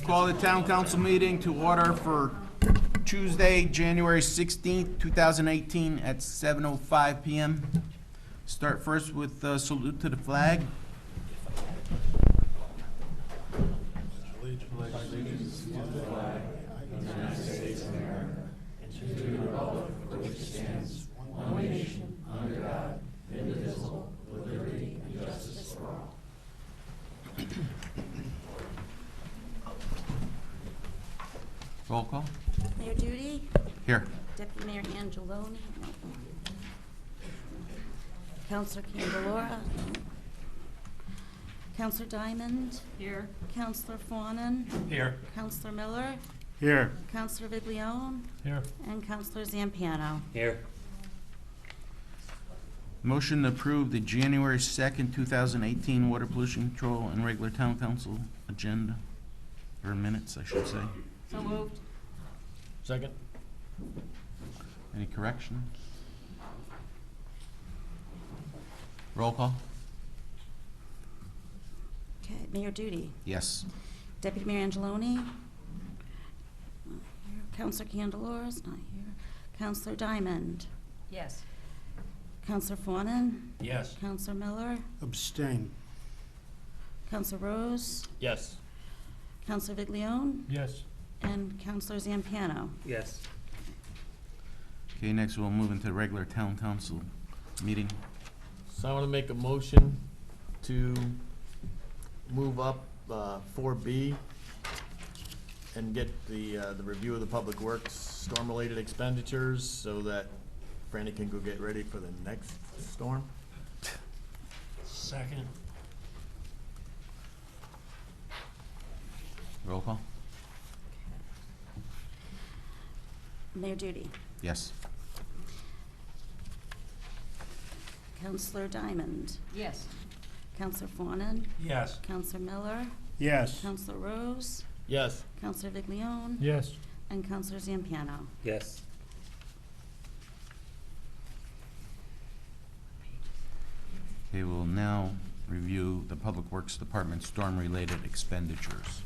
Call the town council meeting to order for Tuesday, January 16th, 2018 at 7:05 PM. Start first with salute to the flag. Allegiance to the flag of the United States of America and to the republic for which it stands, one nation, under God, indivisible, with liberty and justice for all. Roll call. Mayor Duty, Here. Deputy Mayor Angeloni, Councilor Candelora, Councilor Diamond. Here. Councilor Fawnin. Here. Councilor Miller. Here. Councilor Viglione. Here. And Councilor Zampiano. Here. Motion to approve the January 2nd, 2018 water pollution control and regular town council agenda, or minutes, I should say. So moved. Second. Any corrections? Roll call. Okay, Mayor Duty, Yes. Deputy Mayor Angeloni. Not here. Councilor Candelaro's not here. Councilor Diamond. Yes. Councilor Fawnin. Yes. Councilor Miller. Abstain. Councilor Rose. Yes. Councilor Viglione. Yes. And Councilor Zampiano. Yes. Okay, next we'll move into the regular town council meeting. So I want to make a motion to move up 4B and get the review of the public works storm-related expenditures so that Franny can go get ready for the next storm. Second. Roll call. Mayor Duty, Yes. Councilor Diamond, Yes. Councilor Fawnin, Yes. Councilor Miller, Yes. Councilor Rose, Yes. Councilor Viglione, Yes. and Councilor Zampiano. Yes. Okay, we'll now review the Public Works Department storm-related expenditures.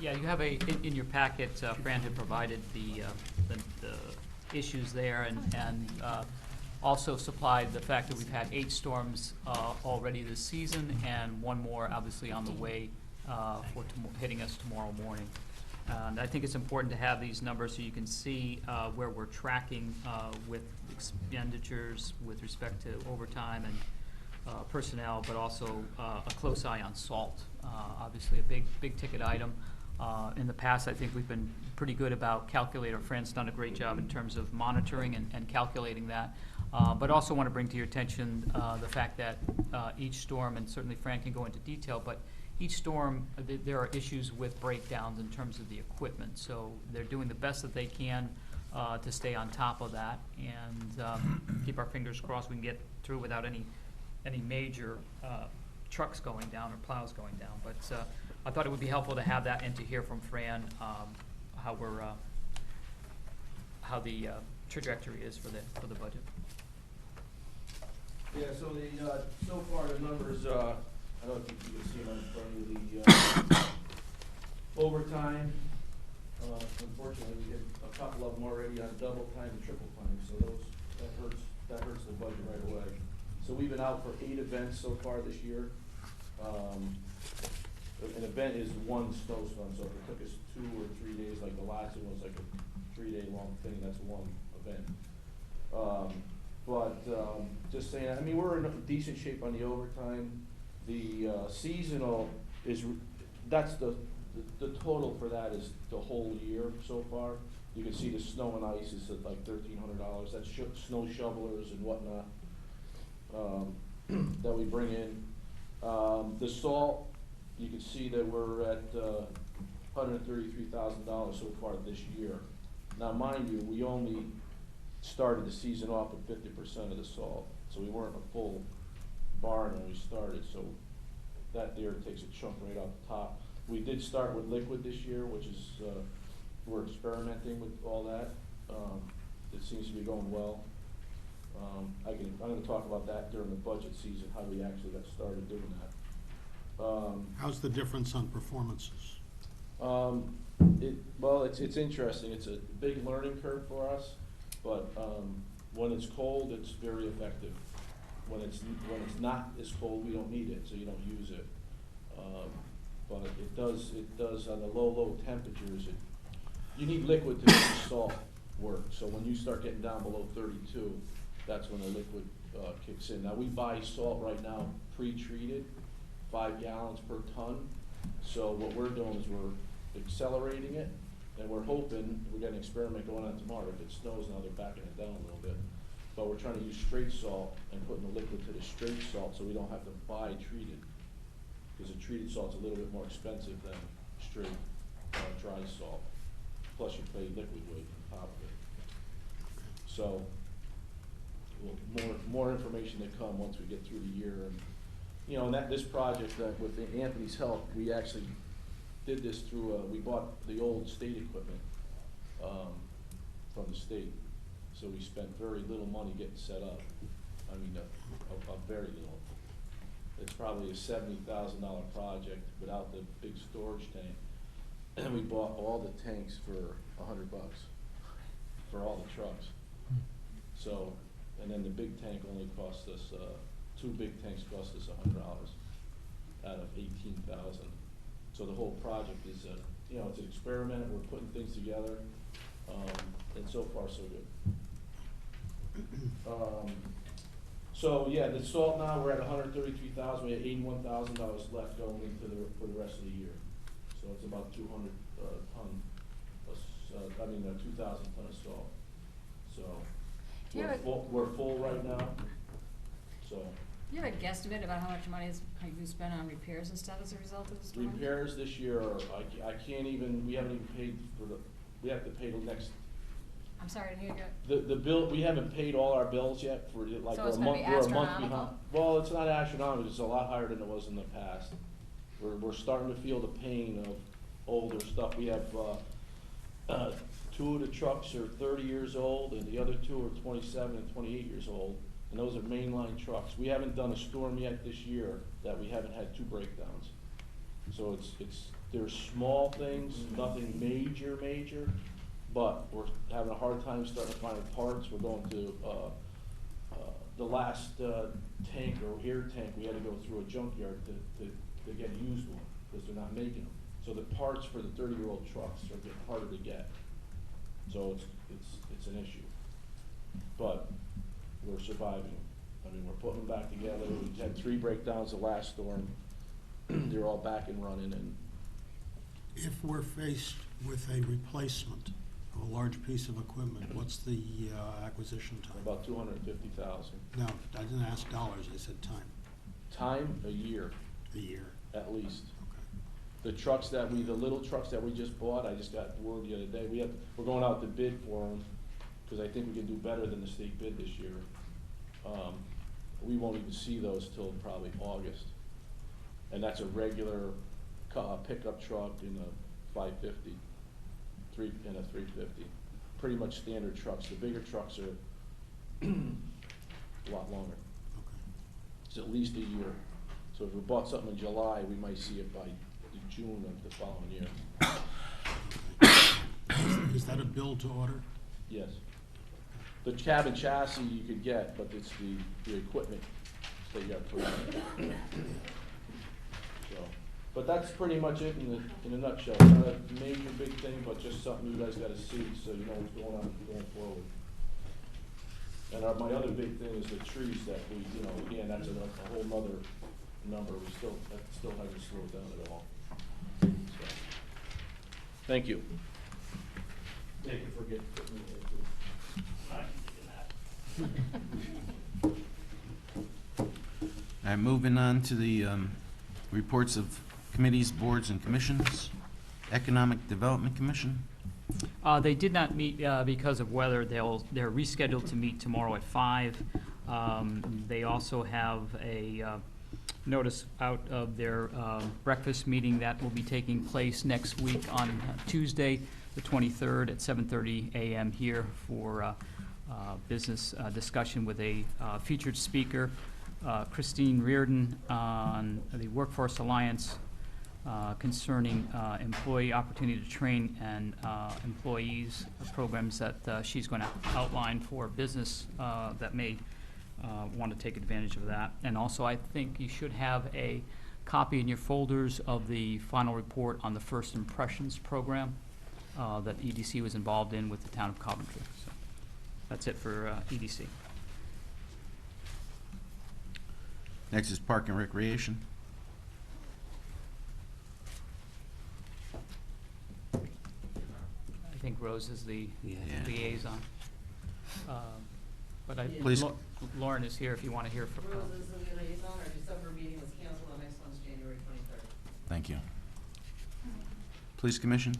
Yeah, you have in your packet, Fran had provided the issues there and also supplied the fact that we've had 8 storms already this season and one more obviously on the way hitting us tomorrow morning. And I think it's important to have these numbers so you can see where we're tracking with expenditures with respect to overtime and personnel, but also a close eye on salt. Obviously a big ticket item. In the past, I think we've been pretty good about calculator. Fran's done a great job in terms of monitoring and calculating that. But also want to bring to your attention the fact that each storm, and certainly Fran can go into detail, but each storm, there are issues with breakdowns in terms of the equipment. So they're doing the best that they can to stay on top of that and keep our fingers crossed we can get through without any major trucks going down or plows going down. But I thought it would be helpful to have that and to hear from Fran how the trajectory is for the budget. Yeah, so so far the numbers, I don't think you can see them in front of you, the overtime, unfortunately, we hit a couple of them already on double time and triple time, so that hurts the budget right away. So we've been out for 8 events so far this year. An event is one snowstorm, so if it took us 2 or 3 days, like the last one was like a 3-day long thing, that's one event. Just saying, I mean, we're in decent shape on the overtime. The seasonal that's the total for that is the whole year so far. You can see the snow and ice is at like $1,300. That's snow shovelers and whatnot that we bring in. The salt, you can see that we're at $133,000 so far this year. Now, mind you, we only started the season off with 50% of the salt, so we weren't a full barn when we started, so that there takes a chunk right off the top. We did start with liquid this year, which is, we're experimenting with all that. It seems to be going well. I'm going to talk about that during the budget season, how we actually got started doing that. How's the difference on performances? Well, it's interesting. It's a big learning curve for us, but when it's cold, it's very effective. When it's not as cold, we don't need it, so you don't use it. But it does on the low temperatures. You need liquid to make the salt work. So when you start getting down below 32, that's when the liquid kicks in. Now we buy salt right now pre-treated, 5 gallons per ton. So what we're doing is we're accelerating it, and we're hoping, we got an experiment going on tomorrow. If it snows now, they're backing it down a little bit. But we're trying to use straight salt and putting the liquid to the straight salt so we don't have to buy treated. Because the treated salt's a little bit more expensive than straight dry salt. Plus you pay liquid weight on top of it. So, more information to come once we get through the year. And, you know, and this project, with Anthony's help, we actually did this through, we bought the old state equipment from the state. So we spent very little money getting set up. I mean, a very little. It's probably a $70,000 project without the big storage tank. And we bought all the tanks for $100 for all the trucks. So, and then the big tank only cost us, 2 big tanks cost us $100 out of 18,000. So the whole project is you know, it's an experiment. We're putting things together, and so far so good. So yeah, the salt now, we're at 133,000. We had $81,000 left going into for the rest of the year. So it's about 200 ton, 2,000 ton of salt. So we're full right now. So Do you have a guesstimate about how much money you spent on repairs and stuff as a result of the storm? repairs this year are, I can't even, we haven't even paid for we have to pay the next. I'm sorry to hear that. The bill, we haven't paid all our bills yet for like, So we're it's a gonna month, be we're a month astronomical? behind. Well, it's not astronomical, it's a lot higher than it was in the past. We're starting to feel the pain of older stuff. We have, 2 of the trucks are 30 years old, and the other 2 are 27 and 28 years old, and those are mainline trucks. We haven't done a storm yet this year that we haven't had 2 breakdowns. So there's small things, nothing major, but we're having a hard time starting to find parts. We're going to, the last tank or air tank, we had to go through a junkyard to get a used one, because they're not making them. So the parts for the 30-year-old trucks are getting harder to get. So it's an issue. But we're surviving. I mean, we're putting them back together. We had 3 breakdowns the last storm. They're all back and running, and If we're faced with a replacement of a large piece of equipment, what's the acquisition time? about 250,000. No, I didn't ask dollars, I said time. Time, a year, A year. at least. Okay. The trucks the little trucks that we just bought, I just got word the other day, we're going out to bid for them, because I think we can do better than the state bid this year. We won't even see those till probably August. And that's a regular pickup truck in a 550, and a 350. Pretty much standard trucks. The bigger trucks are a lot longer. Okay. It's at least a year. So if we bought something in July, we might see it by June of the following year. Is that a build to order? Yes. The cab and chassis you could get, but it's the equipment that you got to put on. So, but that's pretty much it in a nutshell. Not a major big thing, but just something you guys gotta see, so you know what's going on going forward. And my other big thing is the trees that we, again, that's a whole nother number. That still hasn't slowed down at all. So, thank you. Thank you for putting me there too. All right, moving on to the reports of committees, boards, and commissions. Economic Development Commission. They did not meet because of weather. They're rescheduled to meet tomorrow at 5. They also have a notice out of their breakfast meeting that will be taking place next week on Tuesday, the 23rd at 7:30 a.m. here for business discussion with a featured speaker Christine Reardon on the Workforce Alliance concerning employee opportunity to train and employees, programs that she's going to outline for business that may want to take advantage of that. And also, I think you should have a copy in your folders of the final report on the First Impressions program that EDC was involved in with the town of Coventry. So that's it for EDC. Next is Park and Recreation. I think Rose is the Yeah. liaison. But Please. Lauren is here if you want to hear from. Rose is the liaison. Our December meeting was canceled. Our next one's January 23rd. Thank you. Police Commission?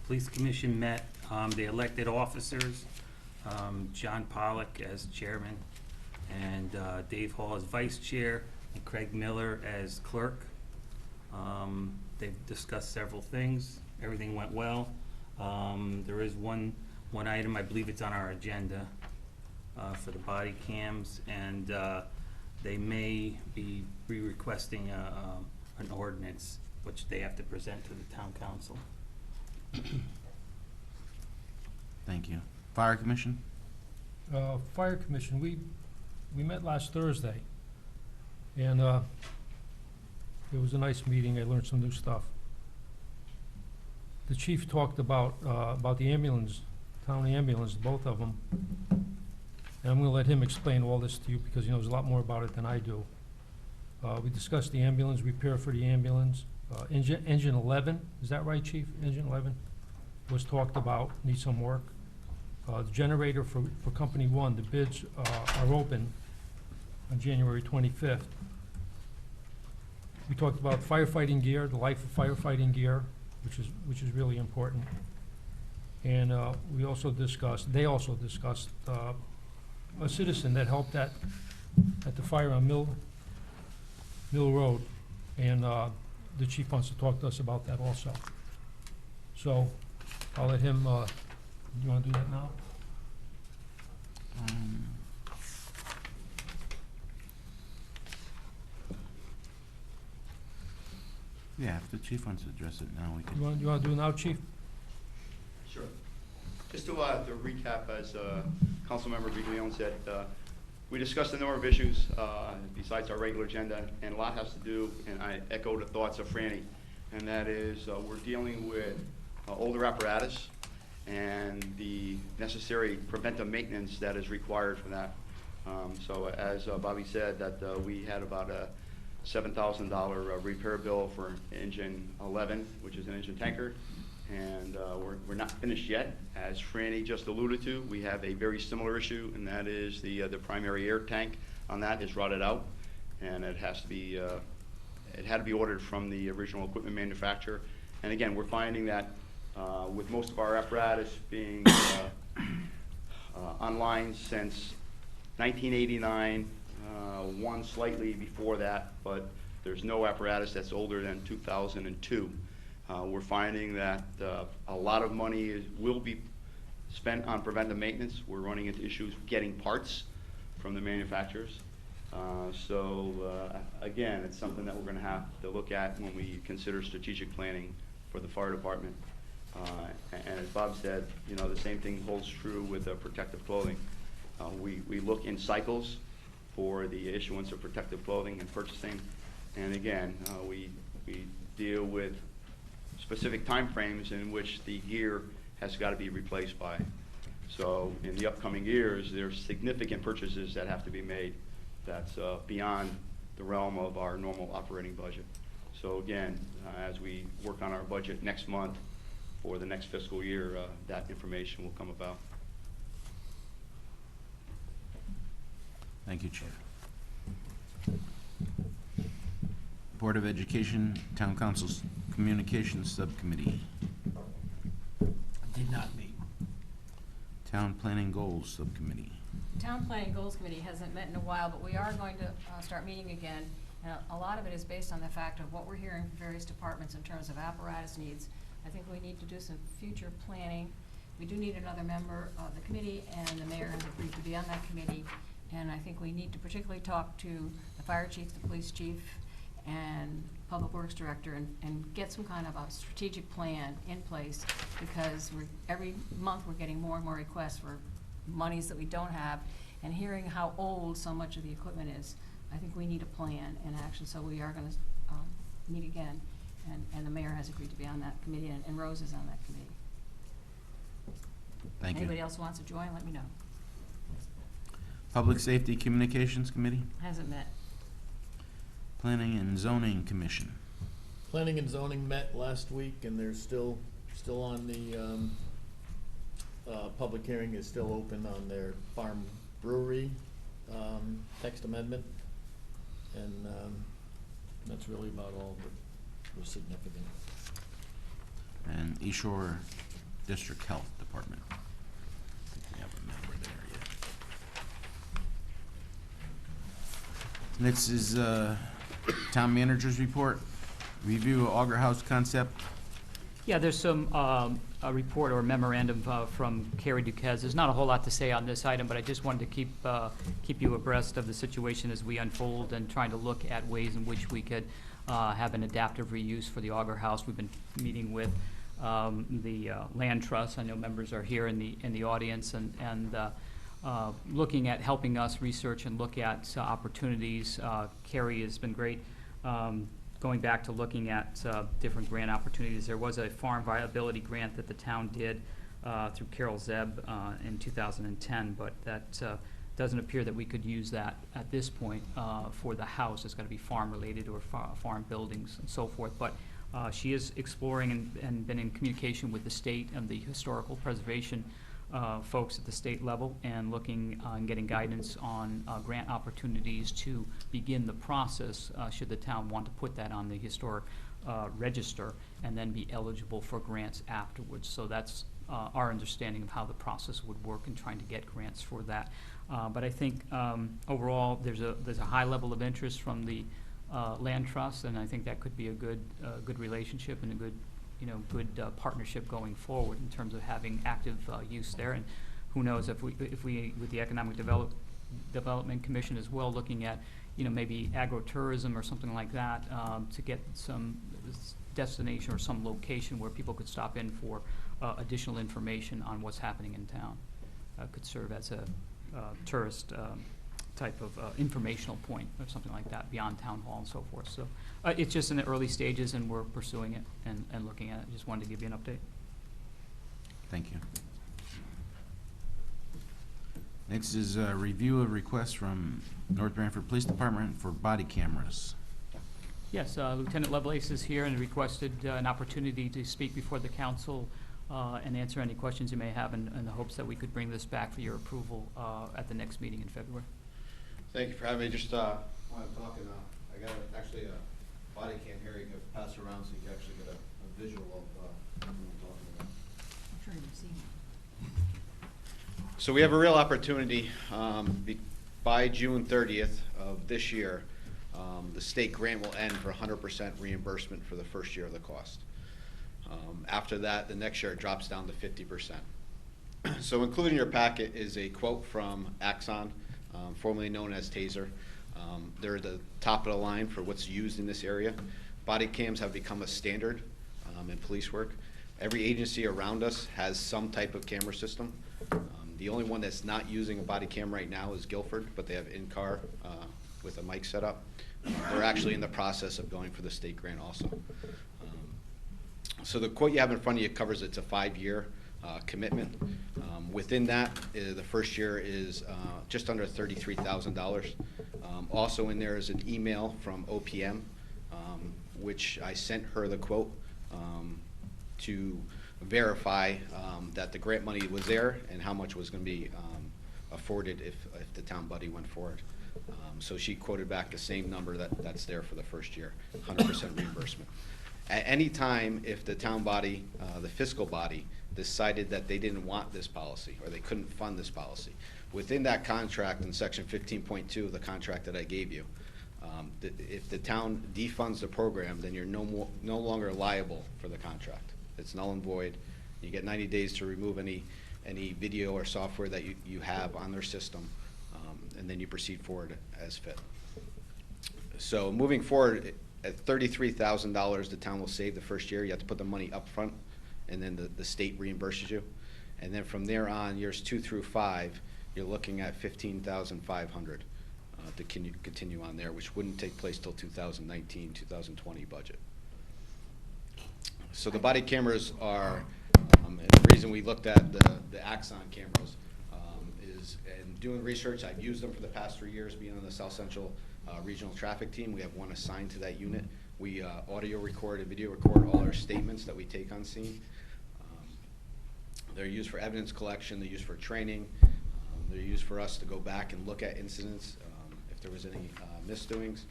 Police Commission met, they elected officers, John Pollock as chairman, and Dave Hall as vice chair, and Craig Miller as clerk. They've discussed several things. Everything went well. There is one item, I believe it's on our agenda, for the body cams, and they may be re-requesting an ordinance, which they have to present to the town council. Thank you. Fire Commission? Fire Commission, we met last Thursday, and it was a nice meeting. I learned some new stuff. The chief talked about the ambulance, town ambulance, both of them. And I'm gonna let him explain all this to you because he knows a lot more about it than I do. We discussed the ambulance, repair for the ambulance. Engine 11, is that right, chief? Engine 11 was talked about, needs some work. The generator for Company 1, the bids are open on January 25th. We talked about firefighting gear, the life of firefighting gear, which is really important. And they also discussed a citizen that helped at the fire on Mill Road. And the chief wants to talk to us about that also. So I'll let him, you wanna do that now? Yeah, if the chief wants to address it now, we can. You wanna do it now, chief? Sure. Just to recap, as Councilmember Biglione said, we discussed a number of issues besides our regular agenda, and a lot has to do, and I echo the thoughts of Franny, and that is we're dealing with older apparatus and the necessary preventive maintenance that is required for that. So as Bobby said, that we had about a $7,000 repair bill for engine 11, which is an engine tanker, and we're not finished yet. As Franny just alluded to, we have a very similar issue, and that is the primary air tank on that is rotted out, and it has to be it had to be ordered from the original equipment manufacturer. And again, we're finding that with most of our apparatus being online since 1989, one slightly before that, but there's no apparatus that's older than 2002. We're finding that a lot of money will be spent on preventive maintenance. We're running into issues getting parts from the manufacturers. Again, it's something that we're going to have to look at when we consider strategic planning for the fire department. And as Bob said, you know, the same thing holds true with protective clothing. We look in cycles for the issuance of protective clothing and purchasing. And again, we deal with specific timeframes in which the gear has got to be replaced by. So in the upcoming years, there's significant purchases that have to be made that's beyond the realm of our normal operating budget. So again, as we work on our budget next month for the next fiscal year, that information will come about. Thank you, Chief. Board of Education, Town Council's Communications Subcommittee. Did not meet. Town Planning Goals Subcommittee. Town Planning Goals Committee hasn't met in a while, but we are going to start meeting again. And a lot of it is based on the fact of what we're hearing from various departments in terms of apparatus needs. I think we need to do some future planning. We do need another member of the committee, and the mayor has agreed to be on that committee. And I think we need to particularly talk to the fire chief, the police chief, and public works director, and get some kind of a strategic plan in place, because every month we're getting more and more requests for monies that we don't have, and hearing how old so much of the equipment is. I think we need a plan in action, so we are gonna meet again, and the mayor has agreed to be on that committee, and Rose is on that committee. Thank you. Anybody else who wants to join, let me know. Public Safety Communications Committee, Hasn't met. Planning and Zoning Commission. Planning and zoning met last week, and they're still on the, public hearing is still open on their farm brewery, text amendment. And, that's really about all that was significant. And East Shore District Health Department. I think we have a member there yet. Next is Town Manager's Report. Review Auger House concept. Yeah, there's some, a report or memorandum from Carrie Duquesne. There's not a whole lot to say on this item, but I just wanted to keep you abreast of the situation as we unfold, and trying to look at ways in which we could have an adaptive reuse for the Auger House. We've been meeting with the Land Trust. I know members are here in the audience, and looking at helping us research and look at opportunities. Carrie has been great. Going back to looking at different grant opportunities. There was a farm viability grant that the town did through Carol Zebb in 2010, but that doesn't appear that we could use that at this point for the house. It's got to be farm-related or farm buildings and so forth. But she is exploring and been in communication with the state and the historical preservation folks at the state level, and looking and getting guidance on grant opportunities to begin the process should the town want to put that on the historic register and then be eligible for grants afterwards. So that's our understanding of how the process would work in trying to get grants for that. But I think overall there's a high level of interest from the Land Trust, and I think that could be a good relationship and a good partnership going forward in terms of having active use there. And who knows if we with the Economic Development Commission as well, looking at maybe agritourism or something like that, to get some destination or some location where people could stop in for additional information on what's happening in town. Could serve as a tourist type of informational point or something like that beyond town hall and so forth. So it's just in the early stages, and we're pursuing it and looking at it. Just wanted to give you an update. Thank you. Next is a review of requests from North Branford Police Department for body cameras. Yes, Lieutenant Lovelace is here and requested an opportunity to speak before the council and answer any questions you may have, in the hopes that we could bring this back for your approval at the next meeting in February. Thank you for having me. Just while I'm talking, I got actually a body cam here. You can pass it around so you can actually get a visual of what I'm talking about. I'm sure you've seen it. So we have a real opportunity. By June 30th of this year, the state grant will end for 100% reimbursement for the first year of the cost. After that, the next year it drops down to 50%. So included in your packet is a quote from Axon, formerly known as Taser. They're the top of the line for what's used in this area. Body cams have become a standard in police work. Every agency around us has some type of camera system. The only one that's not using a body cam right now is Guilford, but they have in-car with a mic set up. They're actually in the process of going for the state grant also. So the quote you have in front of you covers it's a 5-year commitment. Within that, the first year is just under $33,000. Also in there is an email from OPM, which I sent her the quote to verify that the grant money was there and how much was going to be afforded if the town buddy went forward. So she quoted back the same number that's there for the first year, 100% reimbursement. At any time, if the town body, the fiscal body, decided that they didn't want this policy or they couldn't fund this policy, within that contract in section 15.2 of the contract that I gave you, if the town defunds the program, then you're no longer liable for the contract. It's null and void. You get 90 days to remove any video or software that you have on their system. and then you proceed forward as fit. So moving forward, at $33,000, the town will save the first year. You have to put the money up front, and then the state reimburses you. And then from there on, years 2 through 5, you're looking at $15,500 to continue on there, which wouldn't take place till 2019, 2020 budget. So the body cameras are, and the reason we looked at the Axon cameras is, in doing research, I've used them for the past 3 years, being on the South Central Regional Traffic Team. We have one assigned to that unit. We audio record and video record all our statements that we take on scene. They're used for evidence collection, they're used for training, they're used for us to go back and look at incidents, if there was any misdoings.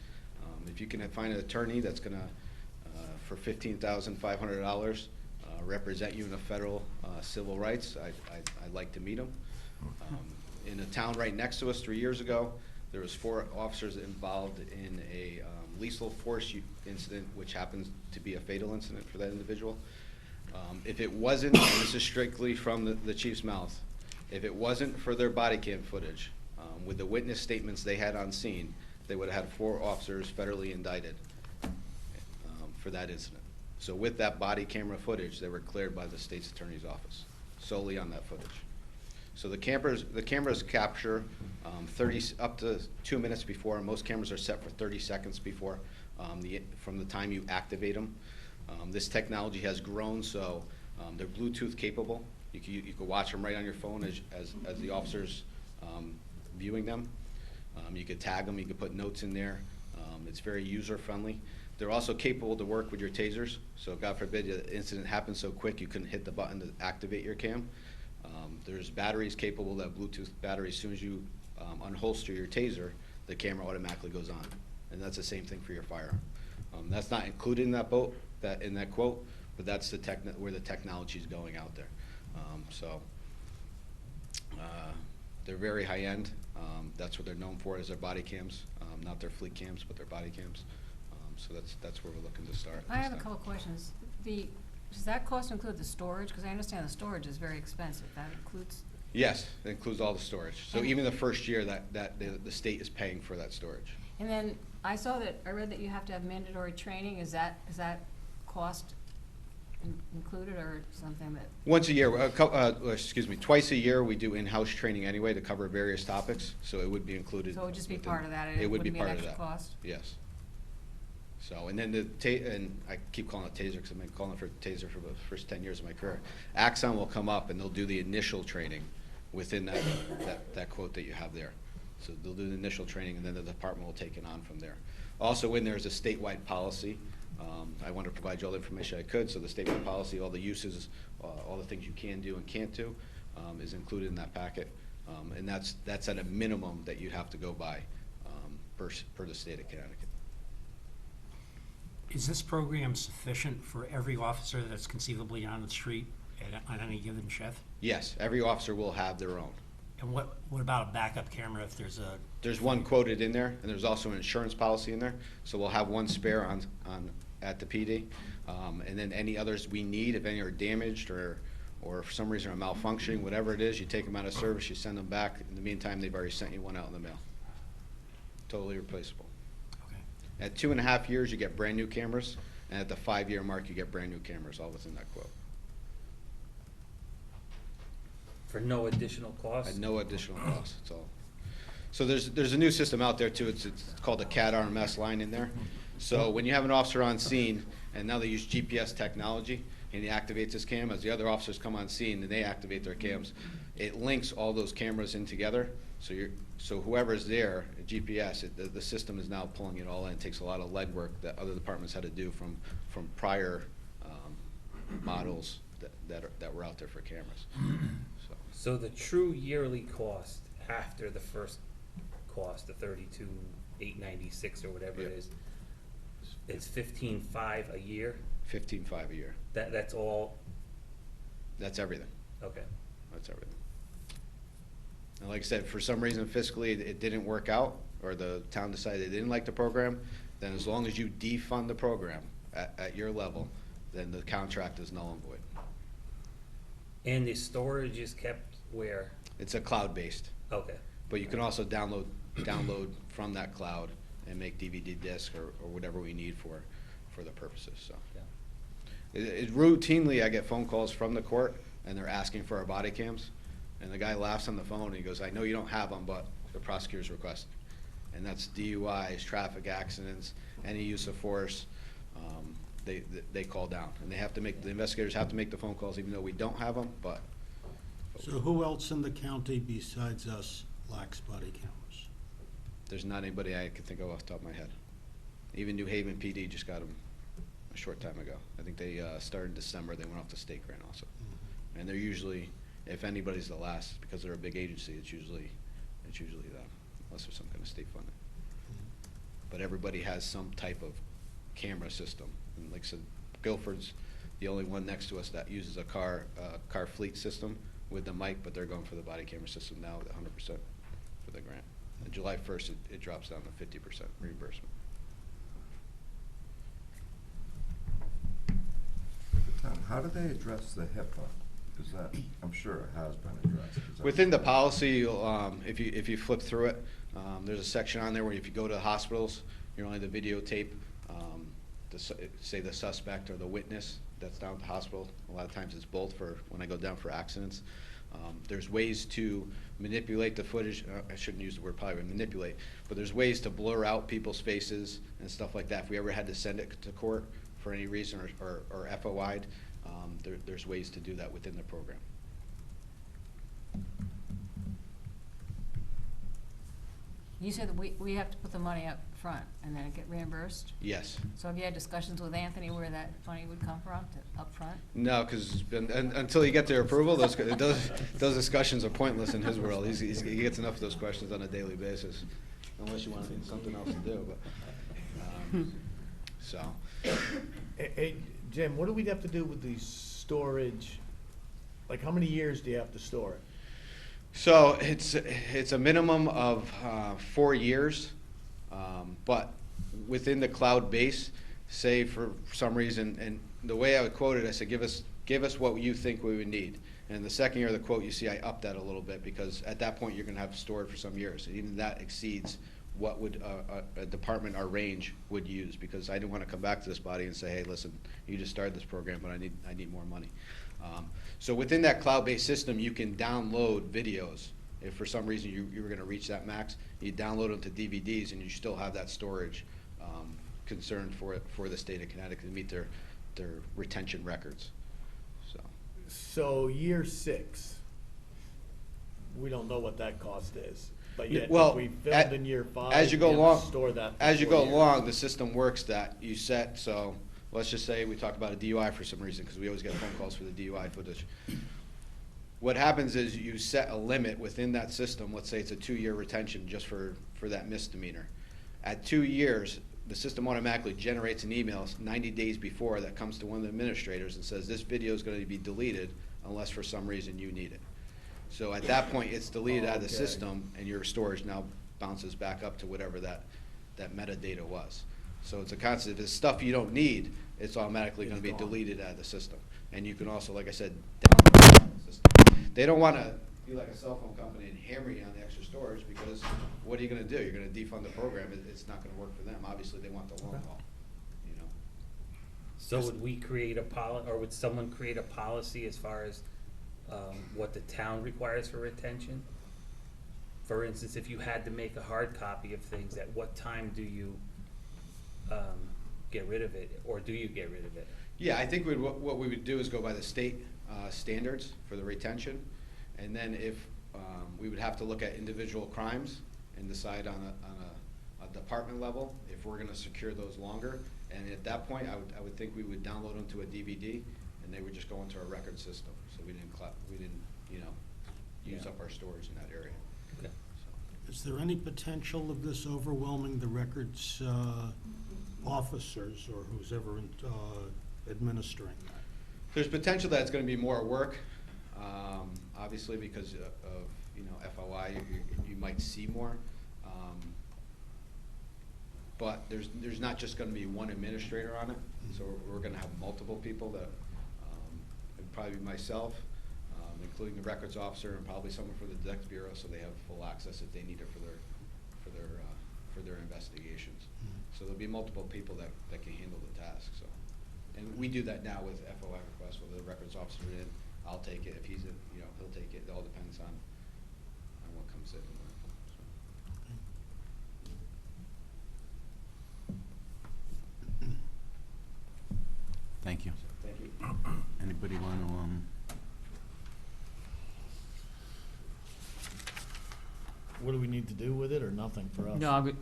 If you can find an attorney that's gonna, for $15,500, represent you in a federal civil rights, I'd like to meet them. In a town right next to us 3 years ago, there was 4 officers involved in a lethal force incident, which happens to be a fatal incident for that individual. If it wasn't, and this is strictly from the chief's mouth, if it wasn't for their body cam footage, with the witness statements they had on scene, they would have had 4 officers federally indicted for that incident. So with that body camera footage, they were cleared by the state's attorney's office, solely on that footage. So the cameras capture up to 2 minutes before, and most cameras are set for 30 seconds before, from the time you activate them. This technology has grown, so they're Bluetooth capable. You can watch them right on your phone as the officer's viewing them. You could tag them, you could put notes in there. It's very user-friendly. They're also capable to work with your tasers, so God forbid the incident happened so quick you couldn't hit the button to activate your cam. There's batteries capable, that Bluetooth battery, as soon as you unholster your taser, the camera automatically goes on. And that's the same thing for your firearm. That's not included in that quote, but that's where the technology is going out there. They're very high-end. That's what they're known for, is their body cams, not their fleet cams, but their body cams. So that's where we're looking to start. I have a couple questions. Does that cost include the storage? Because I understand the storage is very expensive. That includes? Yes, it includes all the storage. So even the first year, that the state is paying for that storage. And then I read that you have to have mandatory training. Is that cost included or something that? Once a year, twice a year, we do in-house training anyway to cover various topics, so it would be included. So it would just be within- part of that? It would be part of Wouldn't be an that. extra cost? Yes. So, and then and I keep calling it taser because I've been calling it for taser for the first 10 years of my career. Axon will come up and they'll do the initial training within that quote that you have there. So they'll do the initial training and then the department will take it on from there. Also, when there's a statewide policy, I want to provide you all the information I could. So the statewide policy, all the uses, all the things you can do and can't do, is included in that packet. And that's at a minimum that you have to go by per the state of Connecticut. Is this program sufficient for every officer that's conceivably on the street on any given shift? Yes, every officer will have their own. And what about a backup camera if there's a? There's one quoted in there, and there's also an insurance policy in there. So we'll have one spare at the PD, and then any others we need, if any are damaged or for some reason are malfunctioning, whatever it is, you take them out of service, you send them back. In the meantime, they've already sent you one out in the mail. Totally replaceable. At 2.5 years, you get brand new cameras, and at the 5-year mark, you get brand new cameras, all within that quote. For no additional cost? At no additional cost, it's all. So there's a new system out there too, it's called the CAD RMS line in there. So when you have an officer on scene, and now they use GPS technology, and he activates his cam, as the other officers come on scene and they activate their cams, it links all those cameras in together. So whoever's there, GPS, the system is now pulling it all in. It takes a lot of legwork that other departments had to do from prior models that were out there for cameras. So the true yearly cost after the first cost, the $32,896 or whatever it is $15,500 a year? $15,500 a year. That's all? That's everything. Okay. That's everything. And like I said, for some reason fiscally it didn't work out, or the town decided they didn't like the program, then as long as you defund the program at your level, then the contract is null and void. And the storage is kept where? It's a cloud-based. Okay. But you can also download from that cloud and make DVD disc or whatever we need for the purposes, so. Routinely, I get phone calls from the court, and they're asking for our body cams, and the guy laughs on the phone, and he goes, I know you don't have them, but the prosecutor's requesting. And that's DUIs, traffic accidents, any use of force, they call down. And the investigators have to make the phone calls, even though we don't have them, but. So who else in the county besides us lacks body cameras? There's not anybody I can think of off the top of my head. Even New Haven PD just got them a short time ago. I think they started in December. They went off the state grant also. And they're usually, if anybody's the last, because they're a big agency, it's usually them, unless there's some kind of state funding. But everybody has some type of camera system. And like I said, Guilford's the only one next to us that uses a car fleet system with the mic, but they're going for the body camera system now with 100% for the grant. And July 1st, it drops down to 50% reimbursement. Tom, how do they address the HIPAA? Because that, I'm sure it has been addressed. Within the policy, if you flip through it, there's a section on there where if you go to hospitals, you're only to videotape, say the suspect or the witness that's down at the hospital. A lot of times it's both for when I go down for accidents. There's ways to manipulate the footage. I shouldn't use the word probably manipulate, but there's ways to blur out people's faces and stuff like that. If we ever had to send it to court for any reason or FOI'd, there's ways to do that within the program. You said that we have to put the money up front and then it get reimbursed? Yes. So have you had discussions with Anthony where that money would come from, up front? No, because until you get their approval, those discussions are pointless in his world. He gets enough of those questions on a daily basis, unless you want something else to do. But so. Hey, Jim, what do we have to do with the storage? Like, how many years do you have to store it? So it's a minimum of 4 years, but within the cloud base, say for some reason, and the way I would quote it, I said, give us what you think we would need. And the second year of the quote, you see I upped that a little bit, because at that point you're going to have stored for some years. And even that exceeds what would a department our range would use, because I didn't want to come back to this body and say, hey, listen, you just started this program, but I need more money. So within that cloud-based system, you can download videos. If for some reason you were going to reach that max, you download them to DVDs, and you still have that storage concerned for the state of Connecticut to meet their retention records. So year 6, we don't know what that cost is. But yet, well, if we filmed in year 5, as you go we have along, to store that for as you 4 go years. along, the system works that you set. So let's just say we talk about a DUI for some reason, because we always get phone calls for the DUI footage. What happens is you set a limit within that system. Let's say it's a 2-year retention just for that misdemeanor. At 2 years, the system automatically generates an email 90 days before that comes to one of the administrators and says this video is going to be deleted unless for some reason you need it. So at that point, it's deleted out of the system, and your storage now bounces back up to whatever that metadata was. So it's a concept. If it's stuff you don't need, it's automatically going to be deleted out of the system. And you can also, like I said, download the system. They don't want to be like a cell phone company and hammer you on the extra storage, because what are you going to do? You're going to defund the program. It's not going to work for them. Obviously, they want the long haul. You know. So would we create or would someone create a policy as far as what the town requires for retention? For instance, if you had to make a hard copy of things, at what time do you get rid of it, or do you get rid of it? Yeah, I think what we would do is go by the state standards for the retention, and then if we would have to look at individual crimes and decide on a department level if we're going to secure those longer. And at that point, I would think we would download them to a DVD, and they would just go into our record system. So we didn't use up our storage in that area. Okay. So. Is there any potential of this overwhelming the records officers or who's ever administering that? There's potential that it's going to be more work, obviously, because of FOI. You might see more, but there's not just going to be one administrator on it. So we're going to have multiple people that would probably be myself, including the records officer and probably someone for the Dex Bureau, so they have full access if they need it for their investigations. So there'll be multiple people that can handle the task, so. And we do that now with FOI requests, whether the records officer in, I'll take it, if he's in, he'll take it, it all depends on what comes in. Thank you. Thank you. Anybody want to, What do we need to do with it, or nothing for us? No,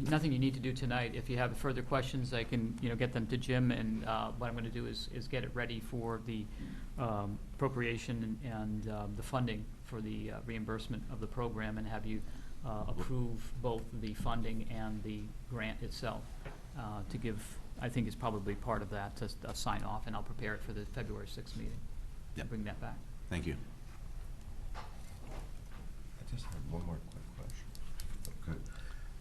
nothing you need to do tonight. If you have further questions, I can, get them to Jim, and what I'm gonna do is get it ready for the appropriation and the funding for the reimbursement of the program, and have you approve both the funding and the grant itself, to give, I think is probably part of that, to sign off, and I'll prepare it for the February 6th meeting. Yep. Bring that back. thank you. I just have one more quick question. Okay.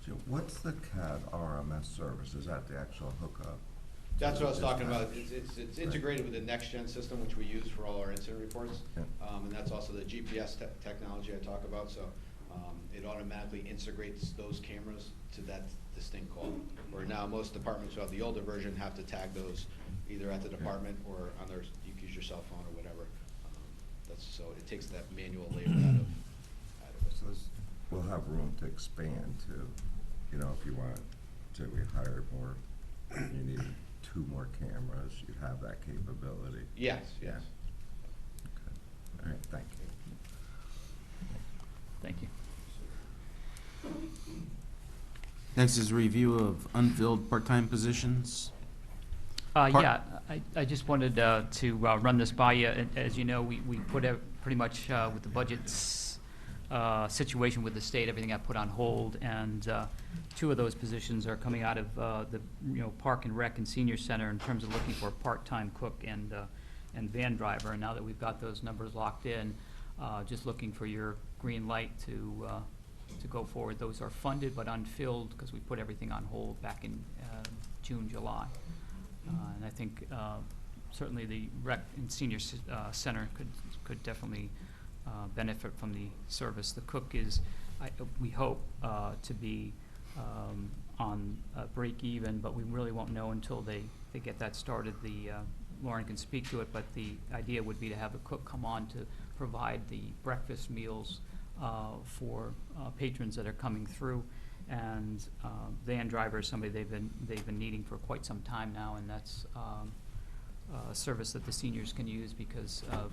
So what's the CAD RMS service? Is that the actual hookup? That's what I was talking about. It's integrated with the next-gen system, which we use for all our incident reports. Yeah. And that's also the GPS technology I talk about, so it automatically integrates those cameras to that distinct call. Where now most departments who have the older version have to tag those either at the department or on their, you can use your cell phone or whatever. So it takes that manual labor out of it. So we'll have room to expand too, if you want to, we hired more, you need 2 more cameras, you'd have that capability. Yes, Yeah. yes. Okay. All right, thank you. Thank you. Next is review of unfilled part-time positions. Yeah, I just wanted to run this by you. As you know, we put pretty much with the budgets situation with the state, everything got put on hold, and 2 of those positions are coming out of the Park and Rec and Senior Center in terms of looking for a part-time cook and van driver. And now that we've got those numbers locked in, just looking for your green light to go forward. Those are funded but unfilled because we put everything on hold back in June, July. And I think certainly the Rec and Senior Center could definitely benefit from the service. The cook is, we hope, to be on break even, but we really won't know until they get that started. Lauren can speak to it, but the idea would be to have the cook come on to provide the breakfast meals for patrons that are coming through. And van driver is somebody they've been needing for quite some time now, and that's a service that the seniors can use because of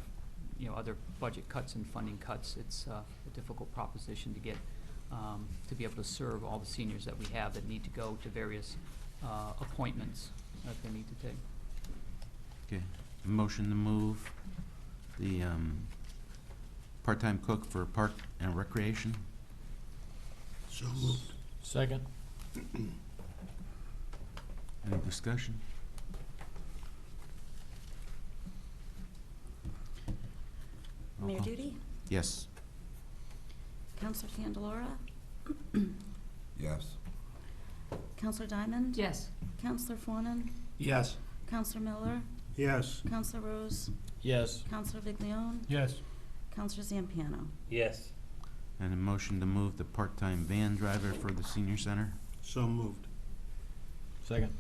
other budget cuts and funding cuts. It's a difficult proposition to get to be able to serve all the seniors that we have that need to go to various appointments that they need to take. Okay, motion to move the part-time cook for Park and Recreation. So moved. Second? Any discussion? Roll Mayor call. Duty, Yes. Counselor Candelora, Yes. Counselor Diamond. Yes. Counselor Fawnin, Yes. Counselor Miller, Yes. Counselor Rose, Yes. Counselor Viglione, Yes. Counselor Zampiano. Yes. And a motion to move the part-time van driver for the senior center. So moved. Second?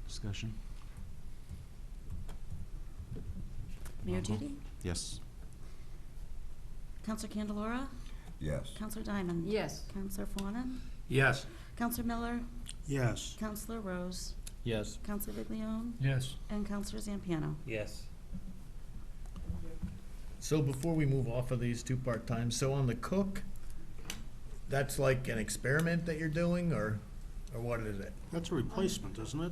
Discussion? Mayor Roll call. Duty, Yes. Counselor Candelora, Yes. Counselor Diamond. Yes. Counselor Fawnin, Yes. Counselor Miller, Yes. Counselor Rose, Yes. Counselor Viglione, Yes. and Counselor Zampiano. Yes. So before we move off of these 2 part-times, so on the cook, that's like an experiment that you're doing, or what is it? That's a replacement, isn't it?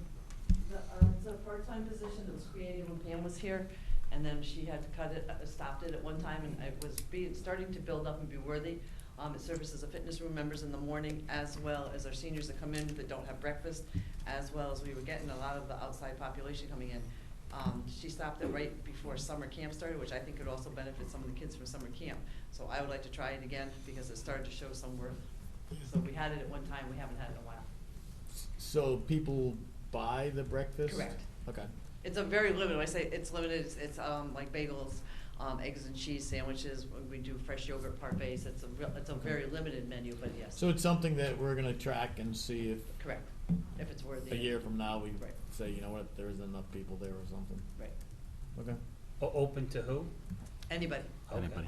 It's a part-time position that was created when Pam was here, and then she had to cut it, stopped it at one time, and it was starting to build up and be worthy. It services the fitness room members in the morning, as well as our seniors that come in that don't have breakfast, as well as we were getting a lot of the outside population coming in. She stopped it right before summer camp started, which I think could also benefit some of the kids from summer camp. So I would like to try it again because it started to show some worth. So we had it at one time, we haven't had it in a while. So people buy the breakfast? Correct. Okay. It's a very limited, when I say it's limited, it's like bagels, eggs and cheese sandwiches, we do fresh yogurt parfaits, it's a very limited menu, but yes. So it's something that we're gonna track and see if Correct, if it's worthy. a year from now we Right. say, you know what, there isn't enough people there or something. Right, Okay. Open to who? anybody. Okay. Anybody?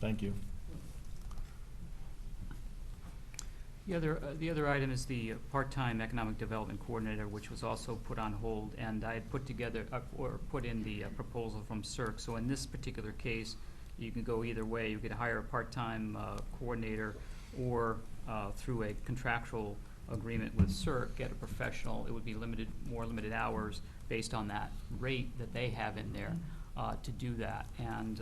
Thank you. The other item is the part-time economic development coordinator, which was also put on hold, and I had put together, or put in the proposal from CERC. So in this particular case, you can go either way. You could hire a part-time coordinator, or through a contractual agreement with CERC, get a professional. It would be more limited hours based on that rate that they have in there to do that. And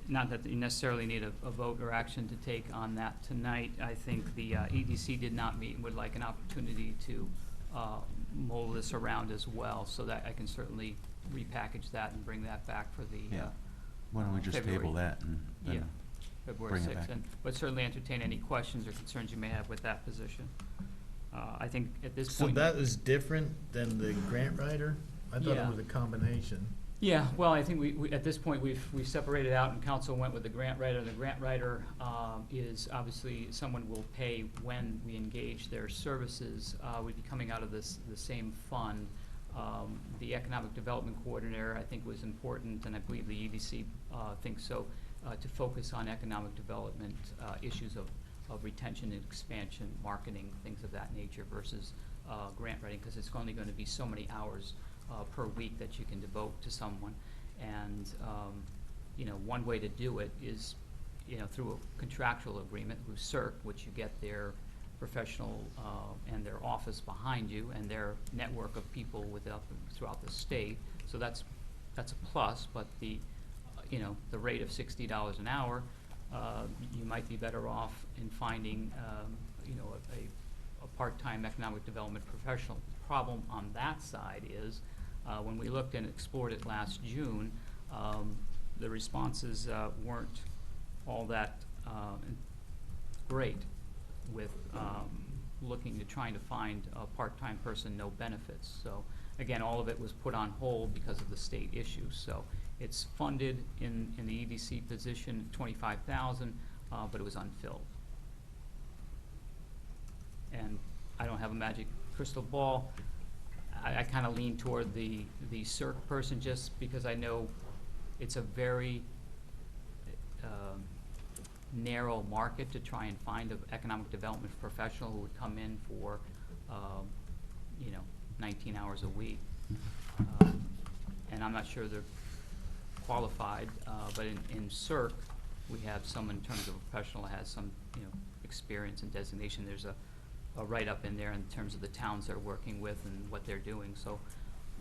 not that you necessarily need a vote or action to take on that tonight. I think the EDC did not meet and would like an opportunity to mold this around as well, so that I can certainly repackage that and bring that back for the Yeah. Why don't we just February. table that and Yeah, then February bring it 6th. back? But certainly entertain any questions or concerns you may have with that position. I think at this So point. that is different than the grant writer? I thought it Yeah. was a combination. Yeah, well, I think we at this point, we've separated out, and council went with the grant writer. The grant writer is obviously someone we'll pay when we engage their services. We'd be coming out of the same fund. The economic development coordinator, I think, was important, and I believe the EDC thinks so, to focus on economic development issues of retention and expansion, marketing, things of that nature, versus grant writing, because it's only going to be so many hours per week that you can devote to someone. And, one way to do it is, through a contractual agreement with CERC, which you get their professional and their office behind you and their network of people throughout the state. So that's a plus, but the rate of $60 an hour, you might be better off in finding, a part-time economic development professional. The problem on that side is, when we looked and explored it last June, the responses weren't all that great with trying to find a part-time person, no benefits. So again, all of it was put on hold because of the state issues. So it's funded in the EDC position, 25,000, but it was unfilled. And I don't have a magic crystal ball. I kind of lean toward the CERC person, just because I know it's a very narrow market to try and find an economic development professional who would come in for 19 hours a week. And I'm not sure they're qualified, but in CERC, we have someone in terms of a professional that has some experience and designation. There's a write-up in there in terms of the towns they're working with and what they're doing. So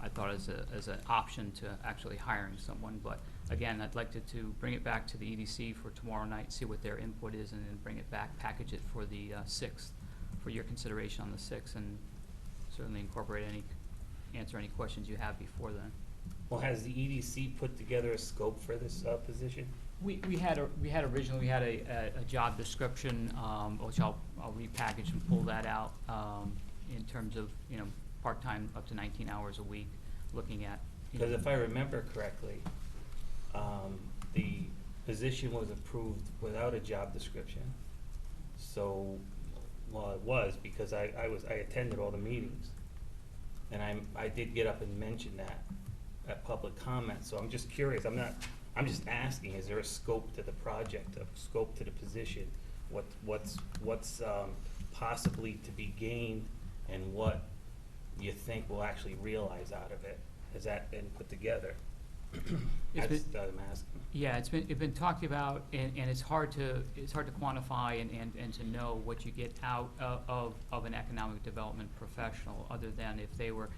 I thought as an option to actually hiring someone. But again, I'd like to bring it back to the EDC for tomorrow night, see what their input is, and then bring it back, package it for the 6th, for your consideration on the 6th, and certainly answer any questions you have before then. Well, has the EDC put together a scope for this position? We had originally a job description, which I'll repackage and pull that out, in terms of, part-time up to 19 hours a week, looking at. Because if I remember correctly, the position was approved without a job description. So, well, it was, because I attended all the meetings. And I did get up and mention that at public comment, so I'm just curious, I'm just asking, is there a scope to the project, a scope to the position? What's possibly to be gained, and what you think we'll actually realize out of it? Has that been put together? It's That's what I'm asking. Yeah, it's been talked about, and it's hard to quantify and to know what you get out of an economic development professional, other than if they were,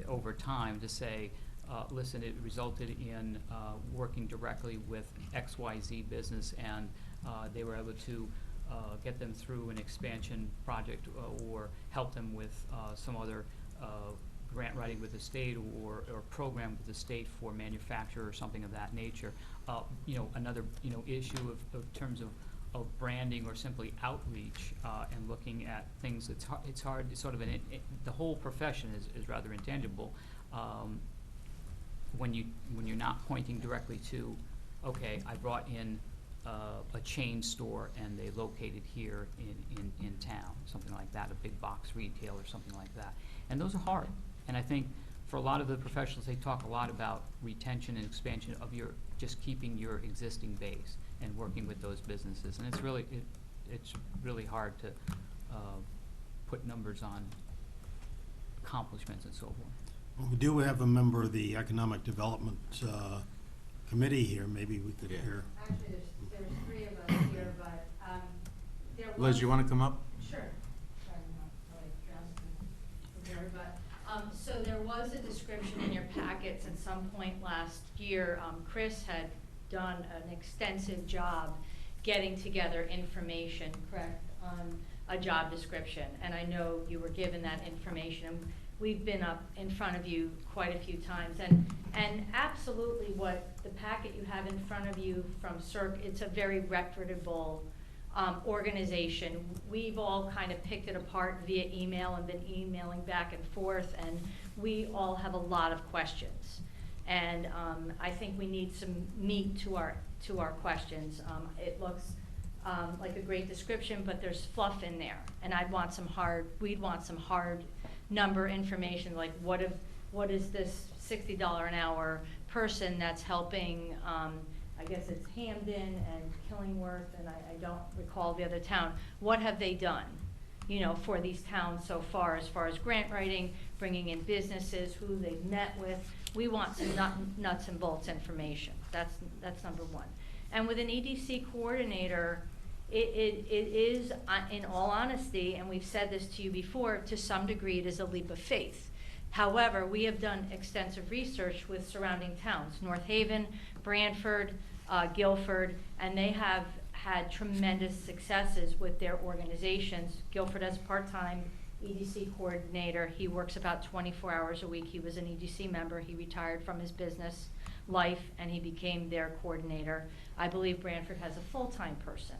over time to say, listen, it resulted in working directly with XYZ business, and they were able to get them through an expansion project, or help them with some other grant writing with the state, or program with the state for manufacture or something of that nature. Another issue of terms of of branding or simply outreach, and looking at things, it's hard, it's sort of the whole profession is rather intangible, when you're not pointing directly to, okay, I brought in a chain store and they located here in town, something like that, a big box retail or something like that. And those are hard. And I think for a lot of the professionals, they talk a lot about retention and expansion of just keeping your existing base and working with those businesses. And it's really hard to put numbers on accomplishments and so forth. Well, we do have a member of the Economic Development Committee here. Maybe we could hear. Actually, there's three of us here, but there was. Liz, you want to come up? Sure. Sorry, I'm not really dressed in prepared, but, so there was a description in your packets at some point last year. Chris had done an extensive job getting together information, correct, on a job description. And I know you were given that information. We've been up in front of you quite a few times, and absolutely what the packet you have in front of you from CERC, it's a very reputable organization. We've all kind of picked it apart via email and been emailing back and forth, and we all have a lot of questions. And I think we need some meat to our questions. It looks like a great description, but there's fluff in there, and we'd want some hard number information, like what is this $60 an hour person that's helping, I guess it's Hamden and Killingworth, and I don't recall the other town. What have they done, for these towns so far as grant writing, bringing in businesses, who they've met with? We want some nuts and bolts information. That's number one. And with an EDC coordinator, it is, in all honesty, and we've said this to you before, to some degree it is a leap of faith. However, we have done extensive research with surrounding towns, North Haven, Branford, Guilford, and they have had tremendous successes with their organizations. Guilford has part-time EDC coordinator. He works about 24 hours a week. He was an EDC member. He retired from his business life and he became their coordinator. I believe Branford has a full-time person.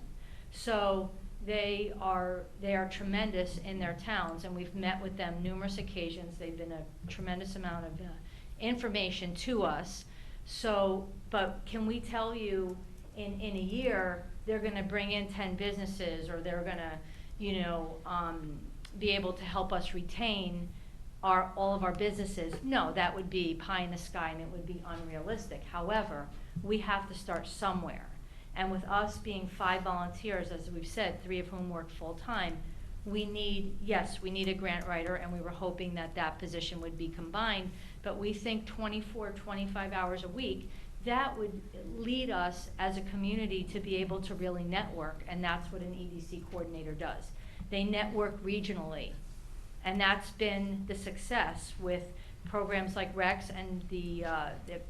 So they are tremendous in their towns, and we've met with them numerous occasions. They've been a tremendous amount of information to us. So, but can we tell you in a year they're going to bring in 10 businesses, or they're going to, be able to help us retain all of our businesses? No, that would be pie in the sky and it would be unrealistic. However, we have to start somewhere. And with us being 5 volunteers, as we've said, 3 of whom work full-time, we need a grant writer, and we were hoping that position would be combined, but we think 24, 25 hours a week, that would lead us as a community to be able to really network, and that's what an EDC coordinator does. They network regionally, and that's been the success with programs like Rex and the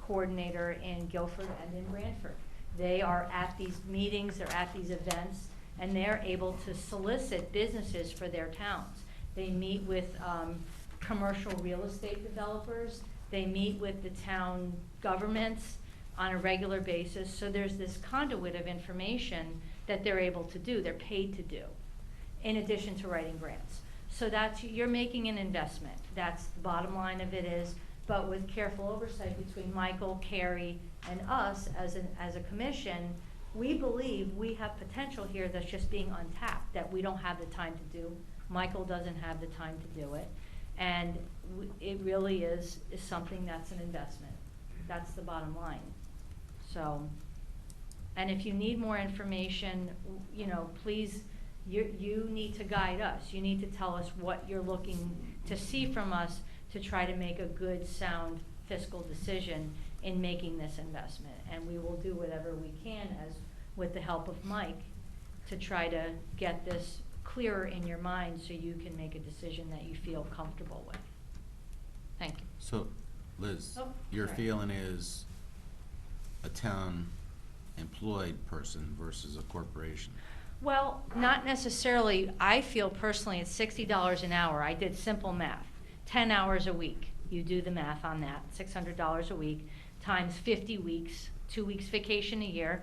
coordinator in Guilford and in Branford. They are at these meetings, they're at these events, and they're able to solicit businesses for their towns. They meet with commercial real estate developers, they meet with the town governments on a regular basis, so there's this conduit of information that they're able to do, they're paid to do, in addition to writing grants. So you're making an investment, that's the bottom line of it is, but with careful oversight between Michael, Carrie, and us as a commission, we believe we have potential here that's just being untapped, that we don't have the time to do. Michael doesn't have the time to do it. And it really is something that's an investment. That's the bottom line. So, and if you need more information, please, you need to guide us. You need to tell us what you're looking to see from us to try to make a good, sound fiscal decision in making this investment. And we will do whatever we can, as with the help of Mike, to try to get this clearer in your mind so you can make a decision that you feel comfortable with. Thank you. So, Liz, Oh, your sorry. feeling is a town employed person versus a corporation? Well, not necessarily. I feel personally it's $60 an hour. I did simple math. 10 hours a week. You do the math on that. $600 a week times 50 weeks, 2 weeks vacation a year.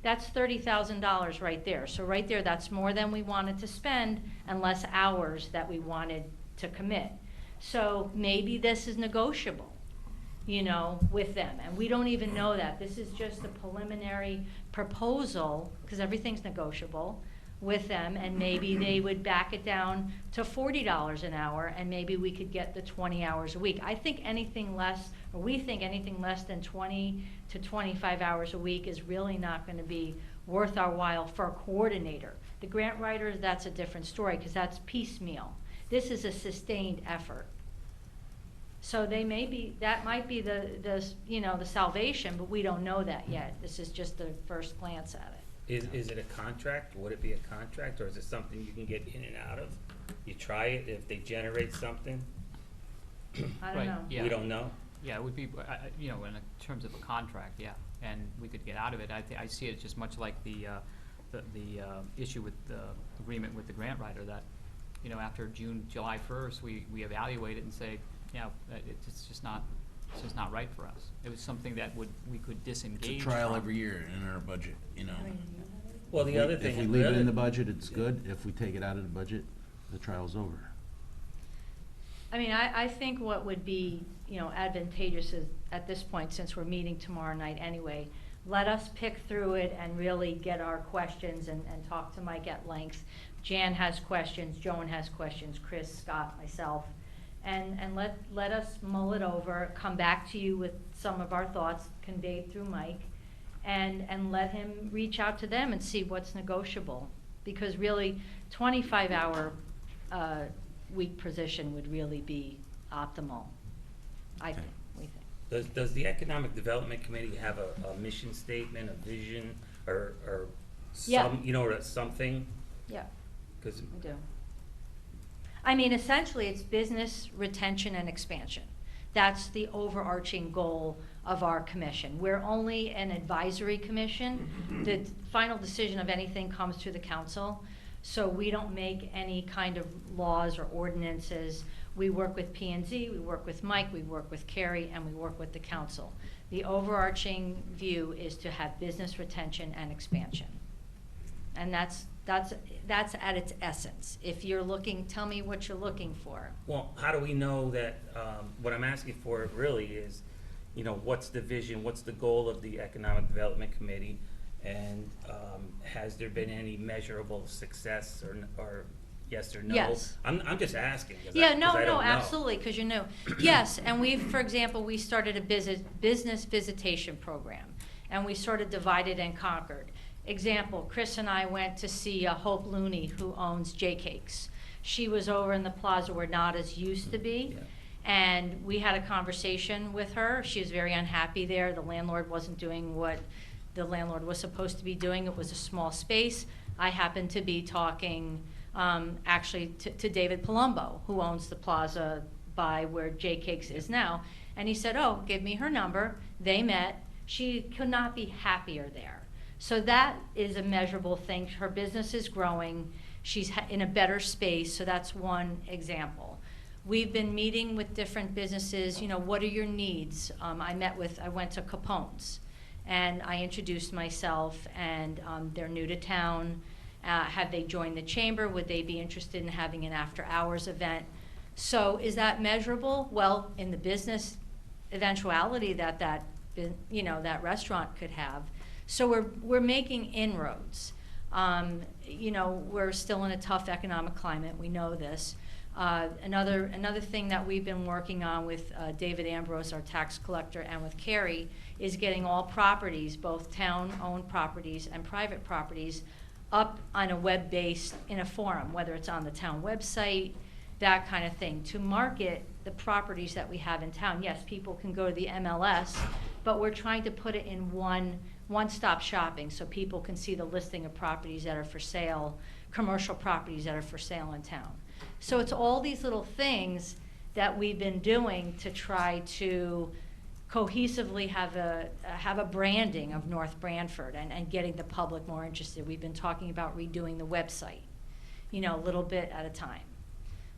That's $30,000 right there. So right there, that's more than we wanted to spend and less hours that we wanted to commit. So maybe this is negotiable, you know, with them. And we don't even know that. This is just a preliminary proposal, because everything's negotiable, with them, and maybe they would back it down to $40 an hour, and maybe we could get the 20 hours a week. I think anything less, or we think anything less than 20 to 25 hours a week is really not gonna be worth our while for a coordinator. The grant writers, that's a different story, because that's piecemeal. This is a sustained effort. So they may be, that might be the you know, the salvation, but we don't know that yet. This is just the first glance at it. Is it a contract? Would it be a contract, or is it something you can get in and out of? You try it, if they generate something, I don't Right, know. yeah. we don't know? Yeah, it would be, you know, in terms of a contract, yeah, and we could get out of it. I see it just much like the issue with the agreement with the grant writer, that, you know, after July 1st, we evaluate it and say, yeah, it's just not right for us. It was something that we could disengage It's a trial from. every year in our budget, you know. Well, the other thing. If we leave it in the budget, it's good. If we take it out of the budget, the trial's over. I mean, I think what would be, you know, advantageous is, at this point, since we're meeting tomorrow night anyway, let us pick through it and really get our questions and talk to Mike at length. Jan has questions, Joan has questions, Chris, Scott, myself. And let us mull it over, come back to you with some of our thoughts conveyed through Mike, and let him reach out to them and see what's negotiable. Because really, 25-hour week position would really be optimal, I think, we think. Does the Economic Development Committee have a mission statement, a vision, or Yeah. some, you know, or something? Yeah, 'Cause we do. I mean, essentially, it's business retention and expansion. That's the overarching goal of our commission. We're only an advisory commission. The final decision of anything comes to the council, so we don't make any kind of laws or ordinances. We work with P&Z, we work with Mike, we work with Carrie, and we work with the council. The overarching view is to have business retention and expansion. And that's at its essence. If you're looking, tell me what you're looking for. Well, how do we know that, what I'm asking for really is, you know, what's the vision, what's the goal of the Economic Development Committee? And has there been any measurable success or yes or no? Yes. I'm just asking. 'Cause Yeah, I no, don't know. absolutely, because you know, yes, and we've, for example, we started a business visitation program, and we sort of divided and conquered. Example, Chris and I went to see Hope Looney, who owns J Cakes. She was over in the plaza where Nada's used to be, Yeah. and we had a conversation with her. She was very unhappy there. The landlord wasn't doing what the landlord was supposed to be doing. It was a small space. I happened to be talking, actually, to David Palumbo, who owns the plaza by where J Cakes is now. And he said, oh, give me her number. They met. She could not be happier there. So that is a measurable thing. Her business is growing. She's in a better space, so that's one example. We've been meeting with different businesses, you know, what are your needs? I went to Capone's, and I introduced myself, and they're new to town. Have they joined the chamber? Would they be interested in having an after-hours event? So is that measurable? Well, in the business eventuality that restaurant could have. So we're making inroads. You know, we're still in a tough economic climate. We know this. Another thing that we've been working on with David Ambrose, our tax collector, and with Carrie, is getting all properties, both town-owned properties and private properties, up on a web-based, in a forum, whether it's on the town website, that kind of thing, to market the properties that we have in town. Yes, people can go to the MLS, but we're trying to put it in one-stop shopping, so people can see the listing of properties that are for sale, commercial properties that are for sale in town. So it's all these little things that we've been doing to try to cohesively have a branding of North Branford and getting the public more interested. We've been talking about redoing the website, you know, a little bit at a time.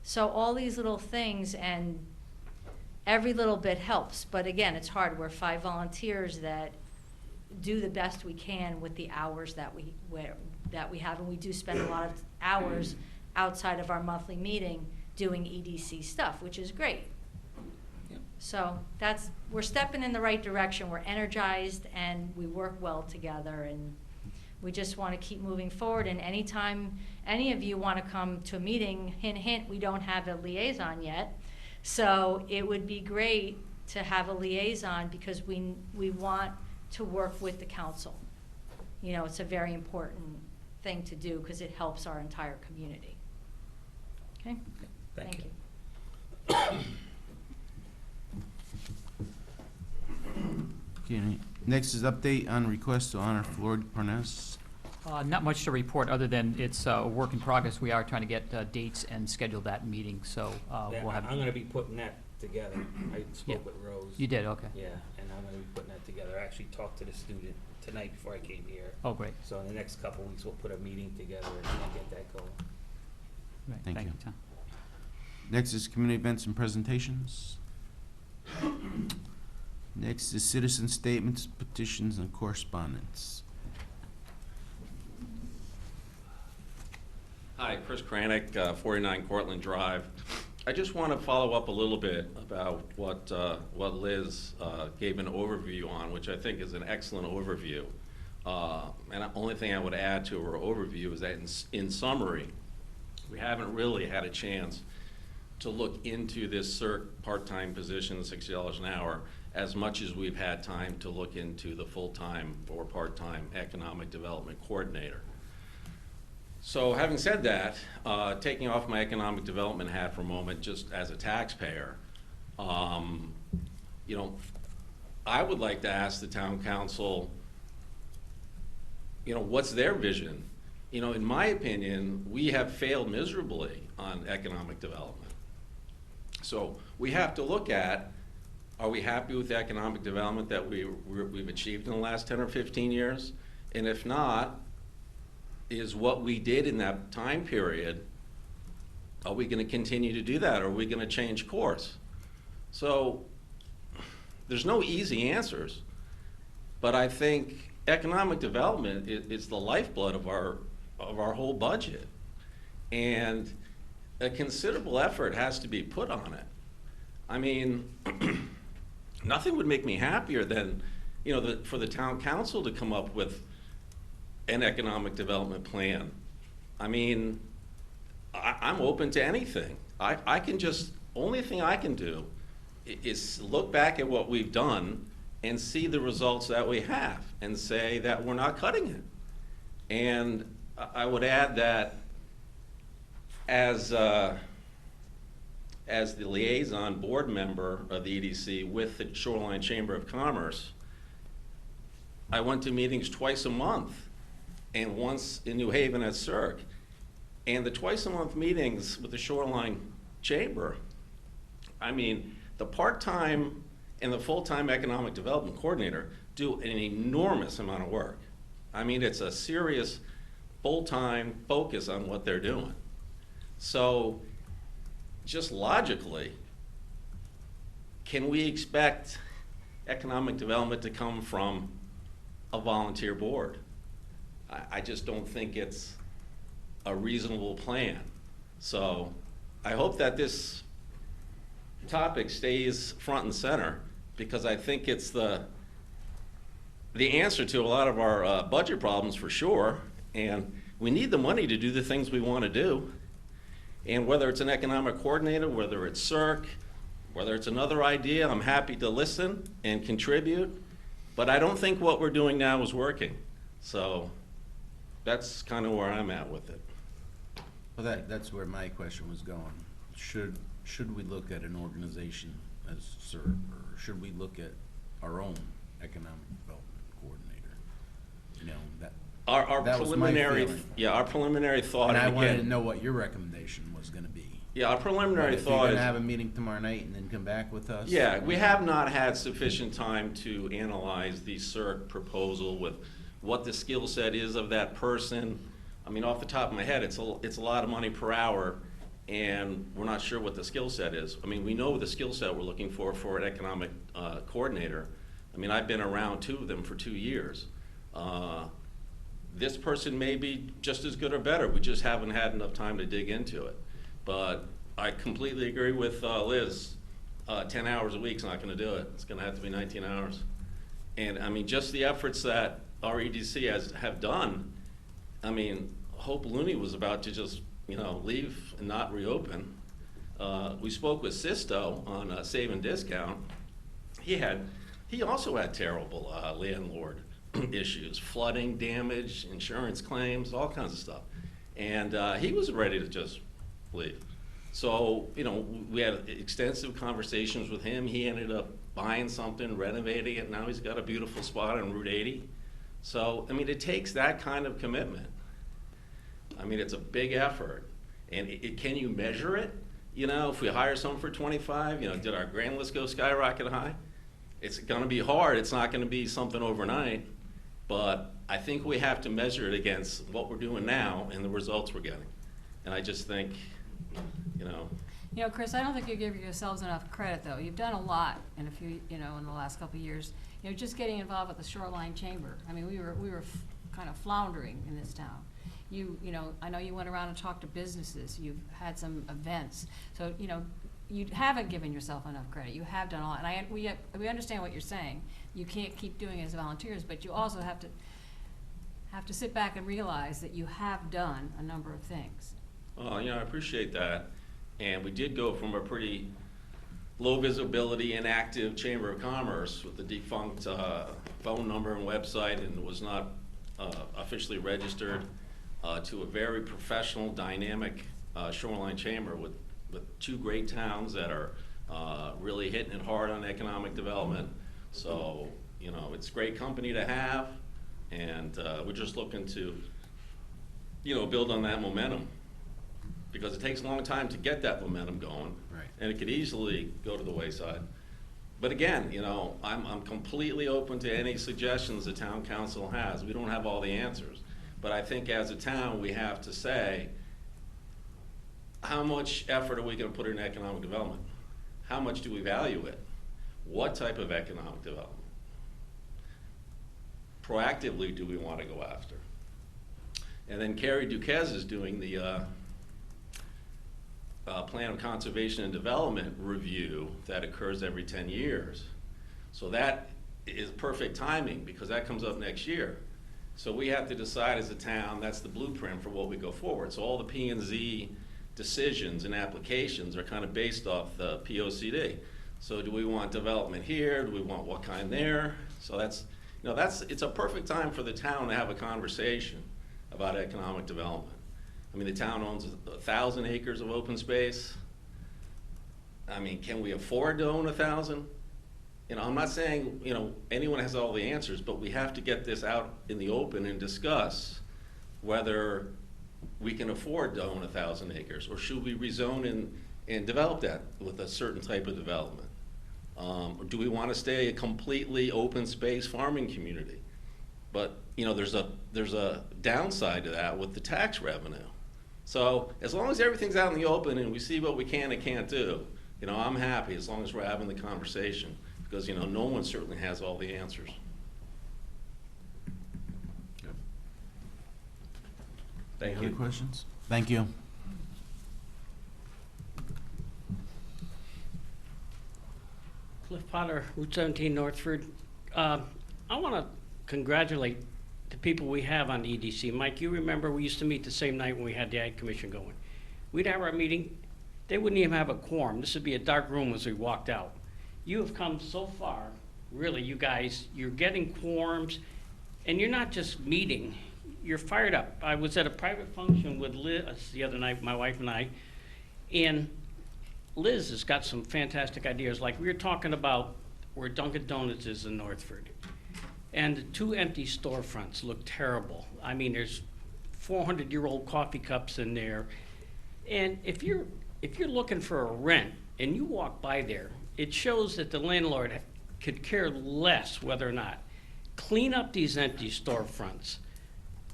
So all these little things, and every little bit helps. But again, it's hard. We're 5 volunteers that do the best we can with the hours that we have. And we do spend a lot of hours outside of our monthly meeting doing EDC stuff, which is great. So we're stepping in the right direction. We're energized and we work well together, and we just want to keep moving forward. And anytime any of you want to come to a meeting, hint, hint, we don't have a liaison yet. So it would be great to have a liaison because we want to work with the council. You know, it's a very important thing to do because it helps our entire community. Okay? Thank you. Okay, next is update on request to honor Floyd Parnes. Not much to report, other than it's a work in progress. We are trying to get dates and schedule that meeting, so we'll have. I'm gonna be putting that together. I Yeah. spoke with Rose. You did, okay. Yeah, and I'm gonna be putting that together. I actually talked to the student tonight before I came here. Oh, great. So in the next couple weeks, we'll put a meeting together and get that going. Right, Thank thank you. you, Tom. Next is community events and presentations. Next is citizen statements, petitions, and correspondence. Hi, Chris Kranick, 49 Cortlandt Drive. I just want to follow up a little bit about what Liz gave an overview on, which I think is an excellent overview. And the only thing I would add to her overview is that in summary, we haven't really had a chance to look into this CERC part-time position, $60 an hour, as much as we've had time to look into the full-time or part-time economic development coordinator. So having said that, taking off my economic development hat for a moment, just as a taxpayer, you know, I would like to ask the town council, you know, what's their vision? You know, in my opinion, we have failed miserably on economic development. So we have to look at, are we happy with the economic development that we've achieved in the last 10 or 15 years? And if not, is what we did in that time period, are we going to continue to do that, or are we going to change course? So there's no easy answers, but I think economic development is the lifeblood of our whole budget, and a considerable effort has to be put on it. I mean, nothing would make me happier than, you know, for the town council to come up with an economic development plan. I mean, I'm open to anything. I can just, only thing I can do is look back at what we've done and see the results that we have and say that we're not cutting it. And I would add that as the liaison board member of the EDC with the Shoreline Chamber of Commerce, I went to meetings twice a month and once in New Haven at CERC. And the twice a month meetings with the Shoreline Chamber, I mean, the part-time and the full-time economic development coordinator do an enormous amount of work. I mean, it's a serious full-time focus on what they're doing. So just logically, can we expect economic development to come from a volunteer board? I just don't think it's a reasonable plan. So I hope that this topic stays front and center, because I think it's the answer to a lot of our budget problems for sure, and we need the money to do the things we want to do. And whether it's an economic coordinator, whether it's CERC, whether it's another idea, I'm happy to listen and contribute, but I don't think what we're doing now is working. So that's kind of where I'm at with it. Well, that's where my question was going. Should we look at an organization as CERC, or should we look at our own economic development coordinator? You know, Our that was my preliminary, feeling. yeah, our preliminary thought. And I wanted to again, know what your recommendation was gonna be. Yeah, our preliminary But if thought you're is. gonna have a meeting tomorrow night and then come back with us? Yeah, we have not had sufficient time to analyze the CERC proposal with what the skill set is of that person. I mean, off the top of my head, it's a lot of money per hour, and we're not sure what the skill set is. I mean, we know the skill set we're looking for an economic coordinator, I mean, I've been around two of them for 2 years. This person may be just as good or better, we just haven't had enough time to dig into it. But I completely agree with Liz, 10 hours a week's not gonna do it, it's gonna have to be 19 hours. And I mean, just the efforts that our EDC have done, I mean, Hope Looney was about to just, leave and not reopen. We spoke with Sisto on Save and Discount. He also had terrible landlord issues, flooding, damage, insurance claims, all kinds of stuff. And he was ready to just leave. So, we had extensive conversations with him. He ended up buying something, renovating it. Now he's got a beautiful spot on Route 80. So, I mean, it takes that kind of commitment. I mean, it's a big effort. And can you measure it? If we hire someone for 25, did our grand list go skyrocket high? It's gonna be hard. It's not gonna be something overnight. But I think we have to measure it against what we're doing now and the results we're getting. And I just think, Chris, I don't think you give yourselves enough credit, though. You've done a lot in in the last couple of years. Just getting involved with the Shoreline Chamber. I mean, we were kind of floundering in this town. I know you went around and talked to businesses. You've had some events. So, you haven't given yourself enough credit. You have done a lot. And we understand what you're saying. You can't keep doing it as volunteers, but you also have to sit back and realize that you have done a number of things. Well, I appreciate that. And we did go from a pretty low visibility, inactive Chamber of Commerce with the defunct phone number and website, and was not officially registered, to a very professional, dynamic Shoreline Chamber with two great towns that are really hitting it hard on economic development. So, it's great company to have, and we're just looking to, build on that momentum. Because it takes a long time to get that momentum going. Right. And it could easily go to the wayside. But again, I'm completely open to any suggestions the town council has. We don't have all the answers. But I think as a town, we have to say, how much effort are we gonna put in economic development? How much do we value it? What type of economic development? Proactively, do we wanna go after? And then Carrie Duquesne is doing the Plan of Conservation and Development review that occurs every 10 years. So that is perfect timing because that comes up next year. So we have to decide as a town, that's the blueprint for what we go forward. So all the P&Z decisions and applications are kind of based off the POCD. So do we want development here? Do we want what kind there? So it's a perfect time for the town to have a conversation about economic development. I mean, the town owns 1,000 acres of open space. I mean, can we afford to own 1,000? I'm not saying, anyone has all the answers, but we have to get this out in the open and discuss whether we can afford to own 1,000 acres, or should we rezone and develop that with a certain type of development? Or do we want to stay a completely open space farming community? But, there's a downside to that with the tax revenue. So as long as everything's out in the open and we see what we can and can't do, I'm happy as long as we're having the conversation, because, no one certainly has all the answers. Thank Any you. other questions? Thank you. Cliff Potter, Route 17, Northford. I want to congratulate the people we have on EDC. Mike, you remember we used to meet the same night when we had the Ag Commission going. We'd have our meeting, they wouldn't even have a quorum. This would be a dark room as we walked out. You have come so far, really, you guys. You're getting quorums, and you're not just meeting. You're fired up. I was at a private function with Liz the other night, my wife and I, and Liz has got some fantastic ideas. Like we were talking about where Dunkin' Donuts is in Northford. And the 2 empty storefronts look terrible. I mean, there's 400-year-old coffee cups in there. And if you're looking for a rent and you walk by there, it shows that the landlord could care less whether or not. Clean up these empty storefronts.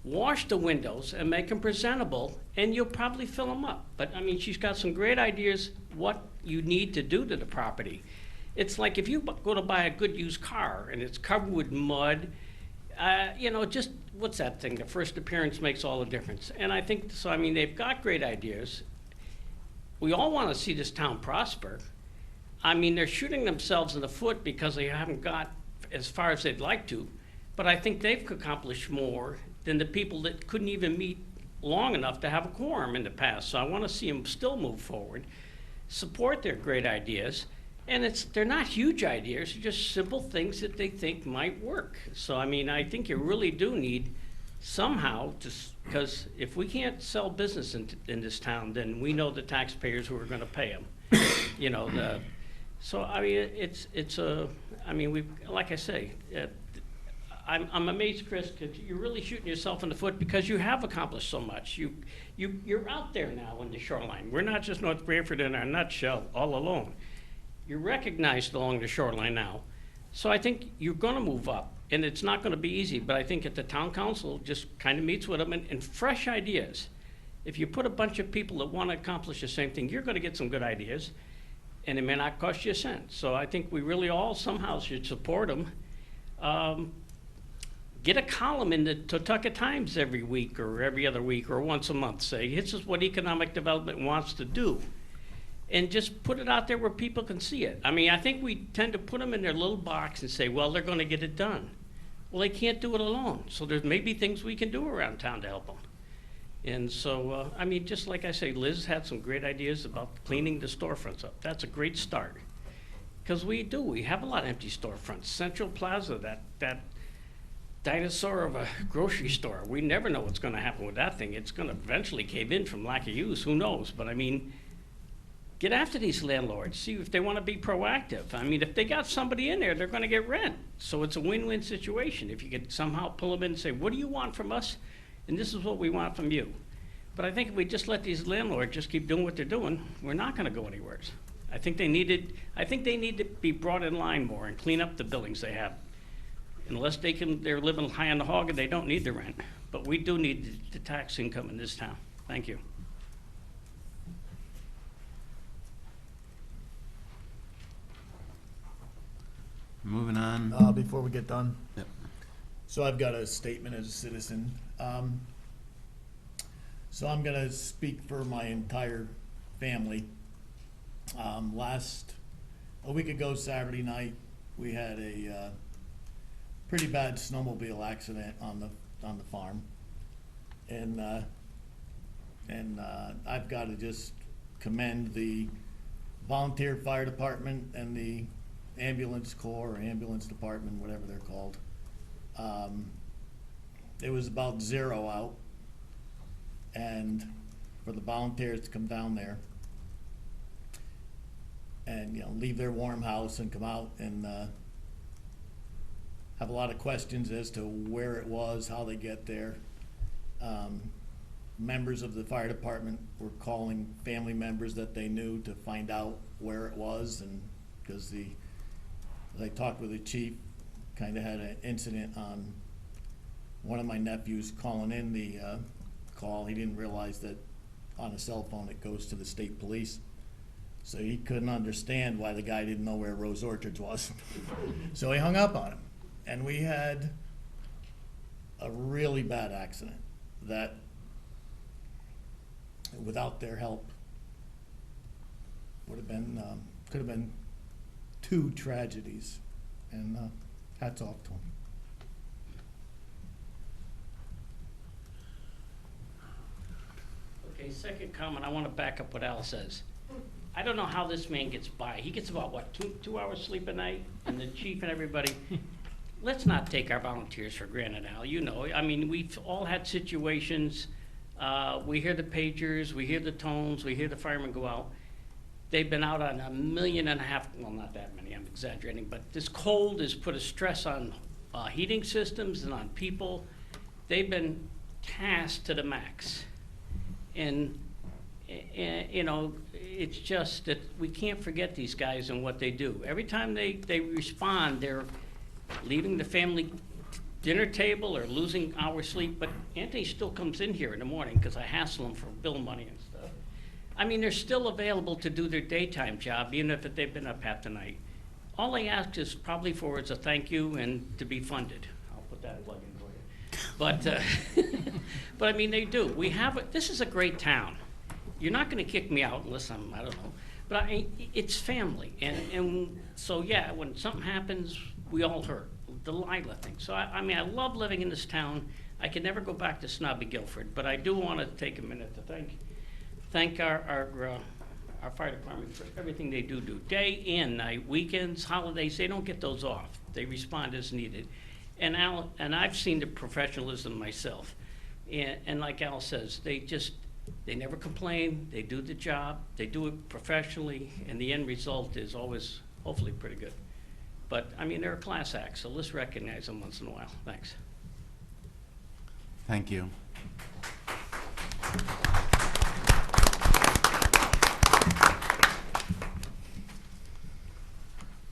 Wash the windows and make them presentable, and you'll probably fill them up. But I mean, she's got some great ideas what you need to do to the property. It's like if you go to buy a good used car and it's covered with mud, you know, just, what's that thing? The first appearance makes all the difference. And I think, so I mean, they've got great ideas. We all want to see this town prosper. I mean, they're shooting themselves in the foot because they haven't got as far as they'd like to. But I think they've accomplished more than the people that couldn't even meet long enough to have a quorum in the past. So I want to see them still move forward, support their great ideas. And they're not huge ideas, they're just simple things that they think might work. So, I mean, I think you really do need somehow to, because if we can't sell business in this town, then we know the taxpayers who are gonna pay them. You know, so, I mean, I mean, like I say, I'm amazed, Chris, because you're really shooting yourself in the foot because you have accomplished so much. You're out there now in the shoreline. We're not just North Branford in our nutshell, all alone. You're recognized along the shoreline now. So I think you're gonna move up, and it's not gonna be easy, but I think if the town council just kind of meets with them and fresh ideas. If you put a bunch of people that wanna accomplish the same thing, you're gonna get some good ideas, and it may not cost you a cent. So I think we really all somehow should support them. Get a column in the Tutucket Times every week, or every other week, or once a month, say, this is what economic development wants to do. And just put it out there where people can see it. I mean, I think we tend to put them in their little box and say, well, they're gonna get it done. Well, they can't do it alone, so there's maybe things we can do around town to help them. And so, I mean, just like I say, Liz had some great ideas about cleaning the storefronts up. That's a great start. Because we have a lot of empty storefronts. Central Plaza, that dinosaur of a grocery store, we never know what's gonna happen with that thing. It's gonna eventually cave in from lack of use, who knows? But I mean, get after these landlords, see if they want to be proactive. I mean, if they got somebody in there, they're going to get rent. So it's a win-win situation. If you could somehow pull them in and say, what do you want from us? And this is what we want from you. But I think if we just let these landlords just keep doing what they're doing, we're not going to go anywhere. I think they need to be brought in line more and clean up the buildings they have. Unless they're living high on the hog and they don't need the rent. But we do need the tax income in this town. Thank you. Moving on. Before we get done. Yep. So I've got a statement as a citizen. So I'm gonna speak for my entire family. A week ago, Saturday night, we had a pretty bad snowmobile accident on the farm. And I've gotta just commend the volunteer fire department and the ambulance corps or ambulance department, whatever they're called. It was about 0 out, and for the volunteers to come down there and, you know, leave their warm house and come out and have a lot of questions as to where it was, how they get there. Members of the fire department were calling family members that they knew to find out where it was, and because I talked with the chief, kind of had an incident on one of my nephews calling in the call. He didn't realize that on a cell phone it goes to the state police. So he couldn't understand why the guy didn't know where Rose Orchards was. So he hung up on him. And we had a really bad accident that, without their help, would have been, could have been 2 tragedies, and hats off to him. Okay, second comment, I want to back up what Al says. I don't know how this man gets by. He gets about, what, two hours sleep a night? And the chief and everybody. Let's not take our volunteers for granted, Al. You know, I mean, we've all had situations. We hear the pagers, we hear the tones, we hear the firemen go out. They've been out on 1.5 million, well, not that many, I'm exaggerating, but this cold has put a stress on heating systems and on people. They've been tasked to the max. And you know, it's just that we can't forget these guys and what they do. Every time they respond, they're leaving the family dinner table or losing hours sleep, but Anthony still comes in here in the morning because I hassle him for bill money and stuff. I mean, they're still available to do their daytime job, even if they've been up half the night. all they ask is probably for is a thank you and to be funded. I'll put that plug in for you. But, but I mean, they do. This is a great town. You're not gonna kick me out unless I don't know. But it's family, and so, yeah, when something happens, we all hurt. The Lila thing. So, I mean, I love living in this town. I can never go back to snobby Guilford, but I do wanna take a minute to thank our fire department for everything they do, day in, night, weekends, holidays, they don't get those off. They respond as needed. And I've seen the professionalism myself. And like Al says, they never complain, they do the job, they do it professionally, and the end result is always hopefully pretty good. But, I mean, they're a class act, so let's recognize them once in a while. Thanks. Thank you.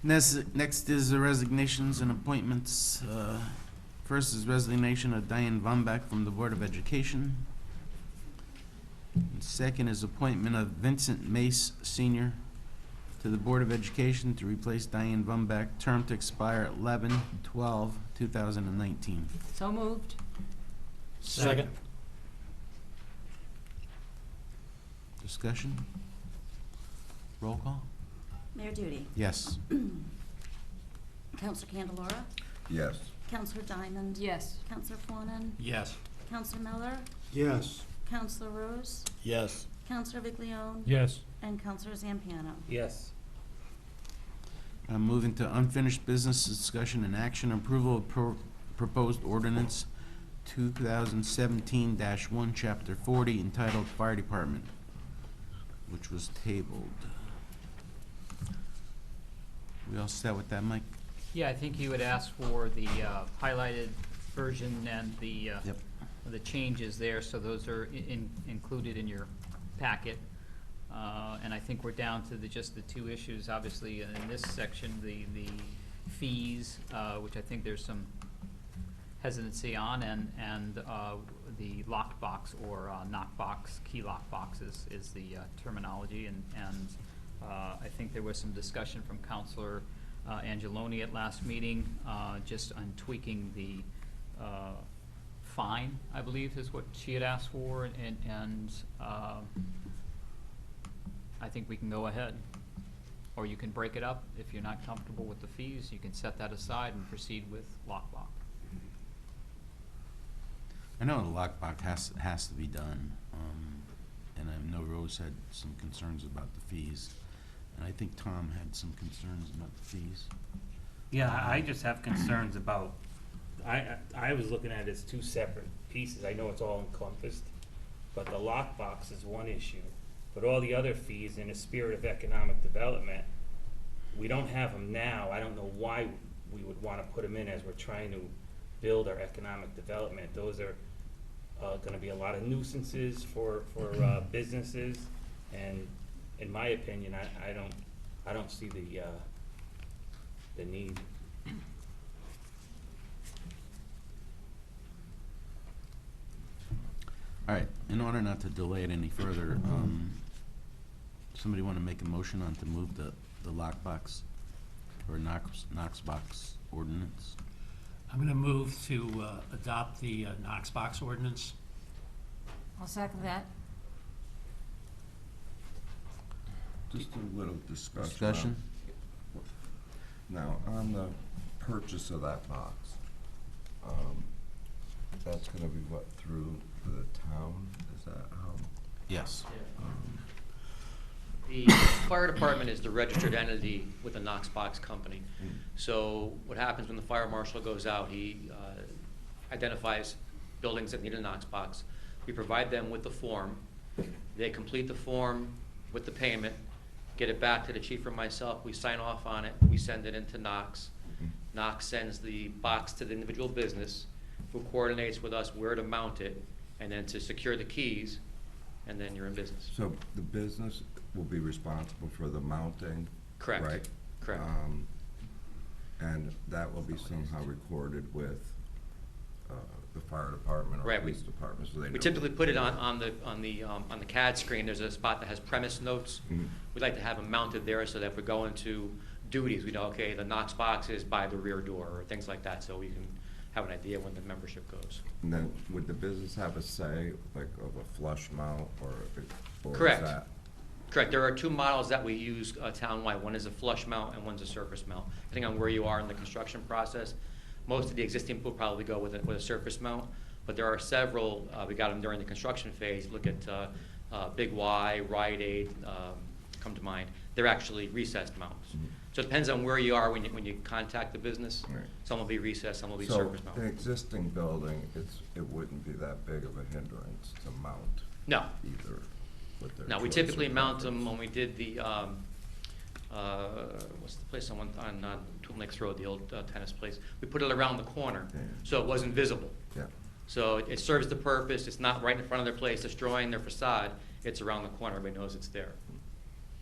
Next is the resignations and appointments. First is resignation of Diane Vumbeck from the Board of Education. And second is appointment of Vincent Mace Sr. to the Board of Education to replace Diane Vumbeck, term to expire 11/12/2019. So moved. Second. Discussion? Roll call? Mayor Duty. Yes. Counselor Candelora. Yes. Counselor Diamond. Yes. Counselor Fawnin. Yes. Counselor Miller. Yes. Counselor Rose. Yes. Counselor Viglione. Yes. And Counselor Zampiano. Yes. Moving to unfinished business discussion and action, approval of proposed ordinance 2017-1, Chapter 40, entitled Fire Department, which was tabled. We all set with that, Mike? Yeah, I think you had asked for the highlighted version and the Yep. the changes there, so those are included in your packet. And I think we're down to just the two issues, obviously, in this section, the fees, which I think there's some hesitancy on, and the locked box or knock box, key lock boxes is the terminology, and I think there was some discussion from Counselor Angeloni at last meeting, just on tweaking the fine, I believe is what she had asked for, and I think we can go ahead. Or you can break it up. If you're not comfortable with the fees, you can set that aside and proceed with lockbox. I know the lockbox has to be done, and I know Rose had some concerns about the fees, and I think Tom had some concerns about the fees. Yeah, I just have concerns about, I was looking at it as two separate pieces. I know it's all encompassed, but the lockbox is one issue. But all the other fees, in a spirit of economic development, we don't have them now. I don't know why we would want to put them in as we're trying to build our economic development. Those are gonna be a lot of nuisances for businesses, and in my opinion, I don't see the need. All right, in order not to delay it any further, somebody want to make a motion on to move the lockbox or Knox box ordinance? I'm going to move to adopt the Knox box ordinance. I'll second that. Just a little discussion. Discussion? Now, on the purchase of that box, that's gonna be what, through the town? Is that how? Yes. The fire department is the registered entity with the Knox Box Company. So what happens when the fire marshal goes out, he identifies buildings that need a Knox box. We provide them with the form. They complete the form with the payment, get it back to the chief or myself, we sign off on it, we send it into Knox. Knox sends the box to the individual business, who coordinates with us where to mount it, and then to secure the keys, and then you're in business. So the business will be responsible for the mounting? Correct. Right? Correct. And that will be somehow recorded with the fire department or Right, police department, so they know. We typically put it on the CAD screen. There's a spot that has premise notes. Mhm. We'd like to have them mounted there so that if we're going to duties. We know, okay, the Knox box is by the rear door, or things like that, so we can have an idea when the membership goes. And then, would the business have a say, like, of a flush mount, or is Correct. that? Correct. There are two models that we use townwide. One is a flush mount and one's a surface mount, depending on where you are in the construction process. Most of the existing will probably go with a surface mount, but there are several, we got them during the construction phase. Look at Big Y, Rite Aid, come to mind. They're actually recessed mounts. Mhm. So it depends on where you are when you contact the business. Right. Some will be recessed, some will be So, surface mount. an existing building, it wouldn't be that big of a hindrance to mount No. either with their No, we choice typically of mount them preference. when we did the, what's the place on Twin Lakes Road, the old tennis place? We put it around the corner, Yeah. so it wasn't visible. Yeah. So it serves the purpose, it's not right in front of their place, destroying their facade, it's around the corner, everybody knows it's there.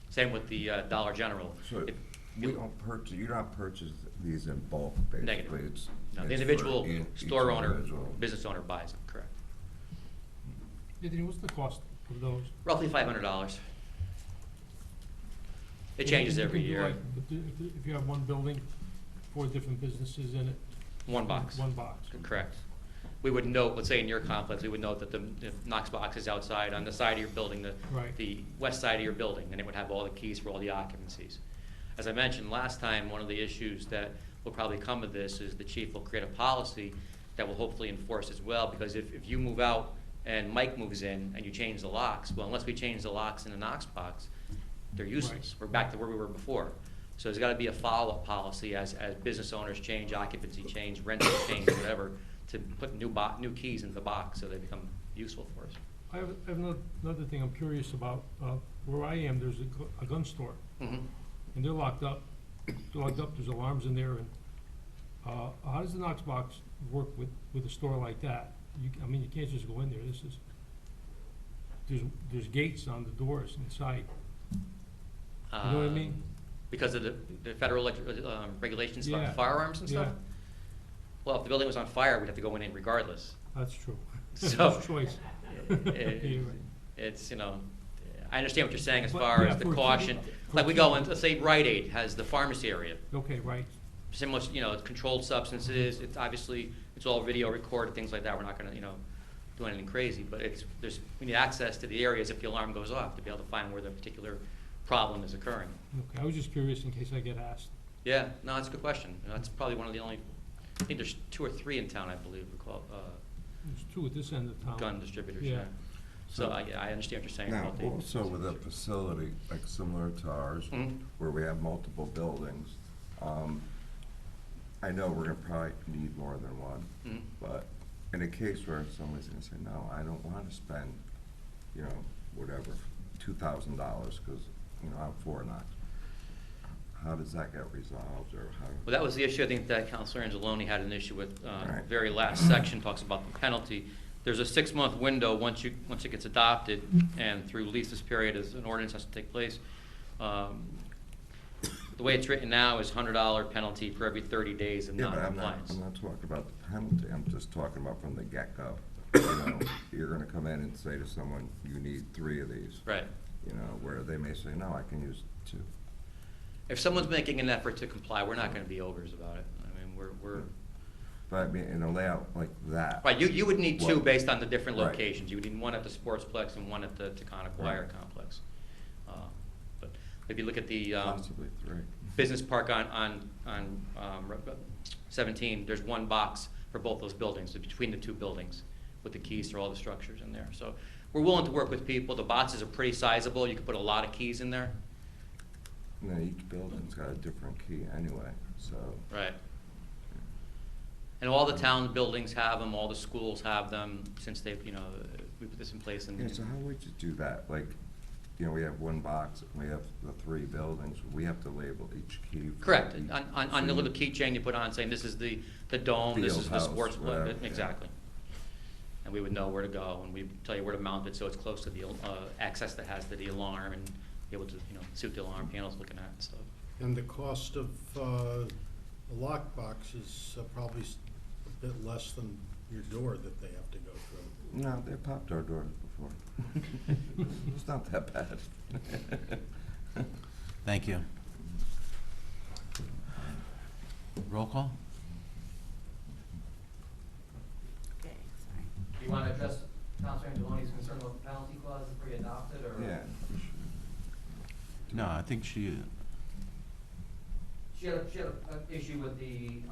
Same with the Dollar General. So, It- we don't purchase, you don't purchase these in bulk, basically? Negative. It's- No, it's the for individual each store owner, individual. business owner buys them, correct. Anthony, what's the cost of those? Roughly $500. It changes You every can do year. like, if you have one building, 4 different businesses in it. One box. One box. Correct. We would note, let's say in your complex, we would note that the Knox box is outside on the side of your building, Right. the west side of your building, and it would have all the keys for all the occupancies. As I mentioned last time, one of the issues that will probably come of this is the chief will create a policy that will hopefully enforce as well, because if you move out and Mike moves in and you change the locks, well, unless we change the locks in the Knox box, they're useless. We're back to where we were before. So there's gotta be a follow-up policy as business owners change, occupancy change, rental change, whatever, to put new keys into the box so they become useful for us. I have another thing I'm curious about. Where I am, there's a gun store, Mhm. and they're locked up. There's alarms in there, and how does the Knox box work with a store like that? I mean, you can't just go in there. There's gates on the doors inside. You know what I mean? Because of the federal regulations Yeah, about firearms and stuff? yeah. Well, if the building was on fire, we'd have to go in regardless. That's true. So- It's choice. You're right. It's, I understand what you're saying as But, far yeah, as the for- caution. for Like we go people- in, let's say Rite Aid has the pharmacy area. Okay, right. Similar, it's controlled substances, it's obviously, it's all video recorded, things like that. We're not gonna, do anything crazy, but we need access to the areas if the alarm goes off to be able to find where the particular problem is occurring. Okay, I was just curious in case I get asked. Yeah, no, that's a good question. That's probably one of the only, I think there's 2 or 3 in town, I believe, we call, There's 2 at this end of town. gun distributors, Yeah. yeah. So I understand what you're saying Now, about the. also with a facility, like similar to ours, Mhm. where we have multiple buildings, I know we're gonna probably need more than one, Mhm. but in a case where somebody's gonna say, no, I don't wanna spend, whatever, $2,000, cause, I'm for Knox. How does that get resolved, or how? Well, that was the issue, I think, that Counselor Angeloni had an issue with, Right. very last section talks about the penalty. There's a 6-month window once it gets adopted, and through leases period as an ordinance has to take place. The way it's written now is $100 penalty for every 30 days of Yeah, but non-compliance. I'm not talking about the penalty, I'm just talking about from the get-go. You're gonna come in and say to someone, you need 3 of these. Right. Where they may say, no, I can use 2. If someone's making an effort to comply, we're not gonna be ogres about it. I mean, we're, But I mean, in a layout like that. right, you would need 2 Well, based on the different right. locations. You would need one at the Sportsplex and one at the Taconic Wire Right. Complex. But if you look at the, Possibly 3. business park on 17, there's one box for both those buildings, between the 2 buildings, with the keys to all the structures in there. So we're willing to work with people. The boxes are pretty sizable. You can put a lot of keys in there. Each building's got a different key anyway, so. Right. And all the town buildings have them, all the schools have them, since they've, we put this in place Yeah, so how would you do that? Like, we have one box, we have the 3 buildings, we have to label each key. for Correct. each- On the little keychain you put on saying this is the dome, this Field is the house, sports, whatever, yeah. exactly. And we would know where to go, and we tell you where to mount it, so it's close to the access that has to the alarm, and be able to, see what the alarm panel's looking at and stuff. And the cost of a lockbox is probably a bit less than your door that they have to go through. No, they popped our doors before. It's not that bad. Thank you. roll call? Okay, sorry. Do you want to address Counselor Angeloni's concern about the penalty clause before you adopt it, or? Yeah. No, I think she, She had an issue with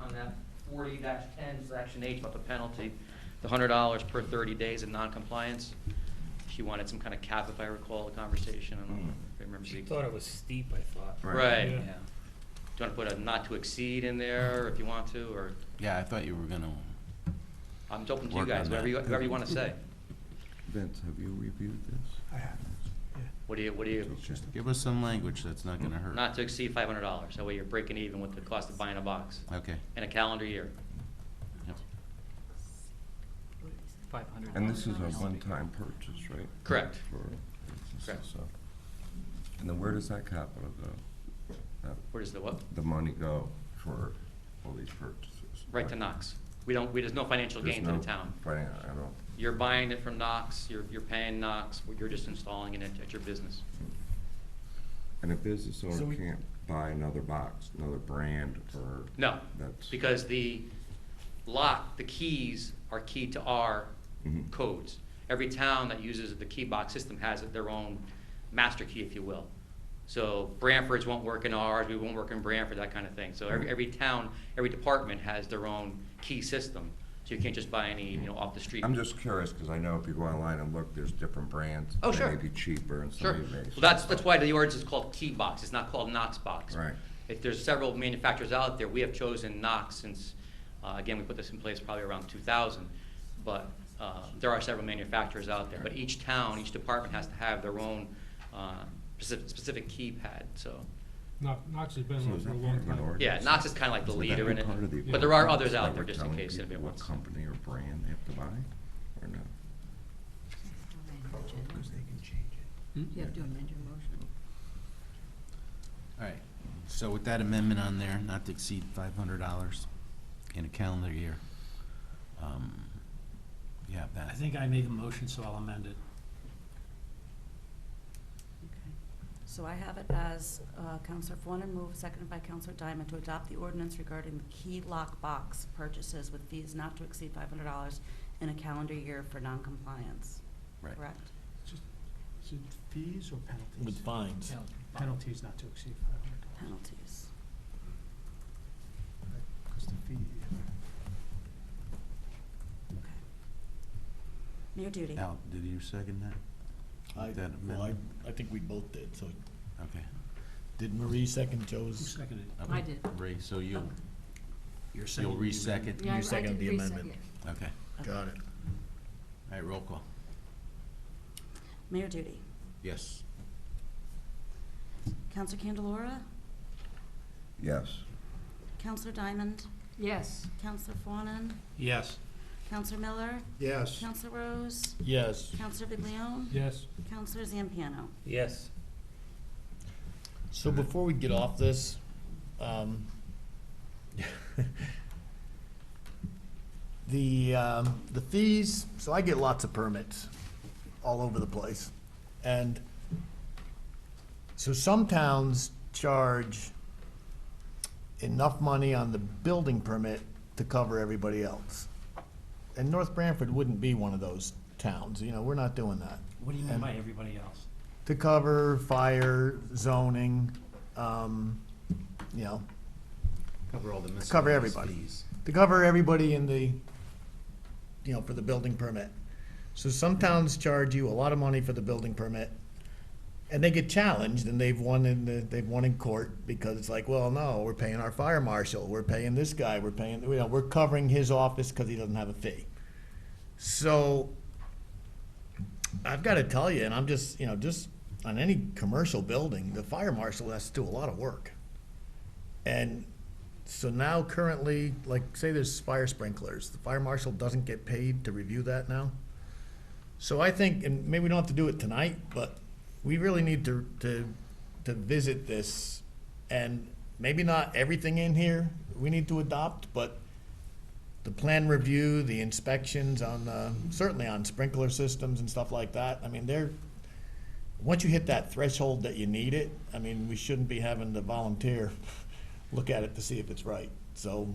on that 40-10, section H, about the penalty, the $100 per 30 days of noncompliance. She wanted some kind of cap, if I recall the conversation. I don't know if I remember. She thought it was steep, I thought. Right, Yeah. yeah. Do you want to put a not to exceed in there, if you want to, or, yeah, I thought you were gonna, I'm open to you Work guys, on whatever that. whatever you want to say. Vince, have you reviewed this? I have. What do you, give us some language that's not gonna hurt. not to exceed $500, that way you're breaking even with the cost of buying a box Okay. in a calendar year. Yep. 500. And this is a one-time purchase, right? Correct. For businesses, Correct. so. And then where does that capital go? Where does the what? The money go for all these purchases? Right to Knox. There's no financial There's gain to no the town. I don't. You're buying it from Knox, you're paying Knox, you're just installing it at your business. And a business So owner we- can't buy another box, another brand, or? No, That's. because the lock, the keys are key to our Mhm. codes. Every town that uses the key box system has their own master key, if you will. So Branford's won't work in ours, we won't work in Branford, that kind of thing. So every town, every department has their own key system. So you can't just buy any, off the street. I'm just curious, because I know if you go online and look, there's different brands. Oh, that sure. may be cheaper and Sure. some may be. Well, that's why the ordinance is called key box, it's not called Knox box. Right. If there's several manufacturers out there, we have chosen Knox since, again, we put this in place probably around 2000. But there are several manufacturers out there. But each town, each department has to have their own specific keypad, so. Knox has been So around is for a that long part of the time. ordinance? Yeah, Knox is kind of like the So that leader in be it. part of the But there are ordinance others that out there we're just in telling case anybody people wants. What company or brand they have to buy, or no? Because they can change it. You have to amend your motion. All right, so with that amendment on there, not to exceed $500 in a calendar year, you have that. I think I made the motion, so I'll amend it. Okay. So I have it as Counselor Fawnin moved, seconded by Counselor Diamond, to adopt the ordinance regarding the key lock box purchases with fees not to exceed $500 in a calendar year for noncompliance. Right. Correct? Is it fees or penalties? With fines. Penalties not to exceed $500. Penalties. Because the fee, Okay. Mayor Duty. Al, did you second that? That amendment? I think we both did, so. Okay. Did Marie second who Joe's? seconded it? I did. Ray, so you'll You're seconding the re-second? amendment. Yeah, I You seconded did the re-second amendment. it. Okay. Got it. All right, roll call. Mayor Duty. Yes. Counselor Candelora. Yes. Counselor Diamond. Yes. Counselor Fawnin. Yes. Counselor Miller. Yes. Counselor Rose. Yes. Counselor Viglione. Yes. Counselor Zampiano. Yes. So before we get off this, the fees, so I get lots of permits all over the place. And so some towns charge enough money on the building permit to cover everybody else. And North Branford wouldn't be one of those towns, we're not doing that. What do you mean And- by everybody else? To cover fire, zoning, Cover all the cover miscellaneous everybody. fees. To cover everybody in the, for the building permit. So some towns charge you a lot of money for the building permit, and they get challenged, and they've won in court, because it's like, well, no, we're paying our fire marshal, we're paying this guy, we're covering his office because he doesn't have a fee. So, I've gotta tell you, and I'm just on any commercial building, the fire marshal has to do a lot of work. And so now currently, like, say there's fire sprinklers, the fire marshal doesn't get paid to review that now. So I think, and maybe we don't have to do it tonight, but we really need to visit this, and maybe not everything in here we need to adopt, but the plan review, the inspections on, certainly on sprinkler systems and stuff like that, I mean, once you hit that threshold that you need it, I mean, we shouldn't be having the volunteer look at it to see if it's right. So,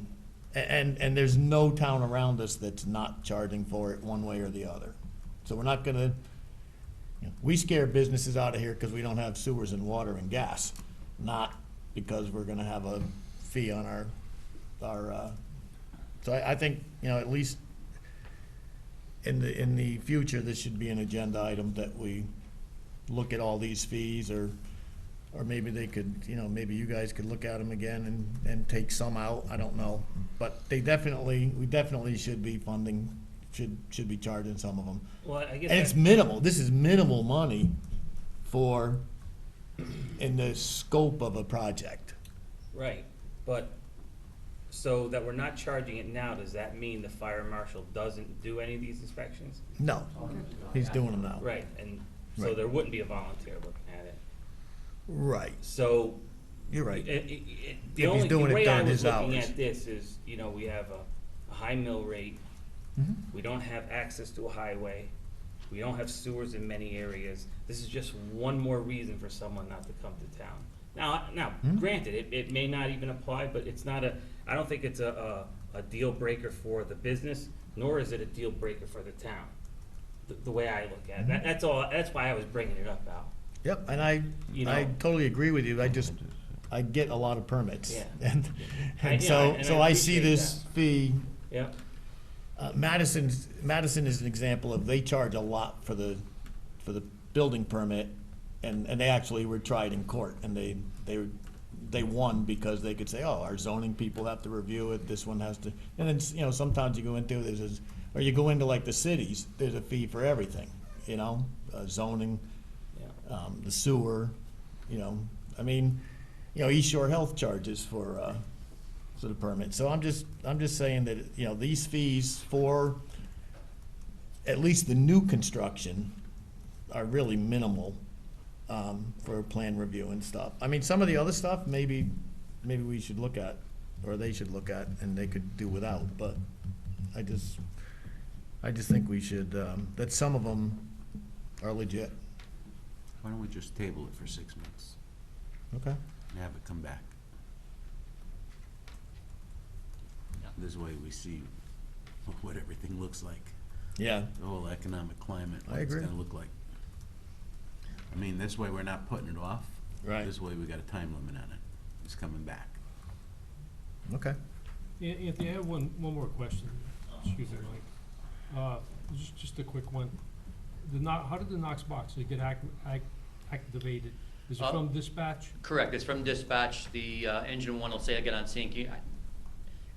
and there's no town around us that's not charging for it one way or the other. So we're not gonna, we scare businesses out of here because we don't have sewers and water and gas, not because we're gonna have a fee on our, so I think, at least in the future, this should be an agenda item that we look at all these fees, or maybe they could, maybe you guys could look at them again and take some out, I don't know. But we definitely should be funding, should be charging some of them. Well, I guess. And it's minimal, this is minimal money in the scope of a project. Right, but, so that we're not charging it now, does that mean the fire marshal doesn't do any of these inspections? No, he's doing them now. Right, and so Right. there wouldn't be a volunteer looking at it. Right, So. you're right. The he's only, the doing it way I during was his looking hours. at this is, we have a high mill rate. Mhm. We don't have access to a highway. We don't have sewers in many areas. This is just one more reason for someone not to come to town. Now, granted, it may not even apply, but it's not I don't think it's a deal breaker for the business, nor is it a deal breaker for the town, the way I look at it. That's all, that's why I was bringing it up, Al. Yep, and I totally agree with you, I get a lot of permits. Yeah. And I so I see appreciate this that. fee, Yep. Madison is an example of, they charge a lot for the building permit, and they actually were tried in court, and they won because they could say, oh, our zoning people have to review it, this one has to, and then, sometimes you go into, or you go into like the cities, there's a fee for everything, zoning, Yeah. the sewer, East Shore Health charges for the permit. So I'm just saying that, these fees for at least the new construction are really minimal, for plan review and stuff. Some of the other stuff, maybe we should look at, or they should look at, and they could do without, but I just think we should, that some of them are legit. Why don't we just table it for 6 months Okay. and have it come back? This way we see what everything looks like, Yeah. the whole economic climate, I what it's agree. gonna look like. This way we're not putting it off. Right. This way we got a time limit on it. It's coming back. Okay. Anthony, I have one more question. Excuse me, Mike. Just a quick one. How did the Knox boxes get activated? Is it from dispatch? Correct, it's from dispatch. The engine one will say, again on scene, can you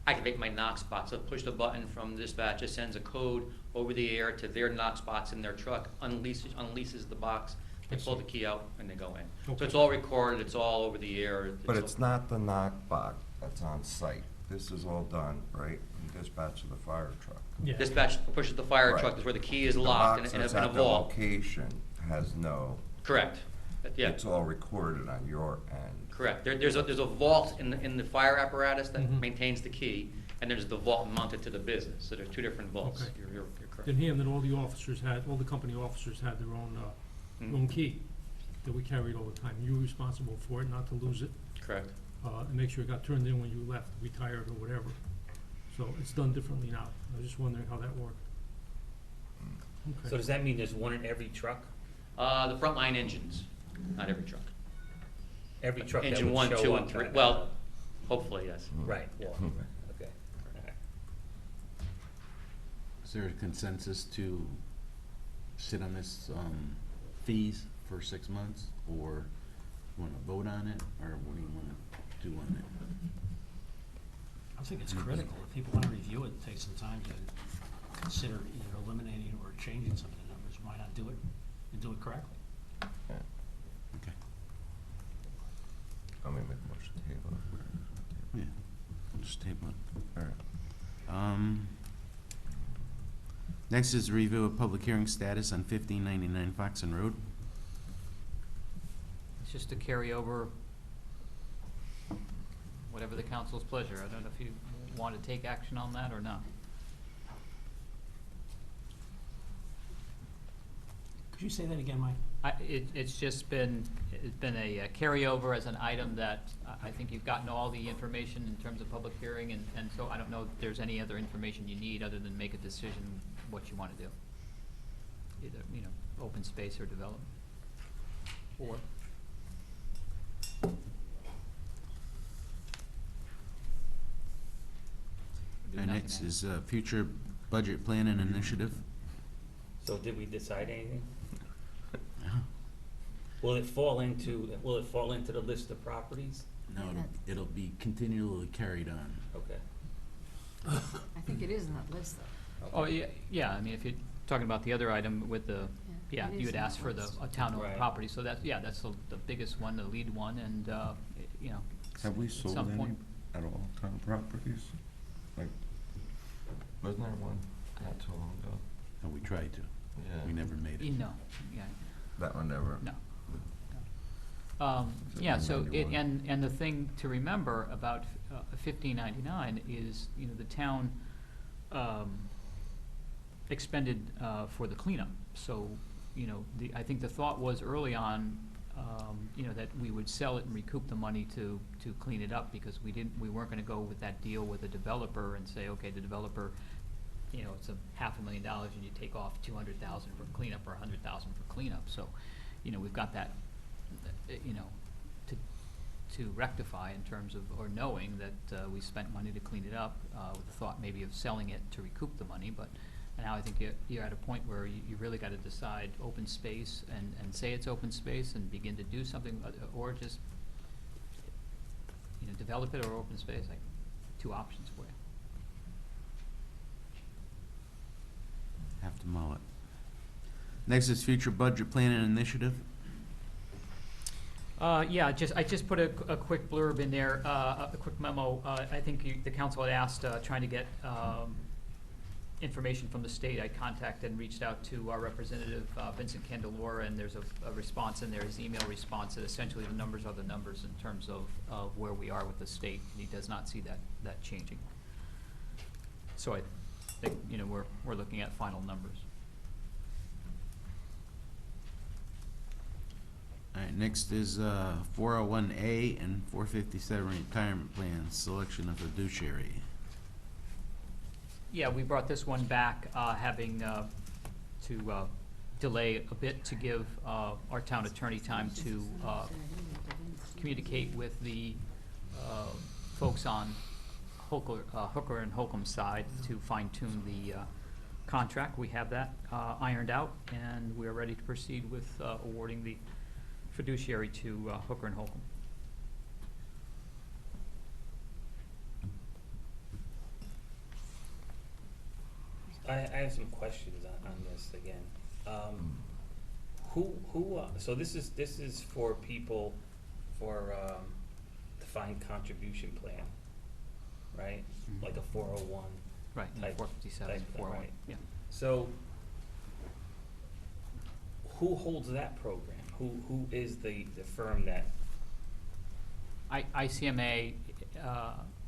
activate my Knox box? I'll push the button from dispatch, it sends a code over the air to their Knox box in their truck, unleashes the box, they pull the key out and they go in. So Okay. it's all recorded, it's all over the air. But it's not the knockbox that's on site. This is all done, right, in dispatch of the fire truck. Yeah. Dispatch pushes the fire truck, Right. that's where the key is The locked box in that's a at the vault. location has no, Correct, yeah. it's all recorded on your end. Correct. There's a vault in the fire apparatus that Mhm. maintains the key, and there's the vault mounted to the business. So there's two different vaults. Okay. You're correct. In here, that all the company officers had their own Mhm. key that we carried all the time. You were responsible for it, not to lose it, Correct. and make sure it got turned in when you left, retired or whatever. So it's done differently now. I was just wondering how that worked. So Okay. does that mean there's one in every truck? The frontline engines, not every truck. Every truck that Engine would 1, show 2, up and 3. at- Well, hopefully, yes. Right, yeah, Hmm. okay. Alright. Is there a consensus to sit on this, fees for 6 months, or you wanna vote on it, or what do you wanna do on it? I think it's critical. If people want to review it, take some time to consider either eliminating or changing some of the numbers. Why not do it and do it correctly? Okay. I'm gonna make a motion to table it. Yeah, we'll just table it. All right. Next is review of public hearing status on 1599 Foxen Road. It's just to carry over whatever the council's pleasure. I don't know if you want to take action on that or not. Could you say that again, Mike? It's just been, it's been a carryover as an item that I think you've gotten all the information in terms of public hearing, and so I don't know if there's any other information you need other than make a decision what you want to do. Either, you know, open space or development. Or, And next is future budget planning initiative. So did we decide anything? Will it fall into the list of properties? No, it'll be continually carried on. Okay. I think it is in that list, though. oh, yeah, I mean, if you're talking about the other item with the, Yeah, yeah, it you is would in ask that for the, list. a town-owned Right. property, so that's, yeah, that's the biggest one, the lead one, and, you know. Have we at sold some any point- at all town properties? Like, wasn't there one not too long ago? No, we tried to. Yeah. We never made it. No, yeah, That one never. no. Yeah, so it, 91. and the thing to remember about 1599 is, you know, the town expended for the cleanup. So, you know, I think the thought was early on, you know, that we would sell it and recoup the money to clean it up, because we weren't gonna go with that deal with the developer and say, okay, the developer, you know, it's $500,000 and you take off 200,000 for cleanup or 100,000 for cleanup. So, you know, we've got that, you know, to rectify in terms of, or knowing that we spent money to clean it up, with the thought maybe of selling it to recoup the money. But now I think you're at a point where you really gotta decide open space and say it's open space and begin to do something, or just, you know, develop it or open space, like, two options for you. Have to mow it. Next is future budget planning initiative. Yeah, I just put a quick blurb in there, a quick memo. I think the council had asked, trying to get information from the state. I contacted and reached out to our representative, Vincent Candelora, and there's a response in there, his email response, that essentially the numbers are the numbers in terms of where we are with the state. He does not see that changing. So I think, you know, we're looking at final numbers. All right, next is 401A and 457 retirement plans, selection of fiduciary. Yeah, we brought this one back, having to delay a bit to give our town attorney time to communicate with the folks on Hooker and Holcomb side to fine-tune the contract. We have that ironed out, and we are ready to proceed with awarding the fiduciary to Hooker and Holcomb. I have some questions on this again. So this is for people for defined contribution plan, right? Mhm. Like a 401. Right, Type- 457, type thing, 401, right. yeah. So who holds that program? Who is the firm that? ICMA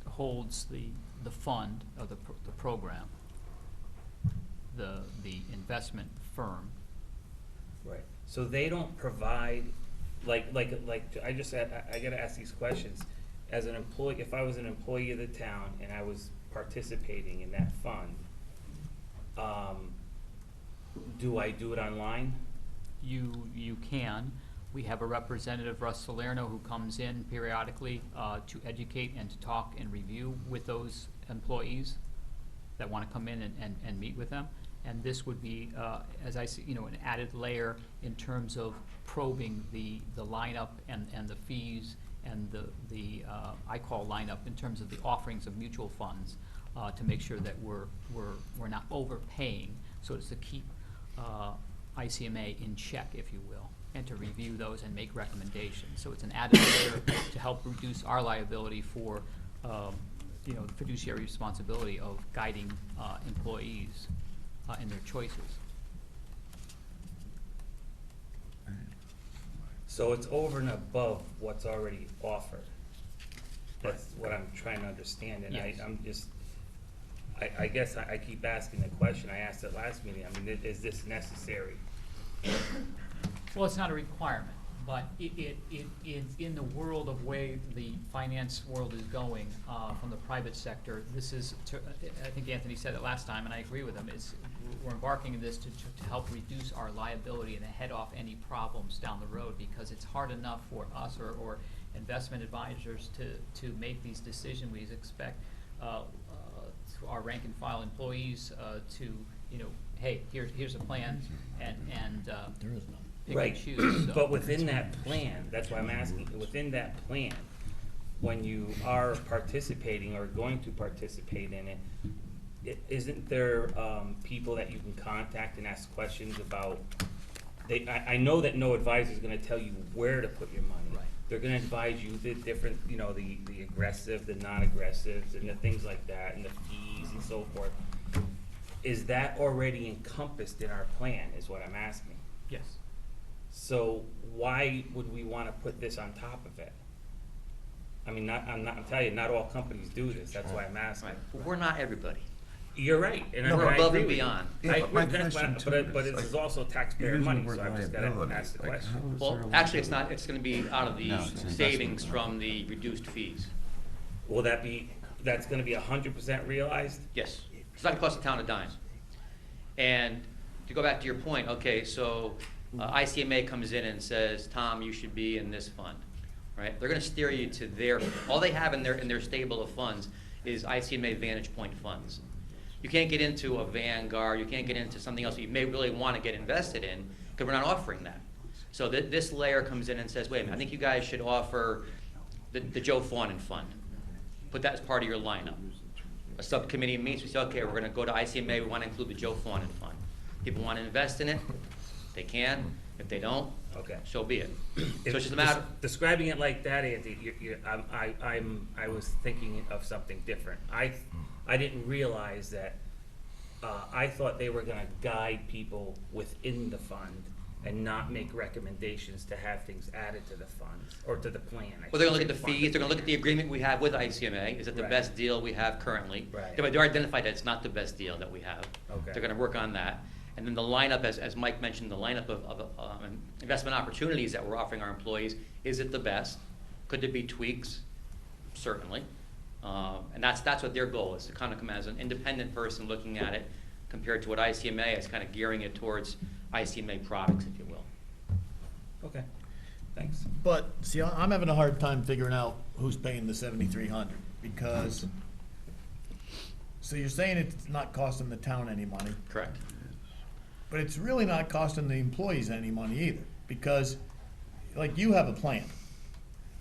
holds the fund of the program, the investment firm. Right. So they don't provide, I gotta ask these questions. As an employee, if I was an employee of the town and I was participating in that fund, do I do it online? You can. We have a representative, Russ Salerno, who comes in periodically to educate and to talk and review with those employees that want to come in and meet with them. And this would be, as I see, you know, an added layer in terms of probing the lineup and the fees and the I call lineup in terms of the offerings of mutual funds, to make sure that we're not overpaying, so as to keep ICMA in check, if you will, and to review those and make recommendations. So it's an added layer to help reduce our liability for, you know, fiduciary responsibility of guiding employees in their choices. So it's over and above what's already offered. That's what I'm trying to understand, and Yes. I'm just, I guess I keep asking the question, I asked it last meeting, I mean, is this necessary? Well, it's not a requirement. But in the world of way the finance world is going, from the private sector, this is, I think Anthony said it last time, and I agree with him, we're embarking in this to help reduce our liability and to head off any problems down the road, because it's hard enough for us or investment advisors to make these decisions. We expect, to our rank and file employees, to, hey, here's a plan, and There is none. pick Right, and choose, so. but within that plan, that's why I'm asking, within that plan, when you are participating or going to participate in it, isn't there, people that you can contact and ask questions about? I know that no advisor is gonna tell you where to put your money. Right. They're gonna advise you the different, the aggressive, the non-aggressives, and the things like that, and the fees and so forth. Is that already encompassed in our plan, is what I'm asking? Yes. So why would we wanna put this on top of it? I mean, I'm telling you, not all companies do this, that's why I'm asking. Right. We're not everybody. You're right, and We're I above agree and with you. beyond. Yeah, I but my agree, that's question why- too but is, this is like, also taxpayer using the money, word so I've just gotta liability, ask the like, question. how is Well, there actually, it's liability? not, it's gonna be out of the No, it's investment savings money. from the reduced fees. Will that's gonna be 100% realized? Yes, it's not gonna cost the town a dime. And to go back to your point, okay, so ICMA comes in and says, Tom, you should be in this fund, right? They're gonna steer you to all they have in their stable of funds is ICMA Vantage Point funds. You can't get into a Vanguard, you can't get into something else that you may really wanna get invested in, because we're not offering that. So this layer comes in and says, wait a minute, I think you guys should offer the Joe Fawnin Fund. Put that as part of your lineup. A subcommittee meets, we say, okay, we're gonna go to ICMA, we wanna include the Joe Fawnin Fund. People wanna invest in it, they can. If they don't, Okay. so be it. So If it's just a matter, Describing it like that, Andy, I was thinking of something different. I didn't realize that, I thought they were gonna guide people within the fund and not make recommendations to have things added to the funds, or to the plan. well, they're gonna look at the fees, they're gonna look at the agreement we have with ICMA, is it the Right. best deal we have currently? Right. They're identified that it's not the best deal that we have. Okay. They're gonna work on that. And then the lineup, as Mike mentioned, the lineup of investment opportunities that we're offering our employees, is it the best? Could there be tweaks? Certainly. And that's what their goal is, to kind of come as an independent person looking at it, compared to what ICMA is kind of gearing it towards ICMA products, if you will. Okay, thanks. But, see, I'm having a hard time figuring out who's paying the 7,300, because, so you're saying it's not costing the town any money, Correct. but it's really not costing the employees any money either, because, like, you have a plan.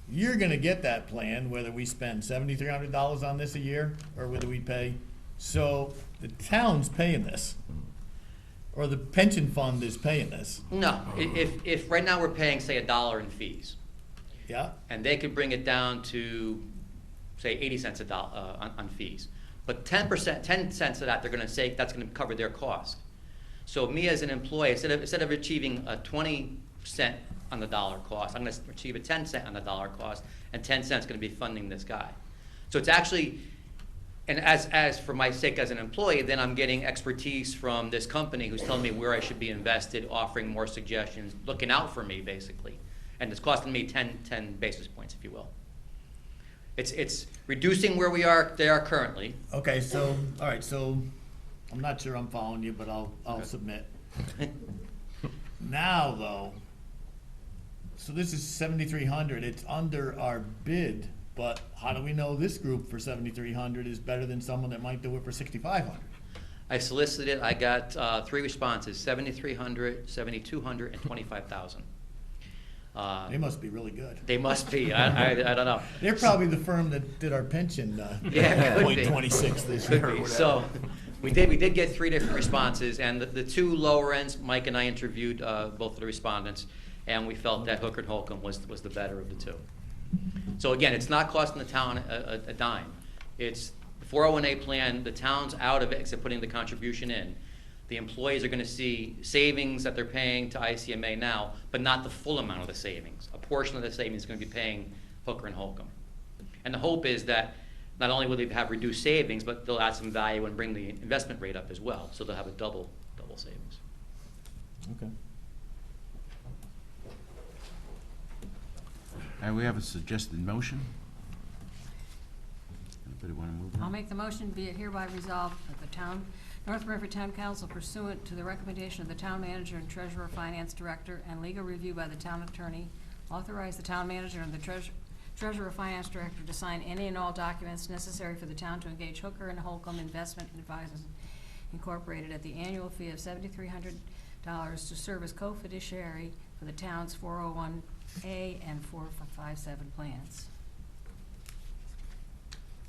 You're gonna get that plan whether we spend $7,300 on this a year, or whether we pay, so the town's paying this, or the pension fund is paying this, No, if right now we're paying, say, $1 in fees, yeah? and they could bring it down to, say, 80 cents a dollar on fees. But 10%, 10 cents of that, they're gonna say, that's gonna cover their cost. So me as an employee, instead of achieving a 20 cent on the dollar cost, I'm gonna achieve a 10 cent on the dollar cost, and 10 cents gonna be funding this guy. So it's actually, and as for my sake as an employee, then I'm getting expertise from this company who's telling me where I should be invested, offering more suggestions, looking out for me, basically. And it's costing me 10 basis points, if you will. It's reducing where they are currently. Okay, so, all right, so, I'm not sure I'm following you, but I'll Okay. submit. Now, though, so this is 7,300, it's under our bid, but how do we know this group for 7,300 is better than someone that might do it for 6,500? I solicited, I got 3 responses, 7,300, 7,200, and 25,000. They must be really good. They must be, I don't know. They're probably the firm that did our pension, Yeah, could be. .26 this Could year or be. whatever. So, we did get 3 different responses, and the 2 lower ends, Mike and I interviewed both of the respondents, and we felt that Hooker and Holcomb was the better of the 2. So again, it's not costing the town a dime. It's the 401A plan, the town's out of it, except putting the contribution in. The employees are gonna see savings that they're paying to ICMA now, but not the full amount of the savings. A portion of the savings is gonna be paying Hooker and Holcomb. And the hope is that not only will they have reduced savings, but they'll add some value and bring the investment rate up as well, so they'll have a double savings. Okay. All right, we have a suggested motion. Anybody want to move I'll on? make the motion, be it hereby resolved that the town, North Branford Town Council pursuant to the recommendation of the town manager and treasurer, finance director, and legal review by the town attorney, authorize the town manager and the treasurer, finance director to sign any and all documents necessary for the town to engage Hooker and Holcomb Investment Advisors Incorporated at the annual fee of $7,300 to serve as co-fiduciary for the town's 401A and 457 plans.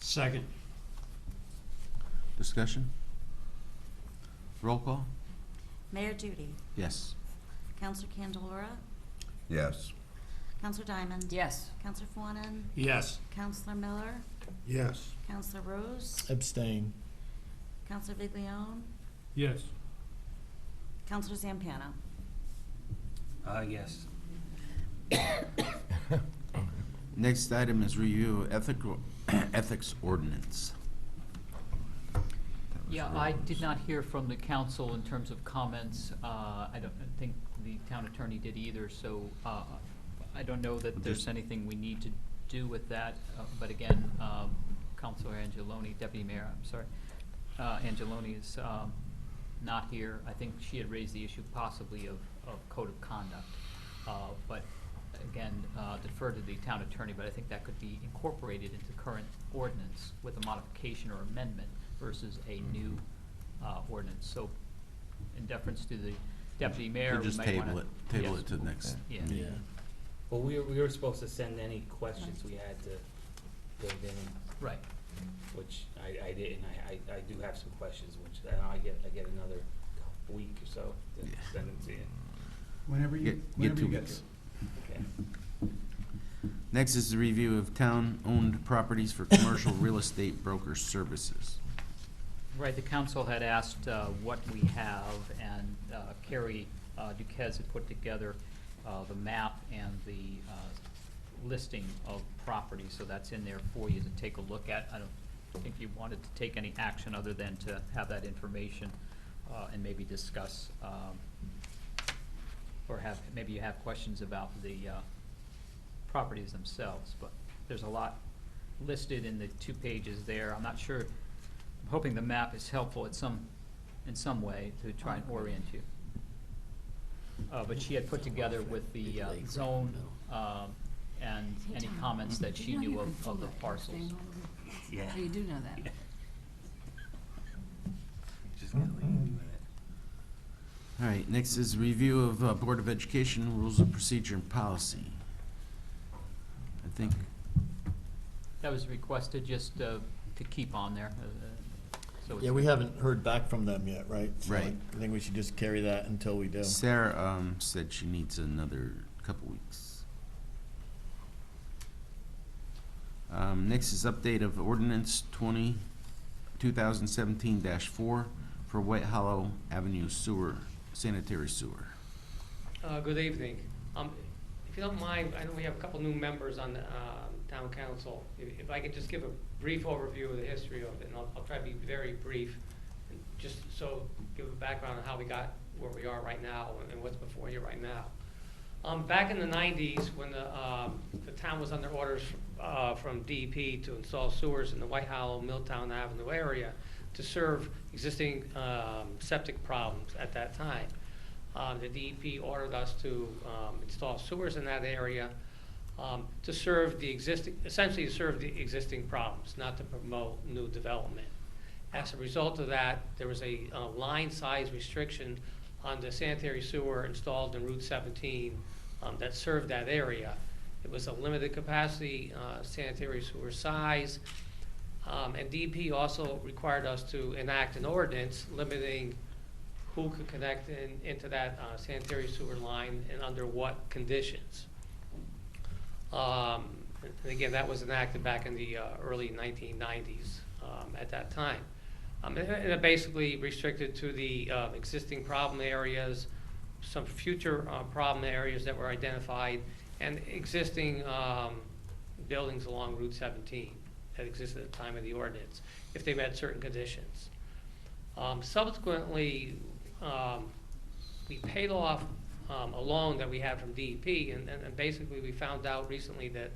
Second. Discussion? Roll call? Mayor Duty. Yes. Counselor Candelora. Yes. Counselor Diamond. Yes. Counselor Fawnin. Yes. Counselor Miller. Yes. Counselor Rose. Abstain. Counselor Viglione. Yes. Counselor Zampano. Yes. Next item is review of ethics ordinance. That was Yeah, Rose. I did not hear from the council in terms of comments. I don't think the town attorney did either, so I don't know that there's anything we need to do with that. But again, Councilor Angeloni, Deputy Mayor, I'm sorry, Angeloni is not here. I think she had raised the issue possibly of code of conduct. But again, defer to the town attorney, but I think that could be incorporated into current ordinance with a modification or amendment versus a new ordinance. So in deference to the deputy mayor, We'll we just might table wanna. it, table Yes. it to the next Yeah. meeting. Well, we were supposed to send any questions we had to Dave in, Right. which I didn't. I do have some questions, which I get another week or so to Yeah. send them to you. Whenever Get 2 weeks. Okay. Next is the review of town-owned properties for commercial real estate broker services. Right, the council had asked what we have, and Carrie Duquesne had put together the map and the listing of properties, so that's in there for you to take a look at. I don't think you wanted to take any action other than to have that information and maybe discuss, or maybe you have questions about the properties themselves, but there's a lot listed in the 2 pages there. I'm not sure, I'm hoping the map is helpful in some way to try and orient you. But she had put together with the zone and any comments that she knew of the parcels. Yeah. Oh, you do know that? Just get a minute. All right, next is review of Board of Education rules of procedure and policy. I think, That was requested just to keep on there. So Yeah, we haven't heard back from them yet, right? So Right. I think we should just carry that until we do. Sarah said she needs another couple weeks. Next is update of ordinance 2017-4 for White Hollow Avenue sewer, sanitary sewer. Good evening. If you don't mind, I know we have a couple new members on the town council. If I could just give a brief overview of the history of it, and I'll try to be very brief, and just so give a background on how we got where we are right now and what's before you right now. Back in the 90s, when the town was under orders from DEP to install sewers in the White Hollow, Milltown Avenue area to serve existing septic problems at that time. The DEP ordered us to install sewers in that area to serve the existing, essentially to serve the existing problems, not to promote new development. As a result of that, there was a line size restriction on the sanitary sewer installed in Route 17 that served that area. It was a limited capacity sanitary sewer size, and DEP also required us to enact an ordinance limiting who could connect into that sanitary sewer line and under what conditions. And again, that was enacted back in the early 1990s at that time. And it basically restricted to the existing problem areas, some future problem areas that were identified, and existing buildings along Route 17 that existed at the time of the ordinance, if they met certain conditions. Subsequently, we paid off a loan that we had from DEP, and basically we found out recently that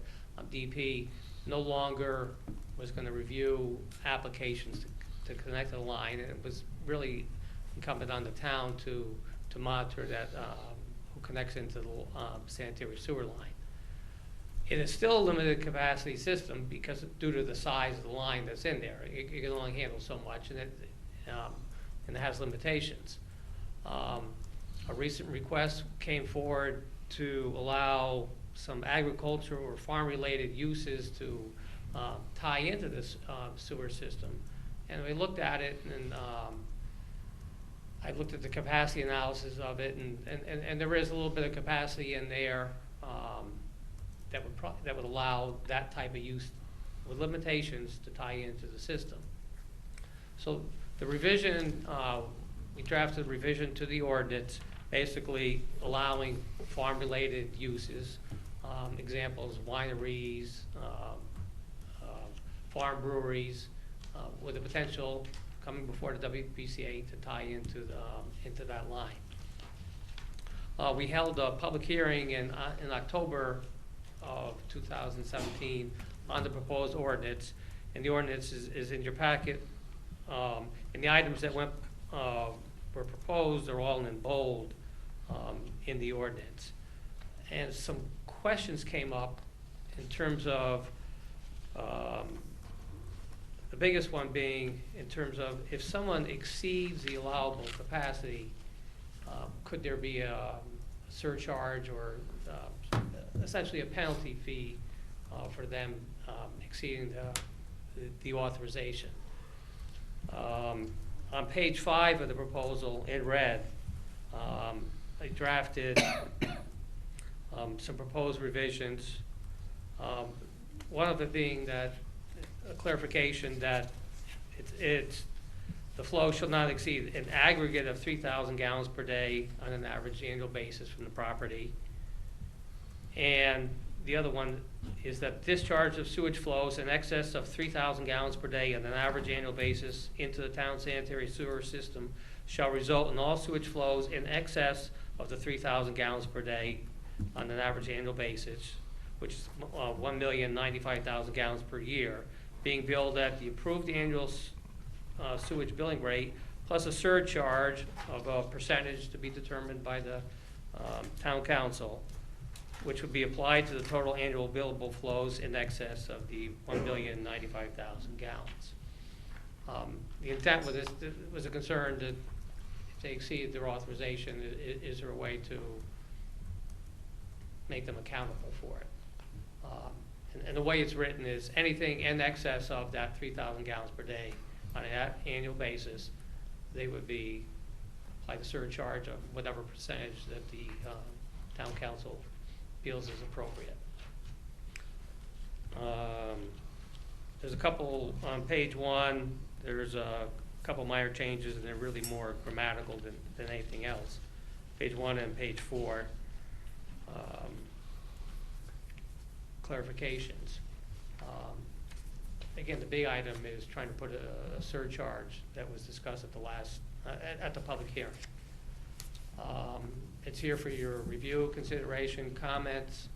DEP no longer was gonna review applications to connect to the line, and it was really incumbent on the town to monitor that, who connects into the sanitary sewer line. It is still a limited capacity system because due to the size of the line that's in there, it can only handle so much, and it has limitations. A recent request came forward to allow some agricultural or farm-related uses to tie into this sewer system. And we looked at it, and I looked at the capacity analysis of it, and there is a little bit of capacity in there that would allow that type of use with limitations to tie into the system. So the revision, we drafted a revision to the ordinance, basically allowing farm-related uses, examples, wineries, farm breweries, with the potential coming before the WPCA to tie into that line. We held a public hearing in October of 2017 on the proposed ordinance, and the ordinance is in your packet. And the items that were proposed are all in bold in the ordinance. And some questions came up in terms of the biggest one being in terms of if someone exceeds the allowable capacity, could there be a surcharge or essentially a penalty fee for them exceeding the authorization? On page 5 of the proposal in red, I drafted some proposed revisions. One of it being that a clarification that the flow shall not exceed an aggregate of 3,000 gallons per day on an average annual basis from the property. And the other one is that discharge of sewage flows in excess of 3,000 gallons per day on an average annual basis into the town sanitary sewer system shall result in all sewage flows in excess of the 3,000 gallons per day on an average annual basis, which is 1,095,000 gallons per year, being billed at the approved annual sewage billing rate plus a surcharge of a percentage to be determined by the town council, which would be applied to the total annual billable flows in excess of the 1,095,000 gallons. The intent with this was a concern that if they exceed their authorization, is there a way to make them accountable for it? And the way it's written is anything in excess of that 3,000 gallons per day on an annual basis, they would be applied the surcharge of whatever percentage that the town council feels is appropriate. There's a couple on page 1. There's a couple minor changes, and they're really more grammatical than anything else. Page 1 and page 4. Clarifications. Again, the big item is trying to put a surcharge that was discussed at the last at the public hearing. It's here for your review, consideration, comments,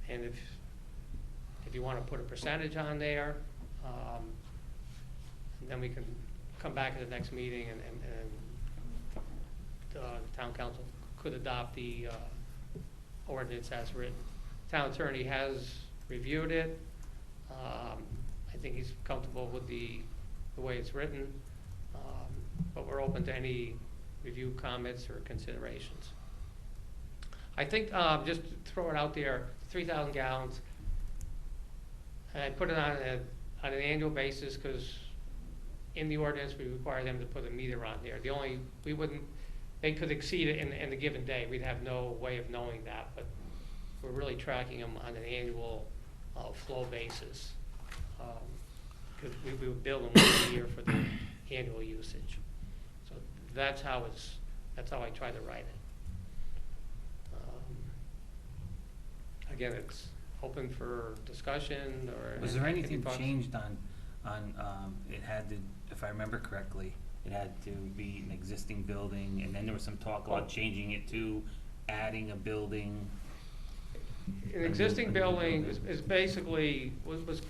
and if you want to put a percentage on there, and then we can come back at the next meeting and the town council could adopt the ordinance as written. Town attorney has reviewed it. I think he's comfortable with the way it's written, but we're open to any review, comments, or considerations. I think, just to throw it out there, 3,000 gallons, and I put it on an annual basis because in the ordinance we require them to put a meter on there. They could exceed it in a given day. We'd have no way of knowing that, but we're really tracking them on an annual flow basis. Because we would bill them once a year for the annual usage. So that's how I try to write it. Again, it's open for discussion or. Was there anything any thoughts? changed on, it had to, if I remember correctly, it had to be an existing building, and then there was some talk about changing it to adding a building. An existing building is basically, was,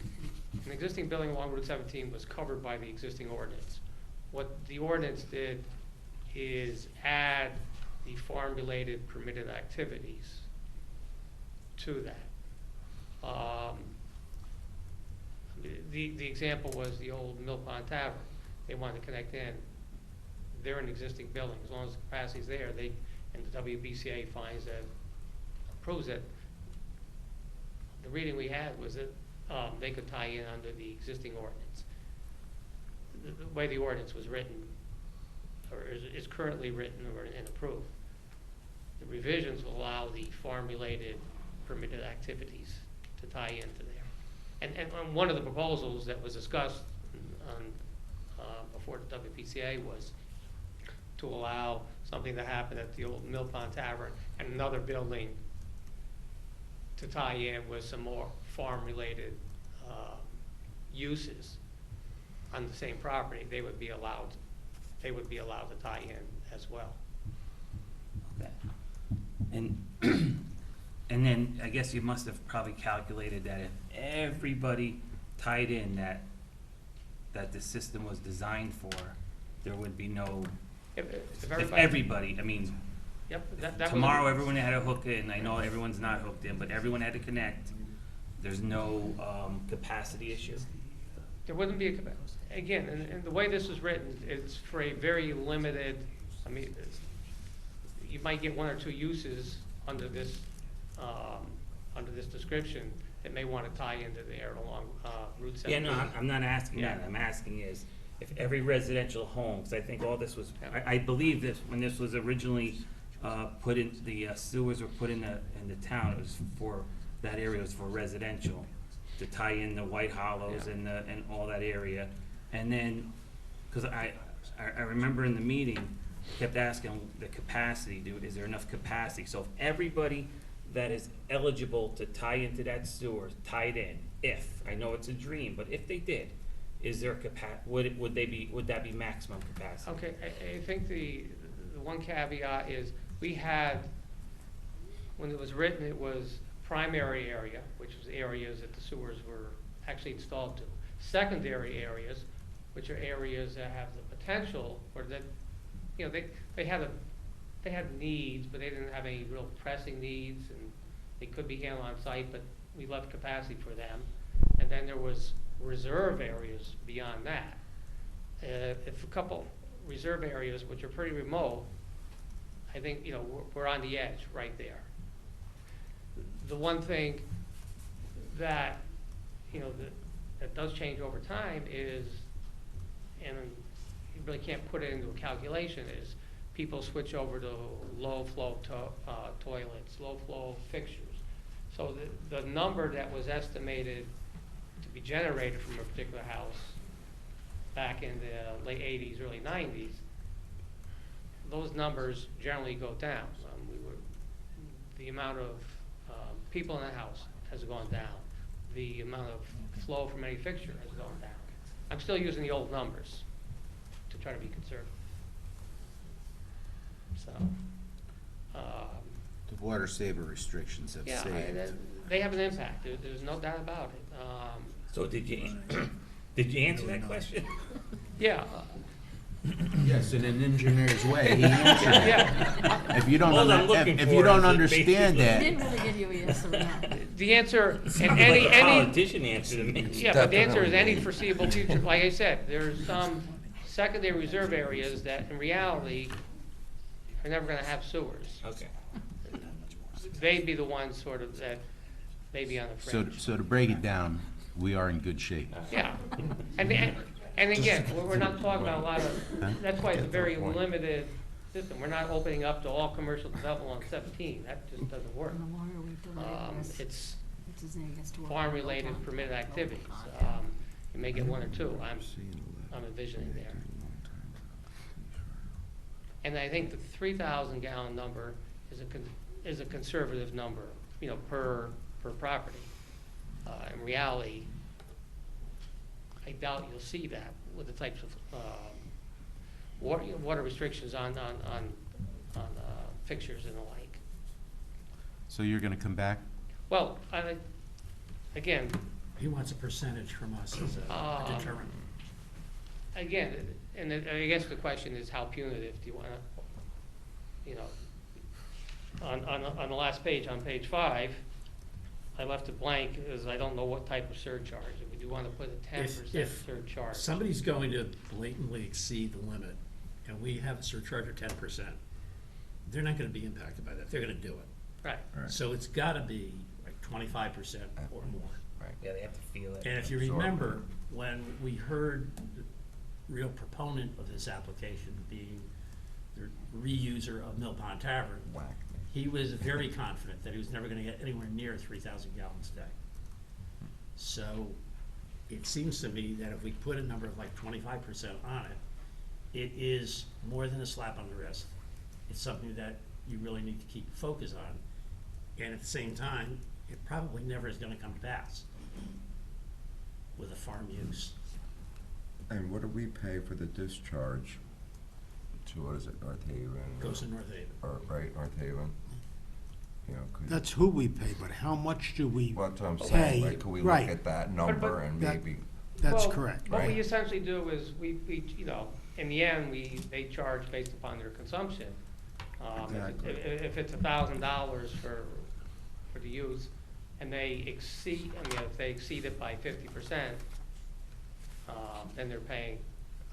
an existing building along Route 17 was covered by the existing ordinance. What the ordinance did is add the farm-related permitted activities to that. The example was the old Mill Pond Tavern. They wanted to connect in. They're an existing building. As long as the capacity's there, they, and the WBCA finds that, approves it. The reading we had was that they could tie in under the existing ordinance. The way the ordinance was written, or is currently written or and approved, the revisions will allow the farm-related permitted activities to tie into there. And one of the proposals that was discussed before the WPCA was to allow something to happen at the old Mill Pond Tavern and another building to tie in with some more farm-related uses on the same property. They would be allowed to tie in as well. Okay. And, and then I guess you must have probably calculated that if everybody tied in that the system was designed for, there would be no, if everybody, I mean, Yep, that was tomorrow everyone had to hook in, I know everyone's not hooked in, but everyone had to connect. There's no capacity issue. There wouldn't be again, and the way this is written, it's for a very limited, I mean, you might get one or two uses under this description that may want to tie into there along Route 17. Yeah, no, I'm not asking that. I'm asking is, if every residential home, because I think all this was, I believe this, when this was originally put in, the sewers were put in the town, it was for, that area was for residential, to tie in the White Hollows and all that area. And then, because I remember in the meeting, kept asking the capacity, is there enough capacity? So if everybody that is eligible to tie into that sewer tied in, I know it's a dream, but if they did, is there would that be maximum capacity? Okay, I think the one caveat is, we had, when it was written, it was primary area, which was areas that the sewers were actually installed to. Secondary areas, which are areas that have the potential, or that, you know, they had needs, but they didn't have any real pressing needs, and they could be handled on site, but we left capacity for them. And then there was reserve areas beyond that. If a couple reserve areas, which are pretty remote, I think, you know, we're on the edge right there. The one thing that, you know, that does change over time is, and you really can't put it into a calculation, is people switch over to low-flow toilets, low-flow fixtures. So the number that was estimated to be generated from a particular house back in the late 80s, early 90s, those numbers generally go down. The amount of people in the house has gone down. The amount of flow from any fixture has gone down. I'm still using the old numbers to try to be conservative. So, The water saver restrictions have yeah, saved. they have an impact. There's no doubt about it. So did you answer that question? Yeah. Yes, in an engineer's way, he answered it. Yeah. If you don't, All I'm looking if for you don't is understand He that, didn't really give you a yes or no. The answer, Sounds any, like a politician answer to me. yeah, but the answer is any foreseeable future. Like I said, there's some secondary reserve areas that in reality are never gonna have sewers. Okay. They'd be the ones sort of that may be on the fringe. so to break it down, we are in good shape. Yeah, and again, we're not talking about a lot of, that's why it's a very limited system. We're not opening up to all commercial development on 17, that just doesn't work. And the longer we delay this, It's it's as near as to what farm-related we're permitted talking activities. about. You may get one or two, I'm envisioning there. And I think the 3,000 gallon number is a conservative number, you know, per property. In reality, I doubt you'll see that with the types of water restrictions on fixtures and the like. So you're gonna come back? Well, again, He wants a percentage from us as a deterrent. again, and I guess the question is how punitive do you wanna, you know, on the last page, on page 5, I left it blank because I don't know what type of surcharge. If we do wanna put a 10% If surcharge. somebody's going to blatantly exceed the limit, and we have a surcharge of 10%, they're not gonna be impacted by that, they're gonna do it. Right. Right. So it's gotta be like 25% or more. Right. Yeah, they have to feel it. And if you Absorb it. remember, when we heard the real proponent of this application being the reuser of Mill Pond Tavern, Whack. he was very confident that he was never gonna get anywhere near 3,000 gallons a day. So it seems to me that if we put a number of like 25% on it, it is more than a slap on the wrist. It's something that you really need to keep focus on. And at the same time, it probably never is gonna come to pass with a farm use. And what do we pay for the discharge to, what is it, North Haven? Goes to North Haven. Or, right, North Haven? You know, could. That's who we pay, but how much do we Well, that's what I'm pay? saying, like, could we look Right. at that number and that- maybe, That's Well, correct. What we Right. essentially do is we, you know, in the end, they charge based upon their consumption. Exactly. If it's $1,000 for the use, and they exceed, I mean, if they exceed it by 50%, then they're paying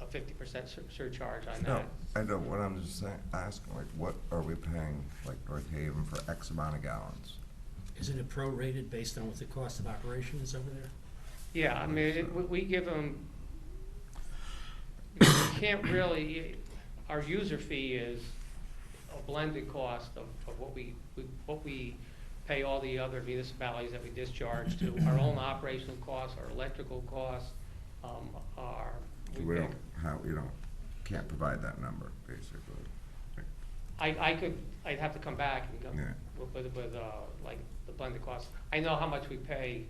a 50% surcharge on no, that. I know, what I'm just saying, asking, like, what are we paying, like, North Haven for X amount of gallons? Isn't it prorated based on what the cost of operation is over there? Yeah, I mean, we give them, you can't really, our user fee is a blended cost of what we pay all the other municipalities that we discharge to, our own operational costs, our electrical costs, our. We don't, can't provide that number, basically. I'd have to come back and go Yeah. with, like, the blended costs. I know how much we pay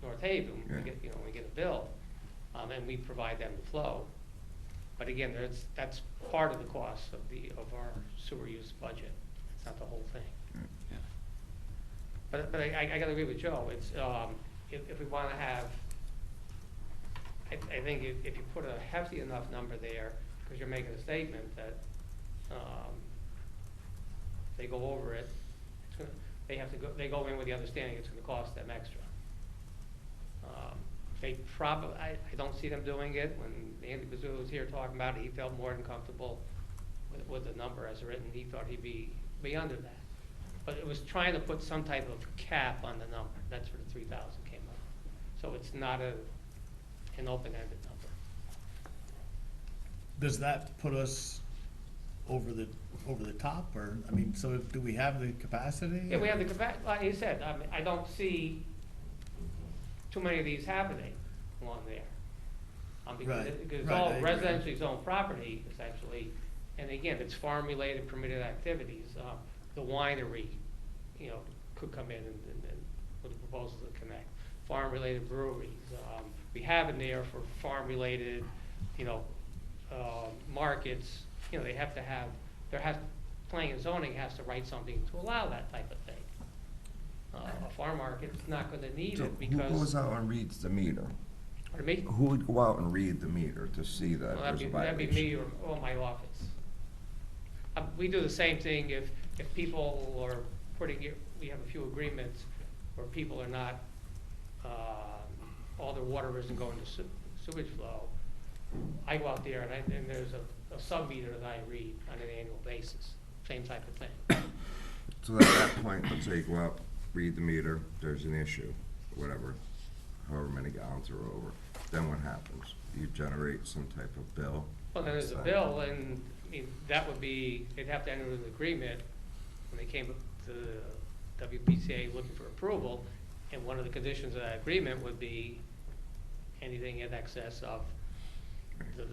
North Haven, Yeah. we get a bill, and we provide them the flow. But again, that's part of the cost of our sewer use budget. It's not the whole thing. Yeah. But I gotta agree with Joe, it's, if we wanna have, I think if you put a hefty enough number there, because you're making a statement that, they go over it, they go in with the understanding it's gonna cost them extra. They probably, I don't see them doing it. When Andy Bazoo was here talking about it, he felt more than comfortable with the number as written. He thought he'd be under that. But it was trying to put some type of cap on the number. That's where the 3,000 came up. So it's not an open-ended number. Does that put us over the top, or, I mean, so do we have the capacity? Yeah, we have the capacity, like you said, I mean, I don't see too many of these happening along there. Because it's all I agree. residentially zoned property, essentially, and again, it's farm-related permitted activities. The winery, could come in and with a proposal to connect. Farm-related breweries, we have in there for farm-related, markets, they have to have, planning and zoning has to write something to allow that type of thing. A farm market's not gonna need So it because. who goes out and reads the meter? Pardon me? Who would go out and read the meter to see that Well, there's a that'd be violation? me or my office. We do the same thing if people are we have a few agreements where people are not, all their water isn't going to sewage flow. I go out there and there's a sub-meter that I read on an annual basis, same type of thing. So at that point, let's say you go out, read the meter, there's an issue, whatever, however many gallons are over, then what happens? You generate some type of bill? Well, then there's a bill, and, that would be, they'd have to enter an agreement when they came to the WPCA looking for approval, and one of the conditions of that agreement would be anything in excess of the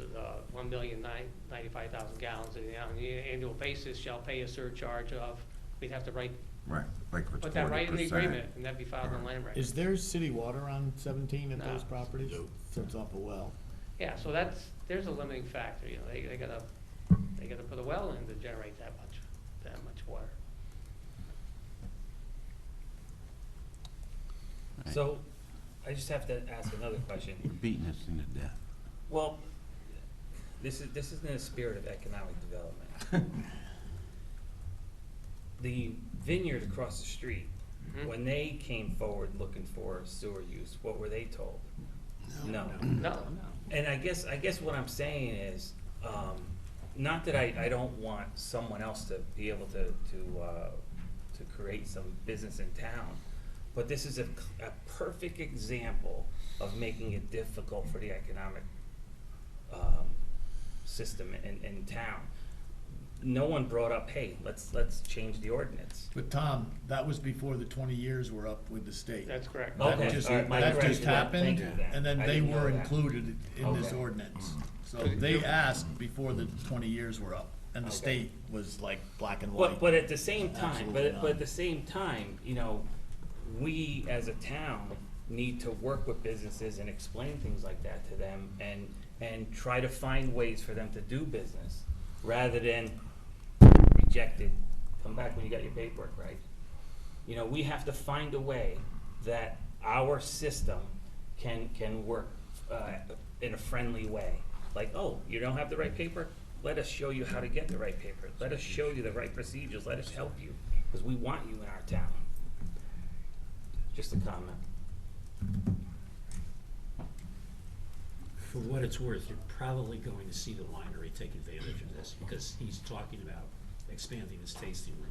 1,095,000 gallons on an annual basis shall pay a surcharge of, we'd have to write, Right, like if it's 40%. put that right in the agreement, and that'd be filed on land records. Is there city water on 17 at No. those properties? So it's off a well. Yeah, so there's a limiting factor, they gotta they gotta put a well in to generate that much water. So, I just have to ask another question. You're beating this thing to death. Well, this is in the spirit of economic development. The vineyard across the street, Mhm. when they came forward looking for sewer use, what were they told? No. No. And I guess what I'm saying is, not that I don't want someone else to be able to create some business in town, but this is a perfect example of making it difficult for the economic system in town. No one brought up, hey, let's change the ordinance. But Tom, that was before the 20 years were up with the state. That's correct. That Okay, just, all right, my that just correction, thank happened, you then. and then I they didn't know were that. included in this Okay. ordinance. So they asked before the 20 years were up, and the Okay. state was like black and white. But at the same time, Absolutely but not. at the same time, you know, we as a town need to work with businesses and explain things like that to them and try to find ways for them to do business, rather than rejected, come back when you got your paperwork right. You know, we have to find a way that our system can work in a friendly way. Like, oh, you don't have the right paper? Let us show you how to get the right paper. Let us show you the right procedures. Let us help you, because we want you in our town. Just a comment. For what it's worth, you're probably going to see the winery take advantage of this, because he's talking about expanding his tasting room.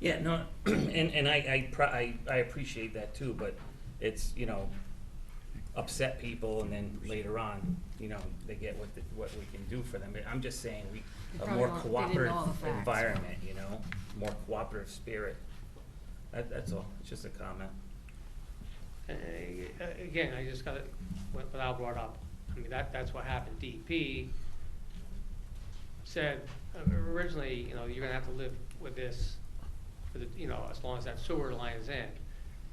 Yeah, no, and I appreciate that too, but it's, you know, upset people, and then later on, you know, they get what we can do for them. I'm just saying, a probably more they didn't know all cooperative the facts. environment, you know, more cooperative spirit. That's all, it's just a comment. Again, I just got it, what Al brought up. I mean, that's what happened. DEP said, originally, you know, you're gonna have to live with this for the, you know, as long as that sewer line is in.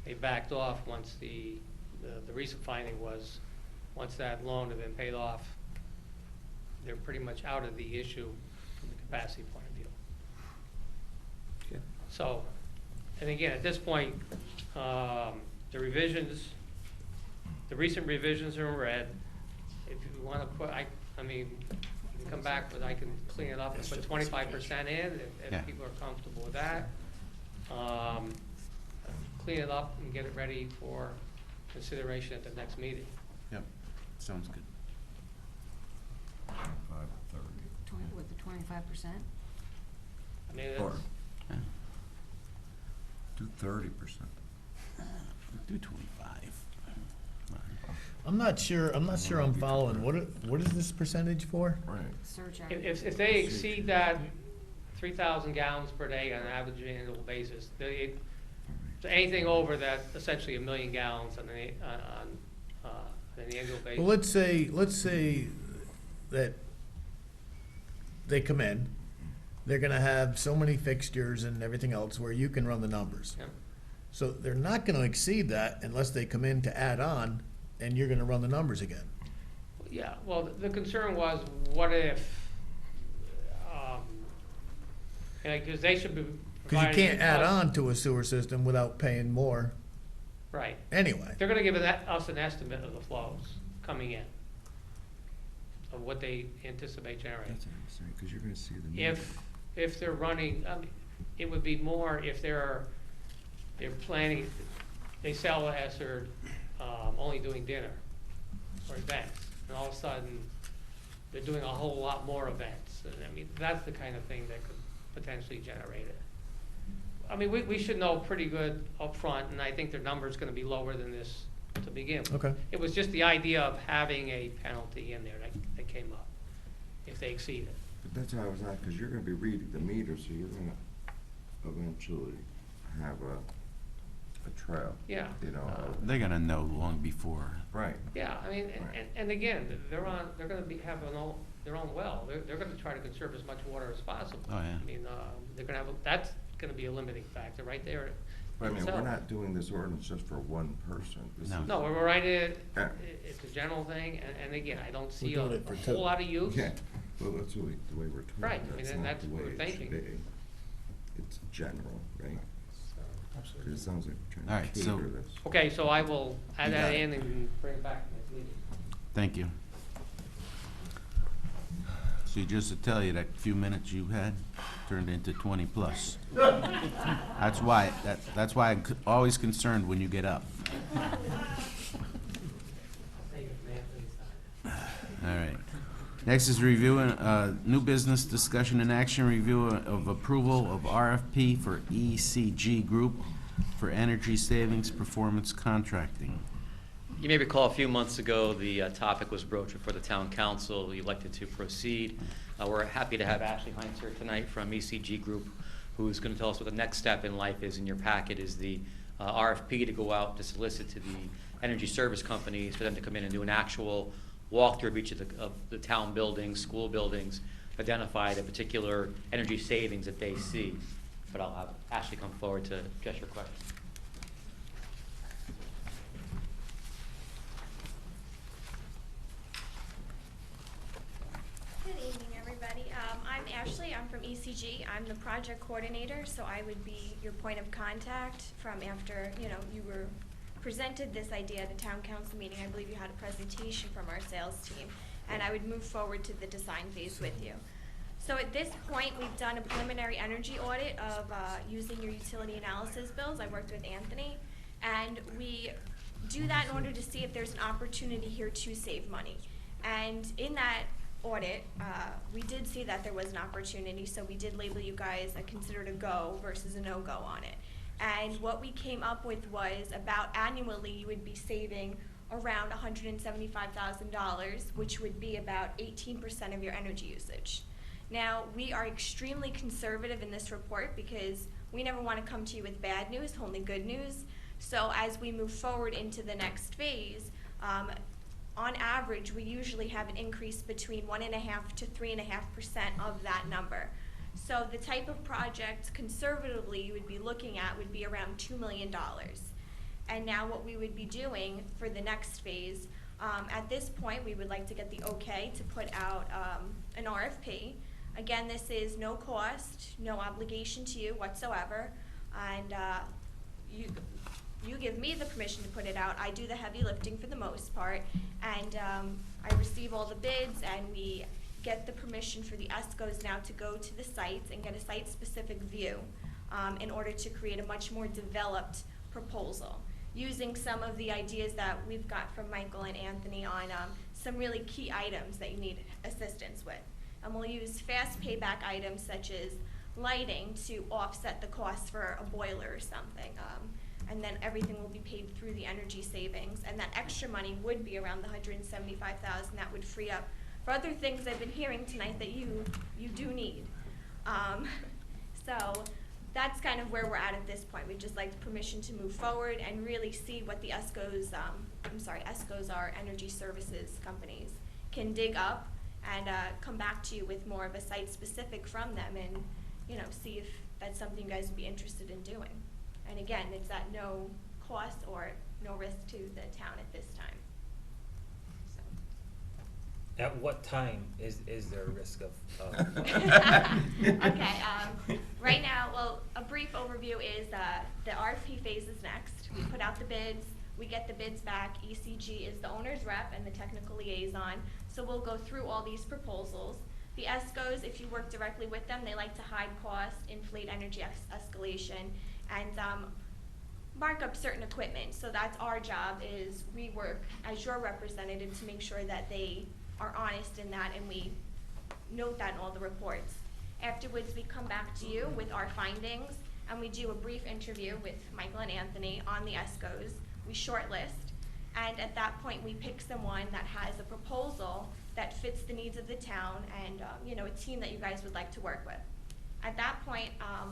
They backed off once the recent finding was, once that loan had been paid off, they're pretty much out of the issue from the capacity point of view. Okay. So, and again, at this point, the revisions, the recent revisions are in red. If you wanna put, I mean, you can come back, but I can clean it up and put 25% in, Yeah. if people are comfortable with that. Clean it up and get it ready for consideration at the next meeting. Yep, sounds good. 5:30. With the 25%? I mean, Or that's, do 30%. Do 25. I'm not sure I'm following. What is this percentage for? Right. Surcharge. if they exceed that 3,000 gallons per day on an average annual basis, so anything over that, essentially 1 million gallons on an annual basis. Well, let's say that they come in, they're gonna have so many fixtures and everything else where you can run the numbers. Yeah. So they're not gonna exceed that unless they come in to add on, and you're gonna run the numbers again. Yeah, well, the concern was, what if, because they should be Cause you providing can't add us- on to a sewer system without paying more Right. anyway. They're gonna give us an estimate of the flows coming in, of what they anticipate generating. That's what I'm saying, because you're gonna see the meter. If they're running, it would be more if they're planning, they sell it as they're only doing dinner or events, and all of a sudden, they're doing a whole lot more events. And I mean, that's the kind of thing that could potentially generate it. I mean, we should know pretty good upfront, and I think their number's gonna be lower than this to begin with. Okay. It was just the idea of having a penalty in there that came up, if they exceed it. But that's how I was at, because you're gonna be reading the meter, so you're gonna eventually have a trail. Yeah. You know, They're gonna know long before. right. Yeah, I mean, Right. and again, they're gonna have their own well. They're gonna try to conserve as much water as possible. Oh, yeah. I mean, they're gonna that's gonna be a limiting factor right there But I mean, we're itself. not doing this ordinance just for one person. This No. is- No, we're writing it, Yeah. it's a general thing, and again, I don't see We're a doing it for whole two. lot of use. Yeah. Well, that's the way we're told. Right, I mean, That's then not that's the what way we're it should thinking. be. It's general, right? Because it sounds like we're All trying right, to so- cater this. Okay, so I will add You that got it. in and bring it back to next meeting. Thank you. See, just to tell you, that few minutes you had turned into 20 plus. That's why I'm always concerned when you get up. Take it from Anthony's side. All right. Next is reviewing, new business discussion and action review of approval of RFP for ECG Group for energy savings performance contracting. You may recall a few months ago, the topic was broached before the town council. We elected to proceed. We're happy to have Ashley Heinz here tonight from ECG Group, who's going to tell us what the next step in life is. In your packet is the RFP to go out to solicit to the energy service companies for them to come in and do an actual walkthrough of each of the town buildings, school buildings, identify the particular energy savings that they see. But I'll have Ashley come forward to address your question. Good evening, everybody. I'm Ashley. I'm from ECG. I'm the project coordinator, so I would be your point of contact from after, you were presented this idea at the town council meeting. I believe you had a presentation from our sales team, and I would move forward to the design phase with you. So at this point, we've done a preliminary energy audit of using your utility analysis bills. I worked with Anthony, and we do that in order to see if there's an opportunity here to save money. And in that audit, we did see that there was an opportunity, so we did label you guys a considered a go versus a no-go on it. And what we came up with was about annually you would be saving around $175,000, which would be about 18% of your energy usage. Now, we are extremely conservative in this report because we never want to come to you with bad news, only good news. So as we move forward into the next phase, on average, we usually have an increase between 1.5% to 3.5% of that number. So the type of project conservatively you would be looking at would be around $2 million. And now what we would be doing for the next phase, at this point, we would like to get the okay to put out an RFP. Again, this is no cost, no obligation to you whatsoever, and you give me the permission to put it out. I do the heavy lifting for the most part, and I receive all the bids, and we get the permission for the ESCOs now to go to the sites and get a site-specific view in order to create a much more developed proposal, using some of the ideas that we've got from Michael and Anthony on some really key items that you need assistance with. And we'll use fast payback items such as lighting to offset the cost for a boiler or something. And then everything will be paid through the energy savings. And that extra money would be around the $175,000 that would free up for other things I've been hearing tonight that you do need. So that's kind of where we're at this point. We'd just like permission to move forward and really see what the ESCOs, ESCOs are energy services companies, can dig up and come back to you with more of a site specific from them and, see if that's something you guys would be interested in doing. And again, it's at no cost or no risk to the town at this time. So. At what time is there a risk of? Okay, right now, well, a brief overview is the RFP phase is next. We put out the bids, we get the bids back. ECG is the owner's rep and the technical liaison. So we'll go through all these proposals. The ESCOs, if you work directly with them, they like to hide costs, inflate energy escalation, and mark up certain equipment. So that's our job, is we work as your representative to make sure that they are honest in that, and we note that in all the reports. Afterwards, we come back to you with our findings, and we do a brief interview with Michael and Anthony on the ESCOs. We shortlist, and at that point, we pick someone that has a proposal that fits the needs of the town and a team that you guys would like to work with. At that point,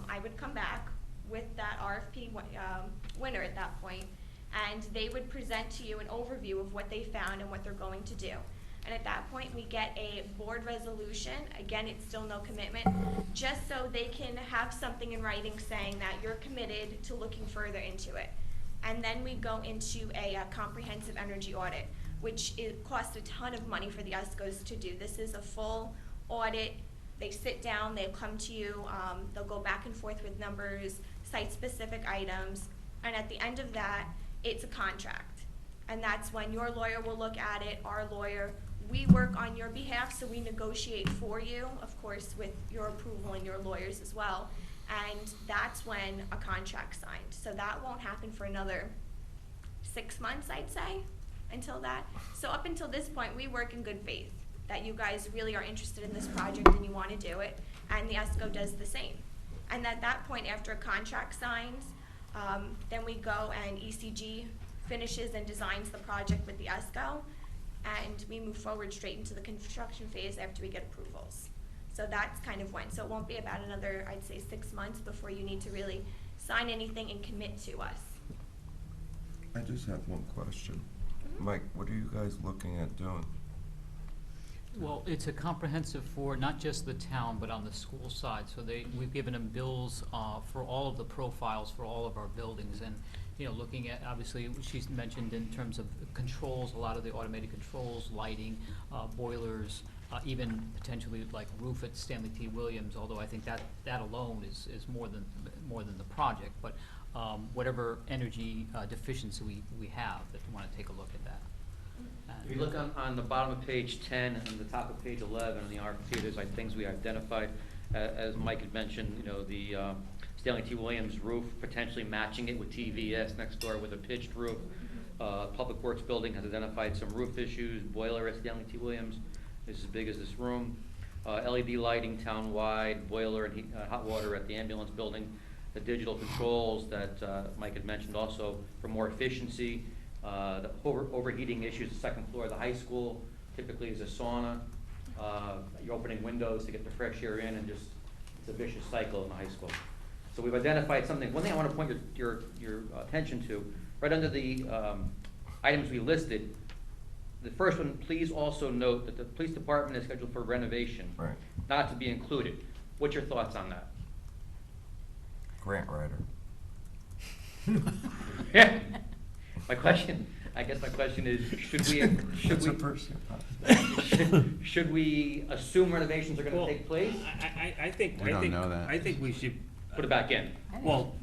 I would come back with that RFP winner at that point, and they would present to you an overview of what they found and what they're going to do. And at that point, we get a board resolution. Again, it's still no commitment, just so they can have something in writing saying that you're committed to looking further into it. And then we go into a comprehensive energy audit, which costs a ton of money for the ESCOs to do. This is a full audit, they sit down, they'll come to you, they'll go back and forth with numbers, site-specific items, and at the end of that, it's a contract. And that's when your lawyer will look at it, our lawyer, we work on your behalf, so we negotiate for you, of course, with your approval and your lawyers as well. And that's when a contract's signed. So that won't happen for another 6 months, I'd say, until that. So up until this point, we work in good faith, that you guys really are interested in this project and you want to do it, and the ESCO does the same. And at that point, after a contract signs, then we go and ECG finishes and designs the project with the ESCO, and we move forward straight into the construction phase after we get approvals. So that's kind of when. So it won't be about another, I'd say, 6 months before you need to really sign anything and commit to us. I just have one question. Mike, what are you guys looking at doing? Well, it's a comprehensive for not just the town, but on the school side. So we've given them bills for all of the profiles for all of our buildings. And, you know, looking at, obviously, she's mentioned in terms of controls, a lot of the automated controls, lighting, boilers, even potentially like roof at Stanley T. Williams, although I think that alone is more than the project. But whatever energy deficiency we have, that we want to take a look at that. If you look on the bottom of page 10 and the top of page 11 on the RFP, there's like things we identified. As Mike had mentioned, you know, the Stanley T. Williams roof, potentially matching it with TVS next door with a pitched roof. Public Works building has identified some roof issues. Boiler at Stanley T. Williams is as big as this room. LED lighting town-wide, boiler and hot water at the ambulance building. The digital controls that Mike had mentioned also for more efficiency. The overheating issues, the second floor of the high school typically is a sauna. You're opening windows to get the fresh air in, and just it's a vicious cycle in the high school. So we've identified something. One thing I want to point your attention to, right under the items we listed, the first one, please also note that the police department is scheduled for renovation, Right. not to be included. What's your thoughts on that? Grant writer. Yeah. My question is, should we assume renovations are gonna Well, take place? I think, We don't know that. I think we should, Put it back in. well,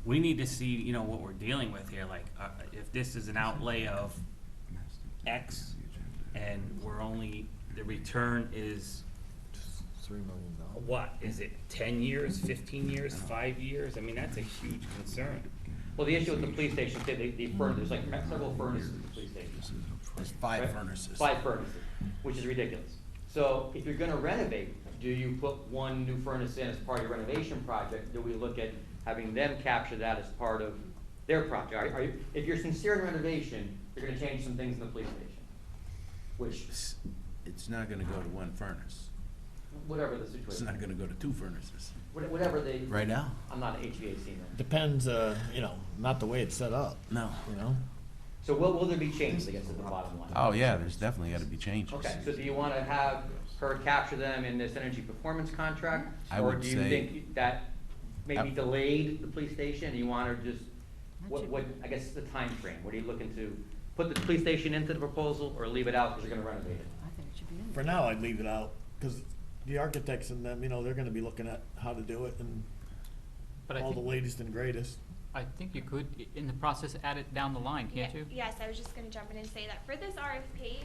we need to see, you know, what we're dealing with here, like, if this is an outlay of X, and the return is, $3 million. what, is it 10 years, 15 years, 5 years? I mean, that's a huge concern. Well, the issue with the police station, there's like several furnaces at the police station. There's 5 Right? furnaces. 5 furnaces, which is ridiculous. So if you're gonna renovate, do you put one new furnace in as part of your renovation project? Do we look at having them capture that as part of their project? If you're sincere in renovation, you're gonna change some things in the police station, which, It's not gonna go to 1 furnace. whatever the It's situation. not gonna go to 2 furnaces. Whatever they. Right now? I'm not an HVAC man. Depends, you know, not the way it's set up, No. you know? So will there be changes, I guess, at the bottom line? Oh, yeah, there's definitely gotta be changes. Okay, so do you wanna have her capture them in this energy performance contract? I Or would do you say- think that maybe delayed the police station, and you want her just, what, I guess, the time frame? What are you looking to, put the police station into the proposal, or leave it out because you're gonna renovate it? I think it should be in. For now, I'd leave it out, because the architects and them, you know, they're gonna be looking at how to do it and But I all the think, latest and greatest. I think you could, in the process, add it down the line, can't you? Yes, I was just gonna jump in and say that for this RFP,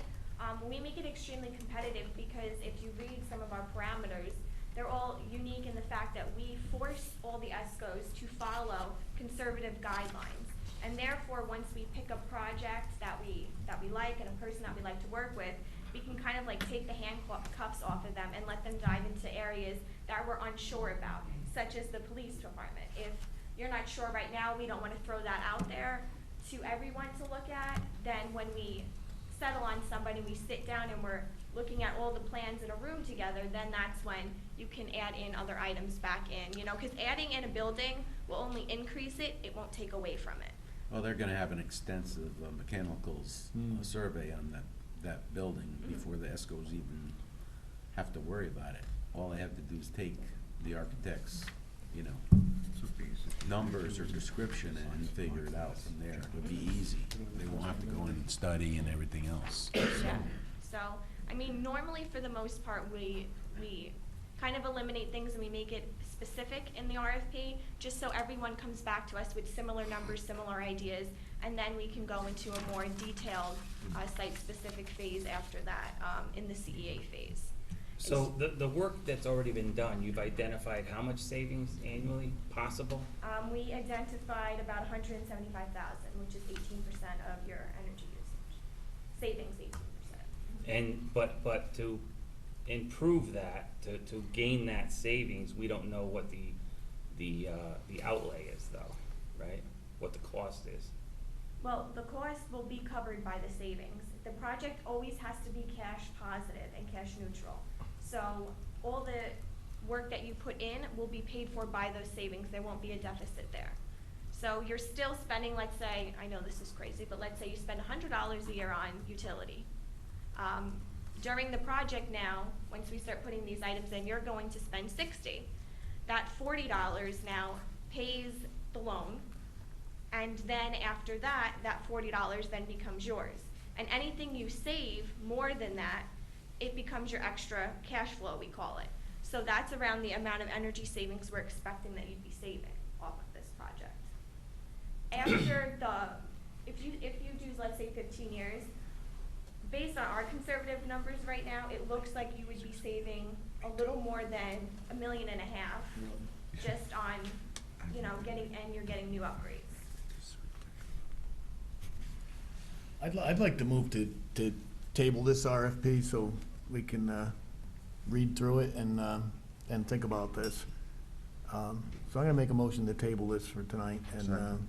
we make it extremely competitive because if you read some of our parameters, they're all unique in the fact that we force all the ESCOs to follow conservative guidelines. And therefore, once we pick a project that we like and a person that we like to work with, we can kind of like take the handcuffs off of them and let them dive into areas that we're unsure about, such as the police department. If you're not sure right now, we don't want to throw that out there to everyone to look at. Then when we settle on somebody, we sit down and we're looking at all the plans in a room together, then that's when you can add in other items back in, you know, because adding in a building will only increase it, it won't take away from it. Well, they're gonna have an extensive mechanicals survey on that building before the ESCOs even have to worry about it. All they have to do is take the architect's, you know, numbers or description and figure it out from there. It'll be easy. They won't have to go in and study and everything else. Yeah, so, I mean, normally for the most part, we kind of eliminate things and we make it specific in the RFP, just so everyone comes back to us with similar numbers, similar ideas, and then we can go into a more detailed, site-specific phase after that, in the CEA phase. So the work that's already been done, you've identified how much savings annually possible? We identified about 175,000, which is 18% of your energy usage. Savings 18%. And, but to improve that, to gain that savings, we don't know what the outlay is though, right? What the cost is. Well, the cost will be covered by the savings. The project always has to be cash positive and cash neutral. So all the work that you put in will be paid for by those savings. There won't be a deficit there. So you're still spending, let's say, I know this is crazy, but let's say you spend $100 a year on utility. During the project now, once we start putting these items in, you're going to spend $60. That $40 now pays the loan, and then after that, that $40 then becomes yours. And anything you save more than that, it becomes your extra cash flow, we call it. So that's around the amount of energy savings we're expecting that you'd be saving off of this project. After if you do, let's say 15 years, based on our conservative numbers right now, it looks like you would be saving a little more than $1.5 million just on, you're getting new upgrades. I'd like to move to table this RFP so we can read through it and think about this. So I'm gonna make a motion to table this for tonight and Second.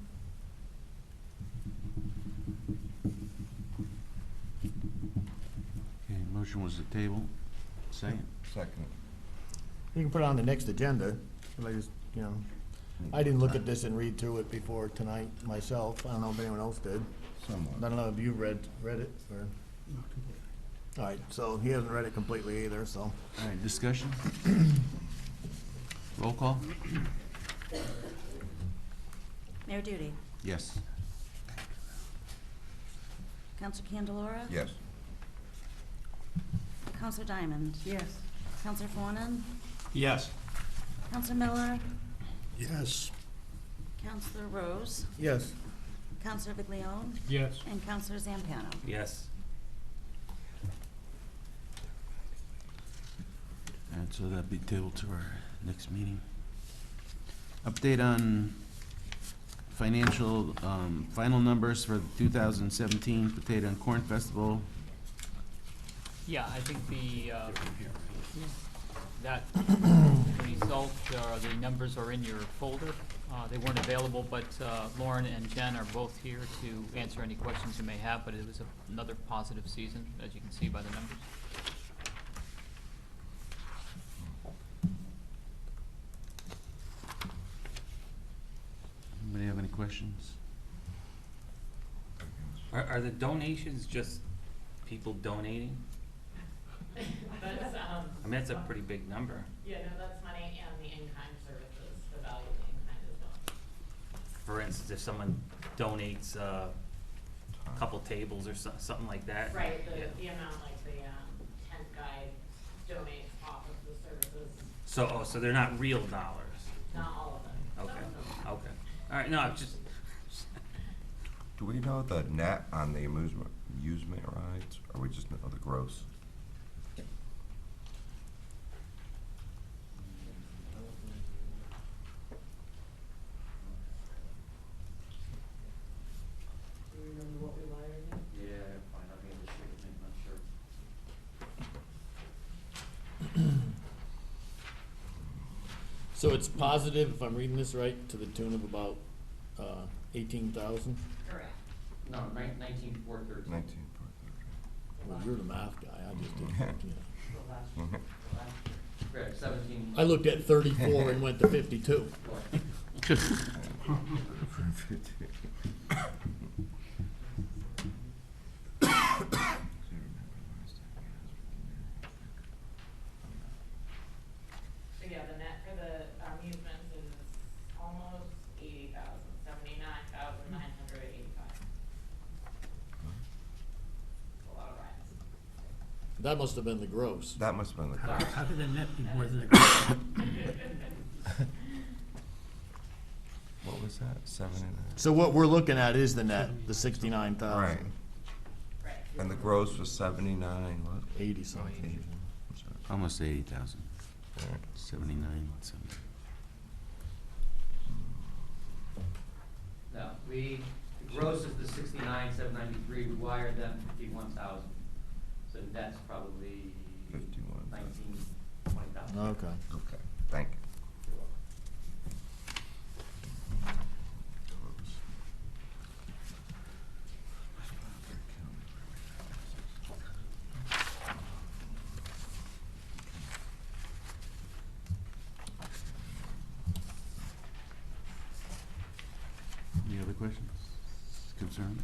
Okay, motion was the table. Second? Second. you can put it on the next agenda. I just, I didn't look at this and read through it before tonight myself. I don't know if anyone else did. Somewhat. I don't know if you read it or. All right, so he hasn't read it completely either, so. All right, discussion? Roll call? Mayor Duty. Yes. Counselor Candelora. Yes. Counselor Diamond. Yes. Counselor Fawnin. Yes. Counselor Miller. Yes. Counselor Rose. Yes. Counselor Viglione. Yes. And Counselor Zampano. Yes. And so that'd be tabled to our next meeting. Update on financial, final numbers for the 2017 Potato and Corn Festival. Yeah, I think that result, the numbers are in your folder. They weren't available, but Lauren and Jen are both here to answer any questions you may have, but it was another positive season, as you can see by the numbers. Anybody have any questions? Are the donations just people donating? That's, I mean, that's a pretty big number. yeah, no, that's money and the in-kind services, the value of the in-kind is well. For instance, if someone donates a couple tables or something like that. Right, the amount like the tent guide donates off of the services, So they're not real dollars? not all of them. Okay, Some of them. okay. All right, no, I'm just, Do we know the net on the amusement rides, or we just know the gross? Do you remember what we wired in? Yeah, fine, I'll be able to share with me, I'm not sure. So it's positive, if I'm reading this right, to the tune of about 18,000? Correct. No, 19,413. 19. Well, you're the math guy, I just did, The last year. Correct, 17. I looked at 34 and went to 52. So yeah, the net for the amusements is almost 80,000, 79,985. A lot of rides. That must have been the gross. That must have been the cost. How did the net be more than the gross? What was that, 7.5? So what we're looking at is the net, the 69,000. Right. And the gross was 79, what? 80 something. Almost 80,000. Alright. 79, 70. No, the gross is the 69,793, we wired them 51,000. So that's probably 51. 19, 20,000. Okay. Okay, thank you. Any other questions, concerns?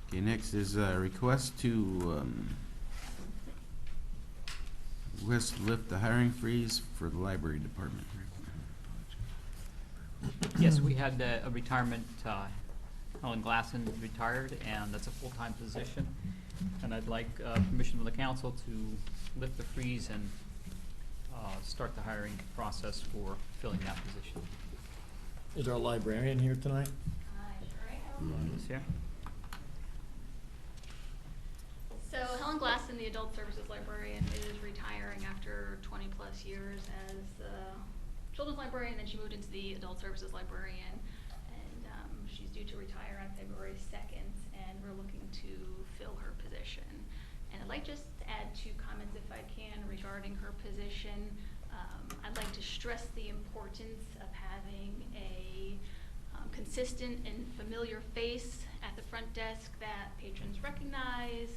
Okay, next is a request to, request to lift the hiring freeze for the library department. Yes, we had a retirement, Helen Glasson retired, and that's a full-time position. And I'd like permission from the council to lift the freeze and start the hiring process for filling that position. Is our librarian here tonight? Is here? So Helen Glasson, the adult services librarian, is retiring after 20-plus years as the children's librarian, then she moved into the adult services librarian, and she's due to retire on February 2nd, and we're looking to fill her position. And I'd like just to add 2 comments, if I can, regarding her position. I'd like to stress the importance of having a consistent and familiar face at the front desk that patrons recognize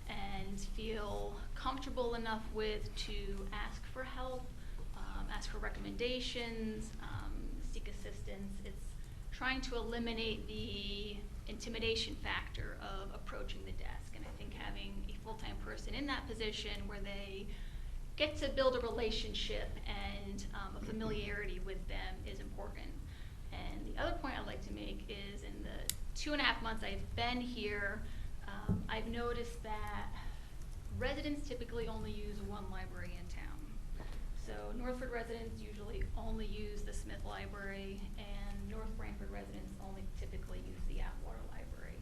and feel comfortable enough with to ask for help, ask for recommendations, seek assistance. It's trying to eliminate the intimidation factor of approaching the desk. And I think having a full-time person in that position where they get to build a relationship and a familiarity with them is important. And the other point I'd like to make is in the 2.5 months I've been here, I've noticed that residents typically only use one library in town. So Northford residents usually only use the Smith Library, and North Branford residents only typically use the Atwater Library.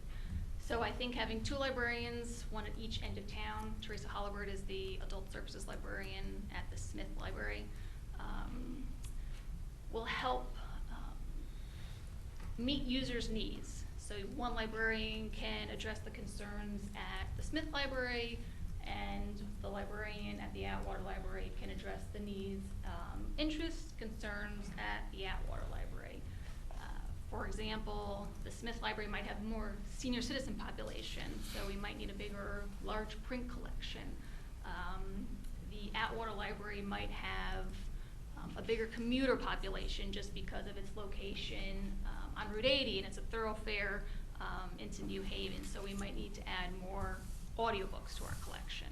So I think having 2 librarians, one at each end of town, Teresa Hollibert is the adult services librarian at the Smith Library, will help meet users' needs. So one librarian can address the concerns at the Smith Library, and the librarian at the Atwater Library can address the needs, interests, concerns at the Atwater Library. For example, the Smith Library might have more senior citizen population, so we might need a bigger, large print collection. The Atwater Library might have a bigger commuter population just because of its location on Route 80, and it's a thoroughfare into New Haven, so we might need to add more audiobooks to our collection.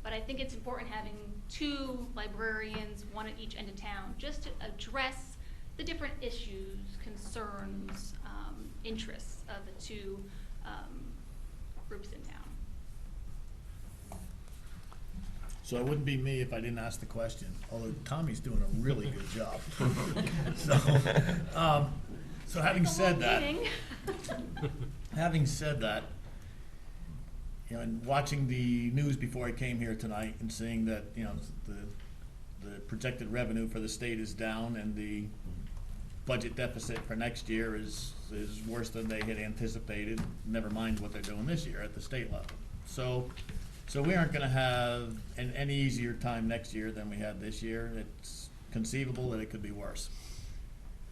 But I think it's important having 2 librarians, one at each end of town, just to address the different issues, concerns, interests of the 2 groups in town. So it wouldn't be me if I didn't ask the question, although Tommy's doing a really good job. So having said that, you know, and watching the news before I came here tonight and seeing that, you know, the projected revenue for the state is down and the budget deficit for next year is worse than they had anticipated, never mind what they're doing this year at the state level. So we aren't gonna have any easier time next year than we had this year. It's conceivable that it could be worse.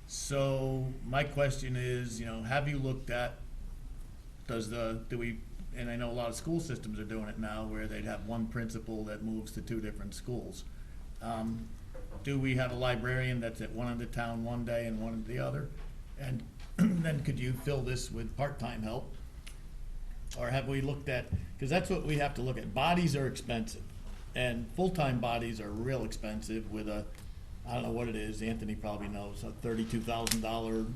So my question is, you know, have you looked at, and I know a lot of school systems are doing it now where they'd have one principal that moves to 2 different schools. Do we have a librarian that's at one end of town one day and one at the other? And then could you fill this with part-time help? Or have we looked at, because that's what we have to look at. Bodies are expensive, and full-time bodies are real expensive with I don't know what it is, Anthony probably knows, a $32,000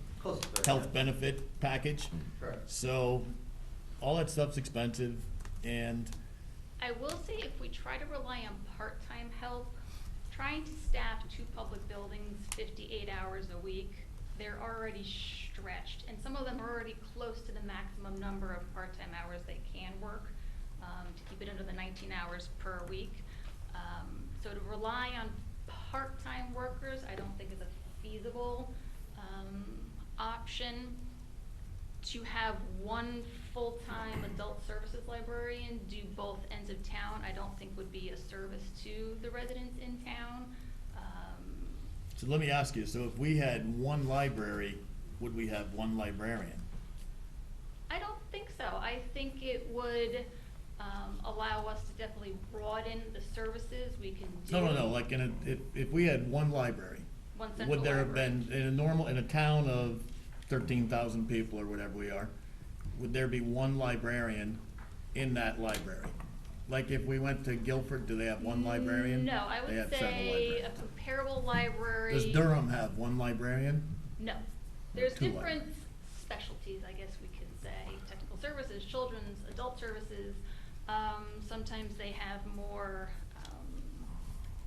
health benefit package. Correct. So all that stuff's expensive, and I will say if we try to rely on part-time help, trying to staff 2 public buildings 58 hours a week, they're already stretched, and some of them are already close to the maximum number of part-time hours they can work, to keep it under the 19 hours per week. So to rely on part-time workers, I don't think is a feasible option. To have one full-time adult services librarian do both ends of town, I don't think would be a service to the residents in town. So let me ask you, so if we had one library, would we have one librarian? I don't think so. I think it would allow us to definitely broaden the services we can do. No, like if we had one library, One central would there have library. been, in a town of 13,000 people or whatever we are, would there be one librarian in that library? Like if we went to Guilford, do they have one librarian? No, I They would have several say a librarians. comparable library. Does Durham have one librarian? No. There's Two different specialties, I guess we could say. Technical services, children's, adult services. Sometimes they have more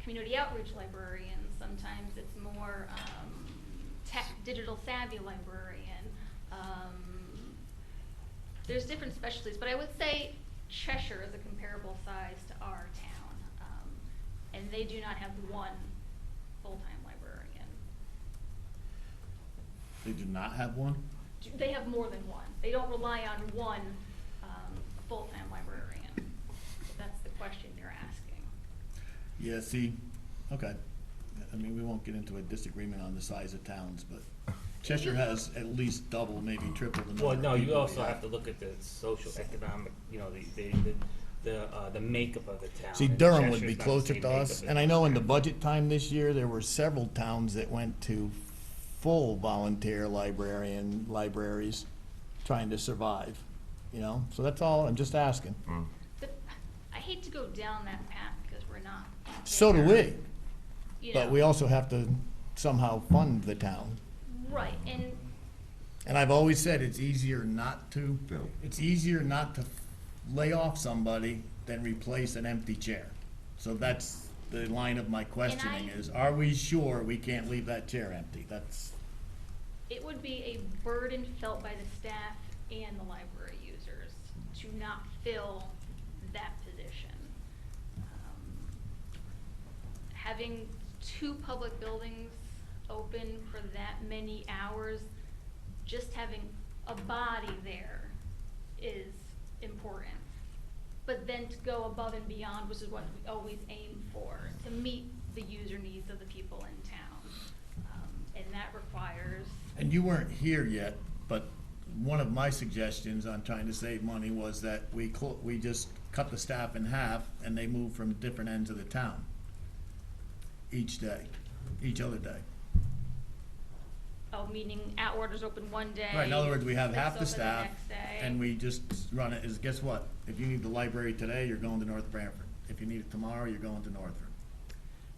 community outreach librarians. Sometimes it's more tech, digital savvy librarian. There's different specialties, but I would say Cheshire is a comparable size to our town. And they do not have one full-time librarian. They do not have one? They have more than one. They don't rely on one full-time librarian. If that's the question you're asking. Yeah, see, okay. I mean, we won't get into a disagreement on the size of towns, but Cheshire has at least double, maybe triple the number Well, of no, you people also we have to look at the social, economic, you know, the makeup of the town. See, and Durham would Cheshire's be not the closer same to makeup us, as and I know in the Cheshire. budget time this year, there were several towns that went to full volunteer libraries trying to survive, you know? So that's all, I'm just asking. But I hate to go down that path because we're not. So do we, You but know. we also have to somehow fund the town. Right, and And I've always said it's easier not to, it's easier not to lay off somebody than replace an empty chair. So that's the line of my questioning is, are we sure we can't leave that chair empty? That's, it would be a burden felt by the staff and the library users to not fill that position. Having 2 public buildings open for that many hours, just having a body there is important. But then to go above and beyond, which is what we always aim for, to meet the user needs of the people in town. And that requires, and you weren't here yet, but one of my suggestions on trying to save money was that we just cut the staff in half and they move from different ends of the town each other day. oh, meaning Atwater's open one day. Right, in other words, we have Smith's half the open staff, next day. and we just run it as, guess what? If you need the library today, you're going to North Branford. If you need it tomorrow, you're going to Northford.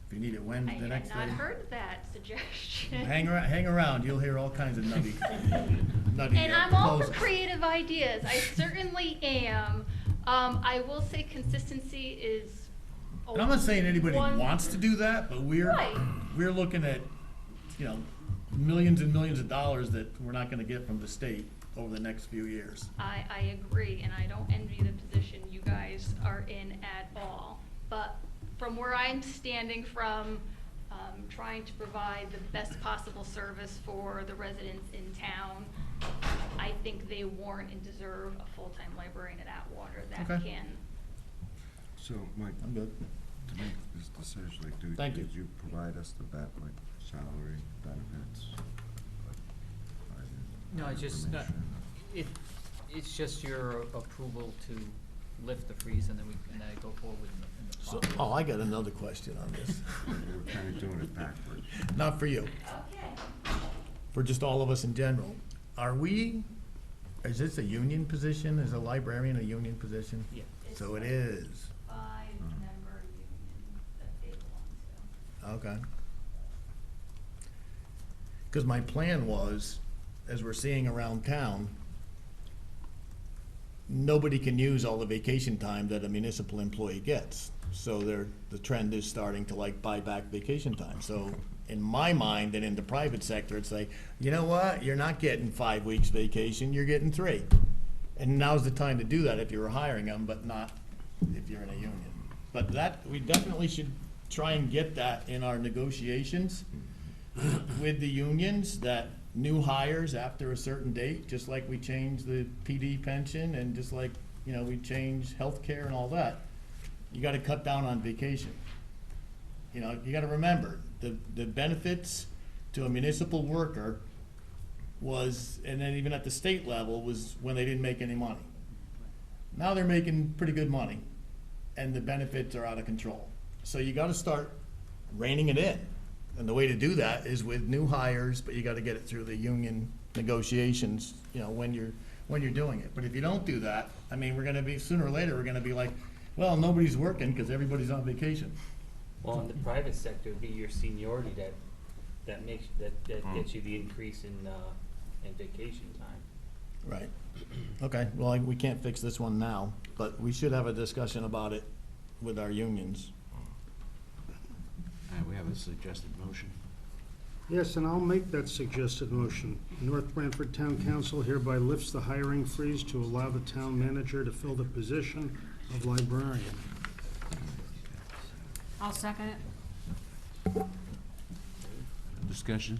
If you need it I Wednesday, the next day. had not heard that suggestion. Hang around, you'll hear all kinds of nutty And I'm all for proposals. creative ideas, I certainly am. I will say consistency is. And I'm not saying anybody one- wants to do that, but we're looking at, you know, millions and millions of dollars that we're not gonna get from the state over the next few years. I agree, and I don't envy the position you guys are in at all. But from where I'm standing from, trying to provide the best possible service for the residents in town, I think they warrant and deserve a full-time librarian at Atwater that Okay. can. So, Mike, I'm good. to make this decision, like, Thank you. did you provide us the salary, benefits? No, it's just, it's just your approval to lift the freeze and then I go forward in the So, process. I got another question on this. We're kinda doing it backwards. Not for you, Okay. for just all of us in general. Is this a union position? Is a librarian a union position? Yeah. So it is. 5-member union that they belong to. Okay. Because my plan was, as we're seeing around town, nobody can use all the vacation time that a municipal employee gets. So the trend is starting to like buy back vacation time. So in my mind and in the private sector, it's like, you know what, you're not getting 5 weeks vacation, you're getting 3. And now's the time to do that if you're hiring them, but not if you're in a union. But that, we definitely should try and get that in our negotiations with the unions, that new hires after a certain date, just like we changed the PD pension and just like, you know, we changed healthcare and all that, you gotta cut down on vacation. You know, you gotta remember, the benefits to a municipal worker was, and then even at the state level, was when they didn't make any money. Now they're making pretty good money, and the benefits are out of control. So you gotta start reining it in. And the way to do that is with new hires, but you gotta get it through the union negotiations, you know, when you're doing it. But if you don't do that, I mean, we're gonna be, sooner or later, we're gonna be like, well, nobody's working because everybody's on vacation. Well, in the private sector, it'd be your seniority that makes, that gets you the increase in vacation time. Right. Okay, well, we can't fix this one now, but we should have a discussion about it with our unions. We have a suggested motion. Yes, and I'll make that suggested motion. North Branford Town Council hereby lifts the hiring freeze to allow the town manager to fill the position of librarian. I'll second it. Discussion?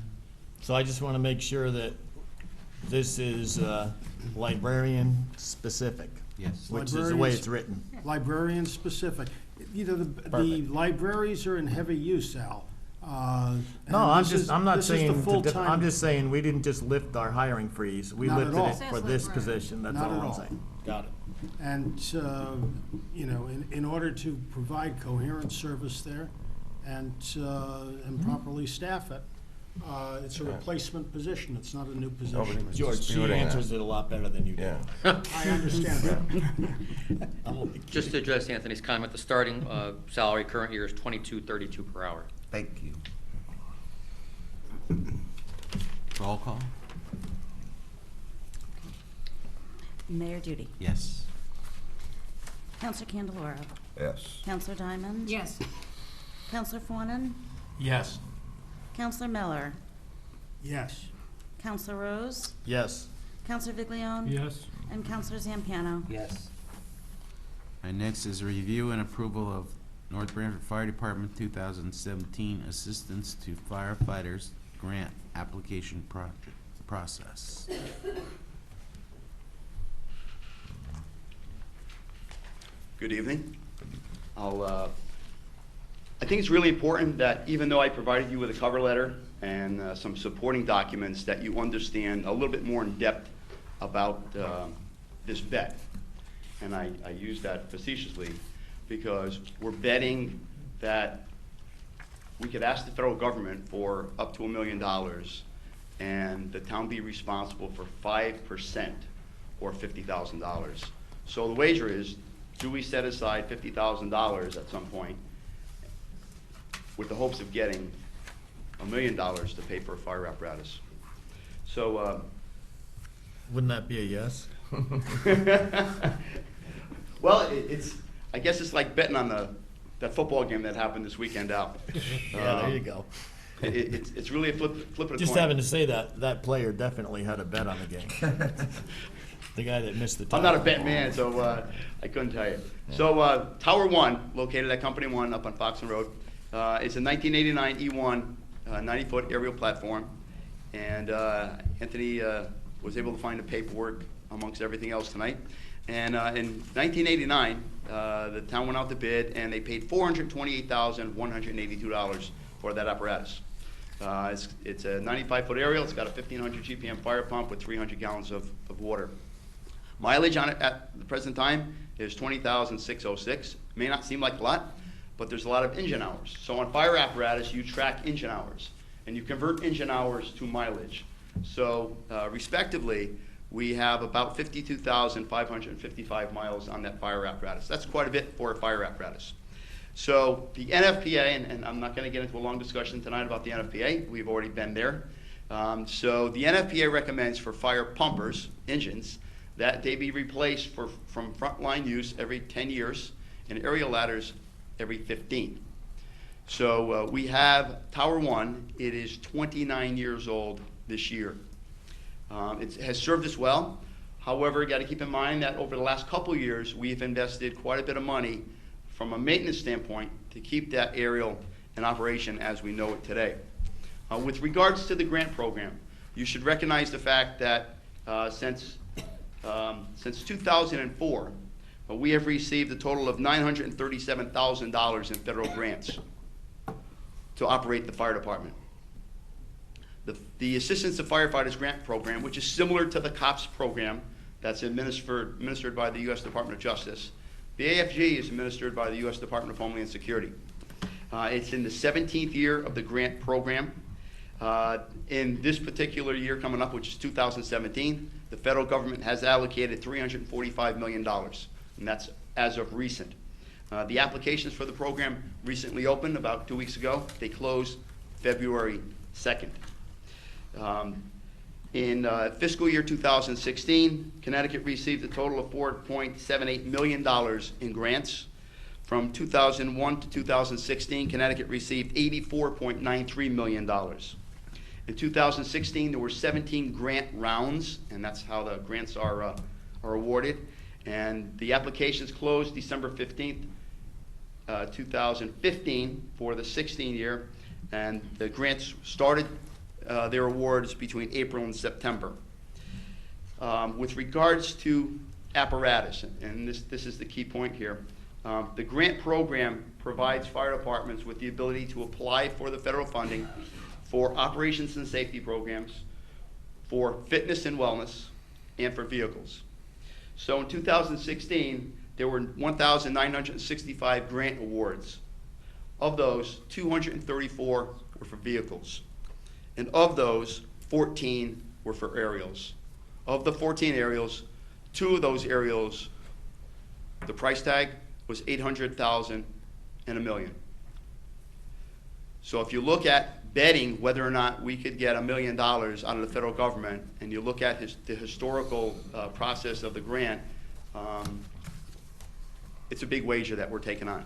So I just want to make sure that this is librarian specific. Yes. Which is the way it's written. Librarian specific. You know, the Perfect. libraries are in heavy use, Al. No, I'm not saying, I'm just saying, we didn't just lift our hiring freeze. We Not at lifted all. it for this position, that's Not all at I'm all. saying. Got it. And, you know, in order to provide coherent service there and properly staff it, it's a replacement position, it's not a new position. George, she answers it a lot better than you do. I understand that. Just to address Anthony's comment, the starting salary current year is $22.32 per hour. Thank you. Roll call? Mayor Duty. Yes. Counselor Candelora. Yes. Counselor Diamond. Yes. Counselor Fawnin. Yes. Counselor Miller. Yes. Counselor Rose. Yes. Counselor Viglione. Yes. And Counselor Zampiano. Yes. And next is review and approval of North Branford Fire Department 2017 Assistance to Firefighters Grant Application Process. Good evening. I think it's really important that even though I provided you with a cover letter and some supporting documents, that you understand a little bit more in depth about this bet. And I use that facetiously because we're betting that we could ask the federal government for up to $1 million and the town be responsible for 5% or $50,000. So the wager is, do we set aside $50,000 at some point with the hopes of getting $1 million to pay for a fire apparatus? So, Wouldn't that be a yes? well, I guess it's like betting on that football game that happened this weekend out. Yeah, there you go. It's really a flip of a coin. Just having to say that player definitely had a bet on the game. The guy that missed the time. I'm not a bet man, so I couldn't tell you. So Tower 1, located at Company 1 up on Foxton Road, it's a 1989 E1 90-foot aerial platform. And Anthony was able to find the paperwork amongst everything else tonight. And in 1989, the town went out to bid, and they paid $428,182 for that apparatus. It's a 95-foot aerial. It's got a 1,500 GPM fire pump with 300 gallons of water. Mileage on it at the present time is 20,606. May not seem like a lot, but there's a lot of engine hours. So on fire apparatus, you track engine hours, and you convert engine hours to mileage. So respectively, we have about 52,555 miles on that fire apparatus. That's quite a bit for a fire apparatus. So the NFPA, and I'm not going to get into a long discussion tonight about the NFPA. We've already been there. So the NFPA recommends for fire pumpers, engines, that they be replaced from frontline use every 10 years, and aerial ladders every 15. So we have Tower 1, it is 29 years old this year. It has served us well. However, you got to keep in mind that over the last couple of years, we've invested quite a bit of money from a maintenance standpoint to keep that aerial in operation as we know it today. With regards to the grant program, you should recognize the fact that since 2004, we have received a total of $937,000 in federal grants to operate the fire department. The Assistance to Firefighters Grant Program, which is similar to the COPS program that's administered by the U.S. Department of Justice. The AFG is administered by the U.S. Department of Homeland Security. It's in the 17th year of the grant program. In this particular year coming up, which is 2017, the federal government has allocated $345 million, and that's as of recent. The applications for the program recently opened about 2 weeks ago. They closed February 2nd. In fiscal year 2016, Connecticut received a total of $4.78 million in grants. From 2001 to 2016, Connecticut received $84.93 million. In 2016, there were 17 grant rounds, and that's how the grants are awarded. And the applications closed December 15th, 2015 for the 16 year, and the grants started their awards between April and September. With regards to apparatus, and this is the key point here, the grant program provides fire departments with the ability to apply for the federal funding for operations and safety programs, for fitness and wellness, and for vehicles. So in 2016, there were 1,965 grant awards. Of those, 234 were for vehicles. And of those, 14 were for aerials. Of the 14 aerials, 2 of those aerials, the price tag was $800,000 and $1 million. So if you look at betting whether or not we could get $1 million out of the federal government, and you look at the historical process of the grant, it's a big wager that we're taking on.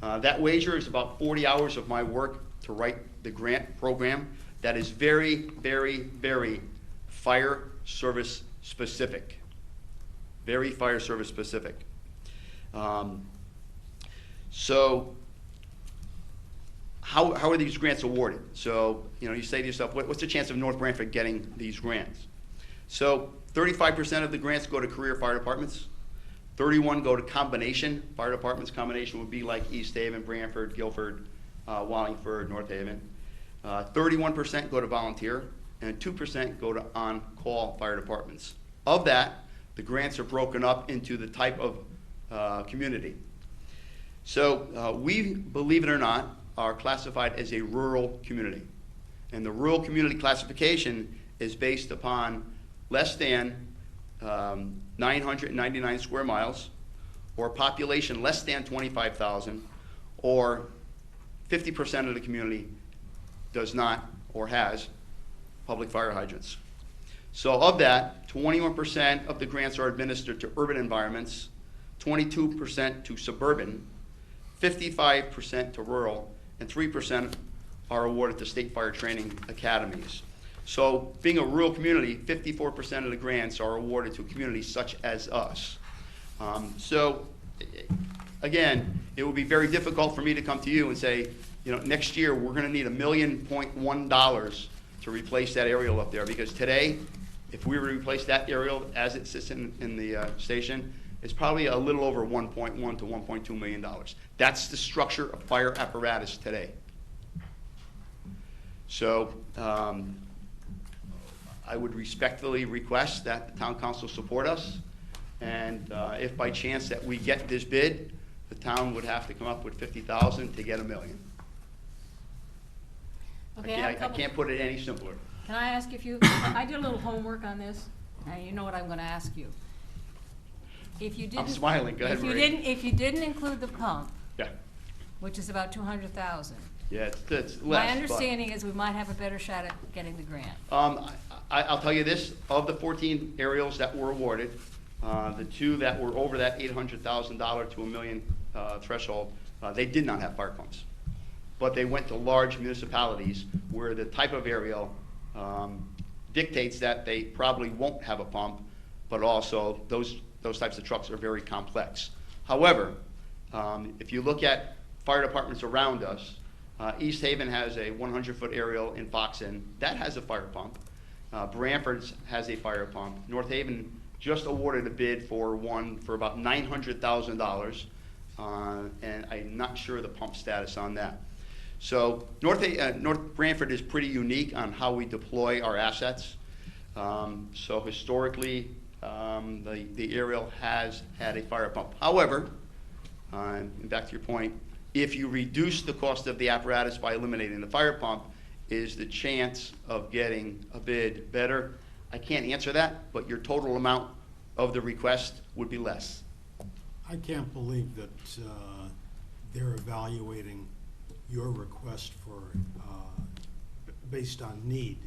That wager is about 40 hours of my work to write the grant program that is very, very, very fire service specific. Very fire service specific. So how are these grants awarded? So, you say to yourself, what's the chance of North Branford getting these grants? So 35% of the grants go to career fire departments. 31 go to combination fire departments. Combination would be like East Haven, Branford, Guilford, Wallingford, North Haven. 31% go to volunteer, and 2% go to on-call fire departments. Of that, the grants are broken up into the type of community. So we, believe it or not, are classified as a rural community. And the rural community classification is based upon less than 999 square miles, or population less than 25,000, or 50% of the community does not or has public fire hydrants. So of that, 21% of the grants are administered to urban environments, 22% to suburban, 55% to rural, and 3% are awarded to state fire training academies. So being a rural community, 54% of the grants are awarded to communities such as us. So again, it would be very difficult for me to come to you and say, next year we're going to need $1.1 million to replace that aerial up there, because today, if we were to replace that aerial as it sits in the station, it's probably a little over $1.1 to $1.2 million. That's the structure of fire apparatus today. So I would respectfully request that the town council support us, and if by chance that we get this bid, the town would have to come up with $50,000 to get $1 million. Okay, I can't put it any simpler. Can I ask if I did a little homework on this, and you know what I'm gonna ask you. If you didn't. I'm smiling, go ahead, Marie. If you didn't include the pump, Yeah, which is about 200,000. yeah, it's less. My understanding is we might have a better shot at getting the grant. I'll tell you this, of the 14 aerials that were awarded, The two that were over that $800,000 to $1 million threshold, they did not have fire pumps. But they went to large municipalities where the type of aerial dictates that they probably won't have a pump, but also those types of trucks are very complex. However, if you look at fire departments around us, East Haven has a 100-foot aerial in Foxen. That has a fire pump. Branford's has a fire pump. North Haven just awarded a bid for one for about $900,000, and I'm not sure the pump status on that. So North Branford is pretty unique on how we deploy our assets. So historically, the aerial has had a fire pump. However, and back to your point, if you reduce the cost of the apparatus by eliminating the fire pump, is the chance of getting a bid better? I can't answer that, but your total amount of the request would be less. I can't believe that they're evaluating your request for, based on need,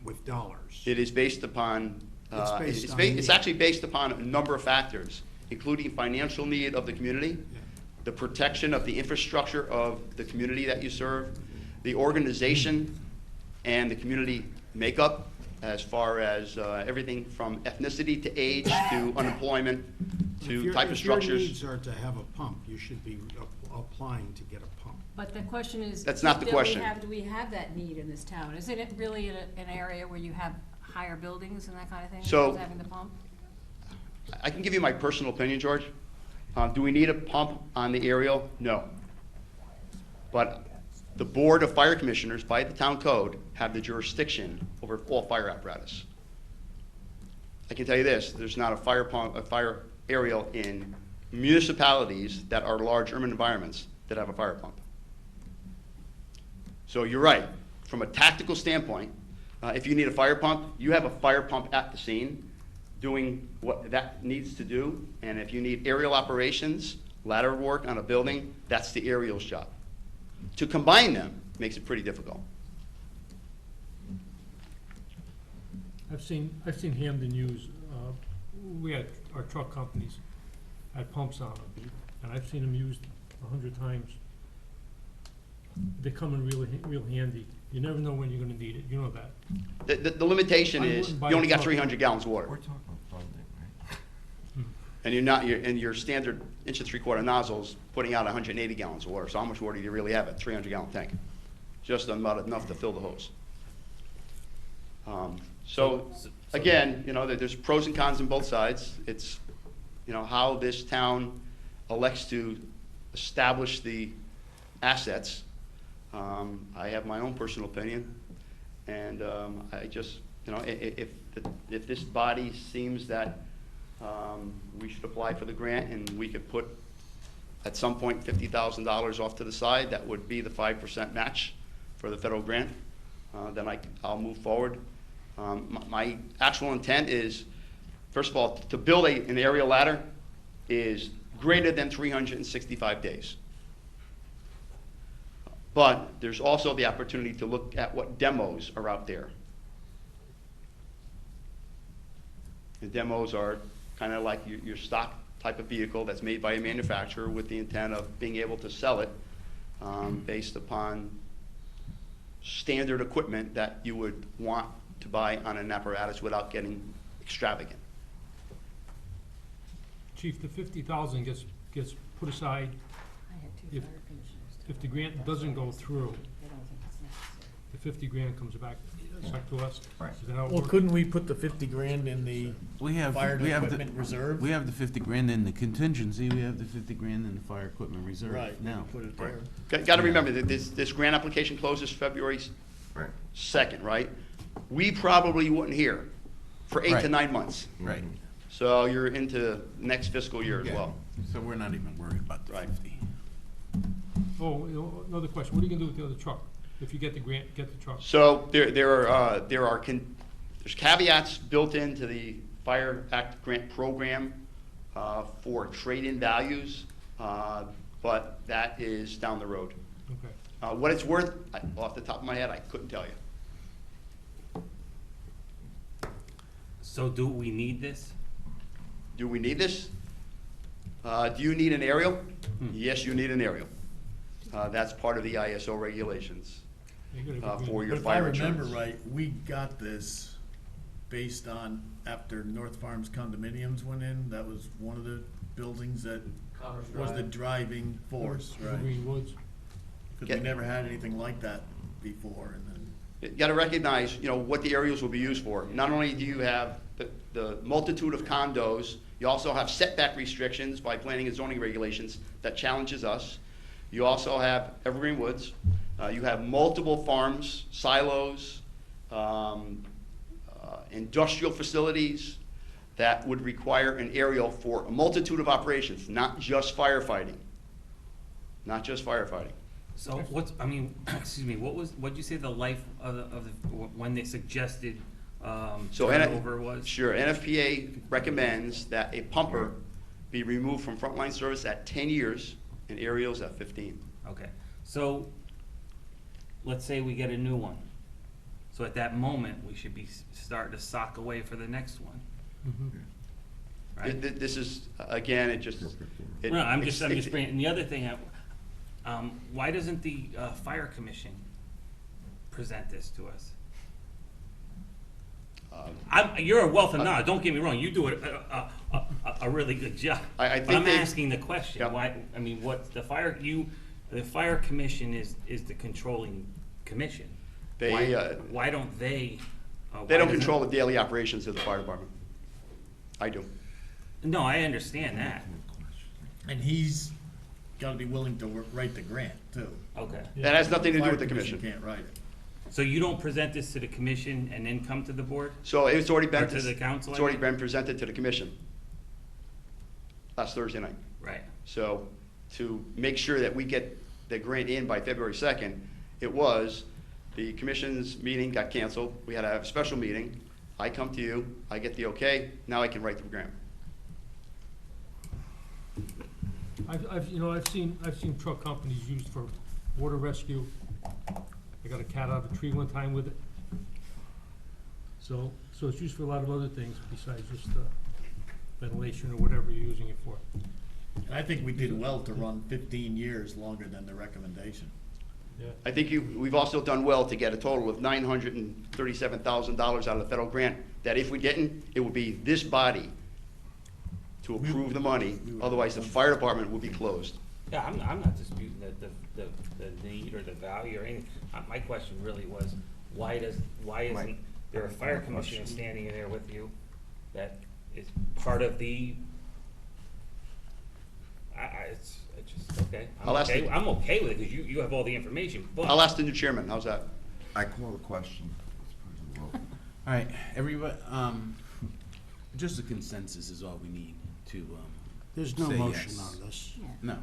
with dollars. It is based upon, it's actually based upon a number of factors, including financial need of the community, the protection of the infrastructure of the community that you serve, the organization and the community makeup, as far as everything from ethnicity to age to unemployment to type of structures. If your needs are to have a pump, you should be applying to get a pump. But the question is. That's not the question. Do we have that need in this town? Isn't it really an area where you have higher buildings and that kind of thing? So- without having the pump? I can give you my personal opinion, George. Do we need a pump on the aerial? No. But the Board of Fire Commissioners, by the town code, have the jurisdiction over all fire apparatus. I can tell you this, there's not a fire aerial in municipalities that are large urban environments that have a fire pump. So you're right, from a tactical standpoint, if you need a fire pump, you have a fire pump at the scene doing what that needs to do, and if you need aerial operations, ladder work on a building, that's the aerial's job. To combine them makes it pretty difficult. I've seen Hamden use, we had, our truck companies had pumps on them, and I've seen them used 100 times. They come in real handy. You never know when you're gonna need it, you know that. The limitation I is, wouldn't buy you only a got truck. 300 gallons of water. We're talking funding, right? And your standard 1 3/4 nozzle's putting out 180 gallons of water. So how much water do you really have at 300-gallon tank? Just about enough to fill the hose. So again, there's pros and cons on both sides. It's, how this town elects to establish the assets. I have my own personal opinion, and I just, if this body seems that we should apply for the grant and we could put at some point $50,000 off to the side, that would be the 5% match for the federal grant, then I'll move forward. My actual intent is, first of all, to build an aerial ladder is greater than 365 days. But there's also the opportunity to look at what demos are out there. And demos are kind of like your stock type of vehicle that's made by a manufacturer with the intent of being able to sell it based upon standard equipment that you would want to buy on an apparatus without getting extravagant. Chief, the 50,000 gets put aside if the grant doesn't go through. The 50 grand comes back to us. Right. Is that how it Well, works? couldn't we put the 50 grand in the fire equipment reserve? We have the 50 grand in the contingency, we have the 50 grand in the fire equipment reserve Right, now. put it there. Got to remember that this grant application closes February Right. 2nd, right? We probably wouldn't hear for 8 to Right. 9 months. Right. So you're into next fiscal year as Yeah. well. So we're not even worried about the Right. 50. Oh, another question, what are you gonna do with the other truck? If you get the grant, get the truck? So there's caveats built into the Fire Act grant program for trade-in values, but that is down the road. Okay. What it's worth, off the top of my head, I couldn't tell you. So do we need this? Do we need this? Do you need an aerial? Yes, you need an aerial. That's part of the ISO regulations for your But fire if I remember insurance. right, we got this based on, after North Farms condominiums went in, that was one of the buildings that was the driving force, right? Green Woods. Because we never had anything like that before, and then. You gotta recognize, what the aerials will be used for. Not only do you have the multitude of condos, you also have setback restrictions by planning and zoning regulations that challenges us. You also have evergreen woods. You have multiple farms, silos, industrial facilities that would require an aerial for a multitude of operations, not just firefighting. Not just firefighting. So excuse me, what'd you say the life when they suggested So turnover was? Sure, NFPA recommends that a pumper be removed from frontline service at 10 years and aerials at 15. Okay, so let's say we get a new one. So at that moment, we should be starting to sock away for the next one. Right? This is, again, it just. No, I'm just bringing, and the other thing, why doesn't the fire commission present this to us? You're a wealth of knowledge, don't get me wrong, you do a really good job. I But think I'm asking the question, Yep. why, what's the fire commission is the controlling commission. They, Why don't they? They don't control the daily operations of the fire department. I do. No, I understand that. And he's gotta be willing to write the grant, too. Okay. That has nothing to do Fire with the commission. Can't write it. So you don't present this to the commission and then come to the board? So it's already been. Or to the council, It's I already mean? been presented to the commission last Thursday night. Right. So to make sure that we get the grant in by February 2nd, the commission's meeting got canceled. We had to have a special meeting. I come to you, I get the okay, now I can write the grant. I've seen truck companies used for water rescue. I got a cat out of a tree one time with it. So it's used for a lot of other things besides just ventilation or whatever you're using it for. And I think we did well to run 15 years longer than the recommendation. Yeah. I think we've also done well to get a total of $937,000 out of the federal grant, that if we didn't, it would be this body to approve the money, otherwise the fire department would be closed. Yeah, I'm not disputing the need or the value or anything. My question really was, why isn't there a fire commissioner standing in there with you that is part of the, it's just, okay. I'm okay with it, because you have all the information, but. I'll ask the new chairman, how's that? I call the question. All right, everybody, just a consensus is all we need to, There's no say motion yes. on this. No.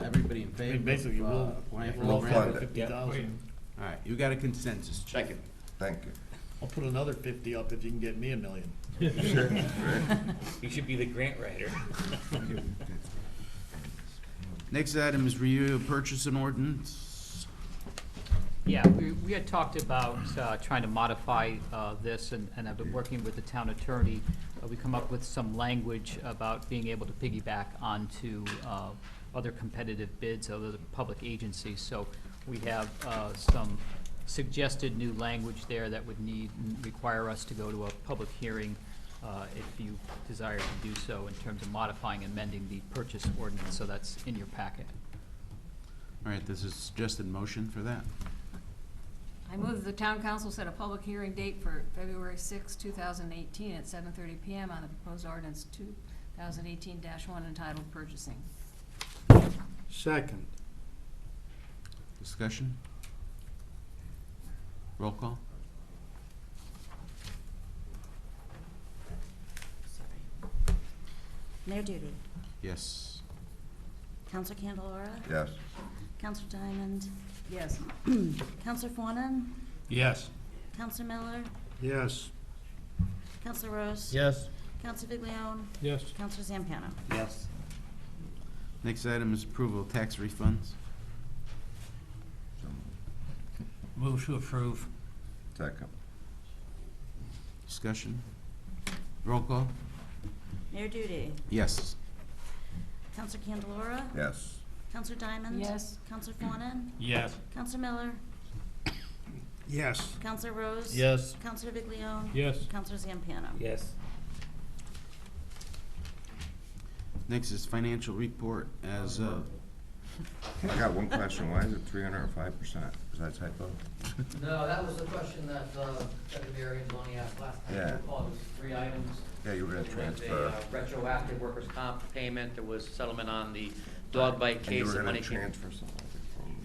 Everybody in I favor? mean, basically, of, we'll Branford? fund it. 50,000. All right, you got a consensus, Chief. Thank you. Thank you. I'll put another 50 up if you can get me $1 million. You should be the grant writer. Next item is review of purchase and ordinance. Yeah, we had talked about trying to modify this, and I've been working with the town attorney. We come up with some language about being able to piggyback onto other competitive bids, other public agencies. So we have some suggested new language there that would require us to go to a public hearing if you desire to do so, in terms of modifying and amending the purchase ordinance. So that's in your packet. All right, this is suggested motion for that. I move that the town council set a public hearing date for February 6, 2018 at 7:30 PM on the proposed ordinance 2018-1 entitled Purchasing. Second. Discussion? Roll call? Mayor Duty, Yes. Counselor Candelora, Yes. Counselor Diamond, Yes. Counselor Fawnin, Yes. Counselor Miller, Yes. Counselor Rose. Yes. Counselor Viglione, Yes. Counselor Zampano. Yes. Next item is approval of tax refunds. Move to approve. Second. Discussion? Roll call? Mayor Duty. Yes. Counselor Candelora. Yes. Counselor Diamond. Yes. Counselor Fawnin. Yes. Counselor Miller. Yes. Counselor Rose. Yes. Counselor Viglione. Yes. Counselor Zampano. Yes. Next is financial report as, I got one question, why is it 305%? Is that typo? No, that was the question that Secretary Angeloni asked last time. Yeah. You recall, it was 3 items. Yeah, you were gonna There was transfer. a retroactive workers' comp payment, there was settlement on the dog bite And case. you were that gonna money came- transfer something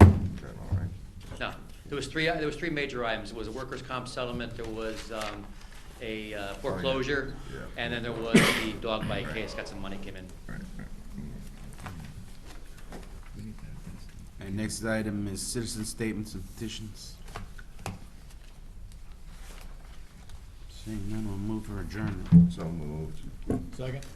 from general, right? No, there was 3 major items. There was a workers' comp settlement, there was a foreclosure, Yeah. and then there was the dog bite case, got some money came in. Right, right. and next item is citizen statements and petitions. Seeing none, we'll move for adjournment. So moved. Second?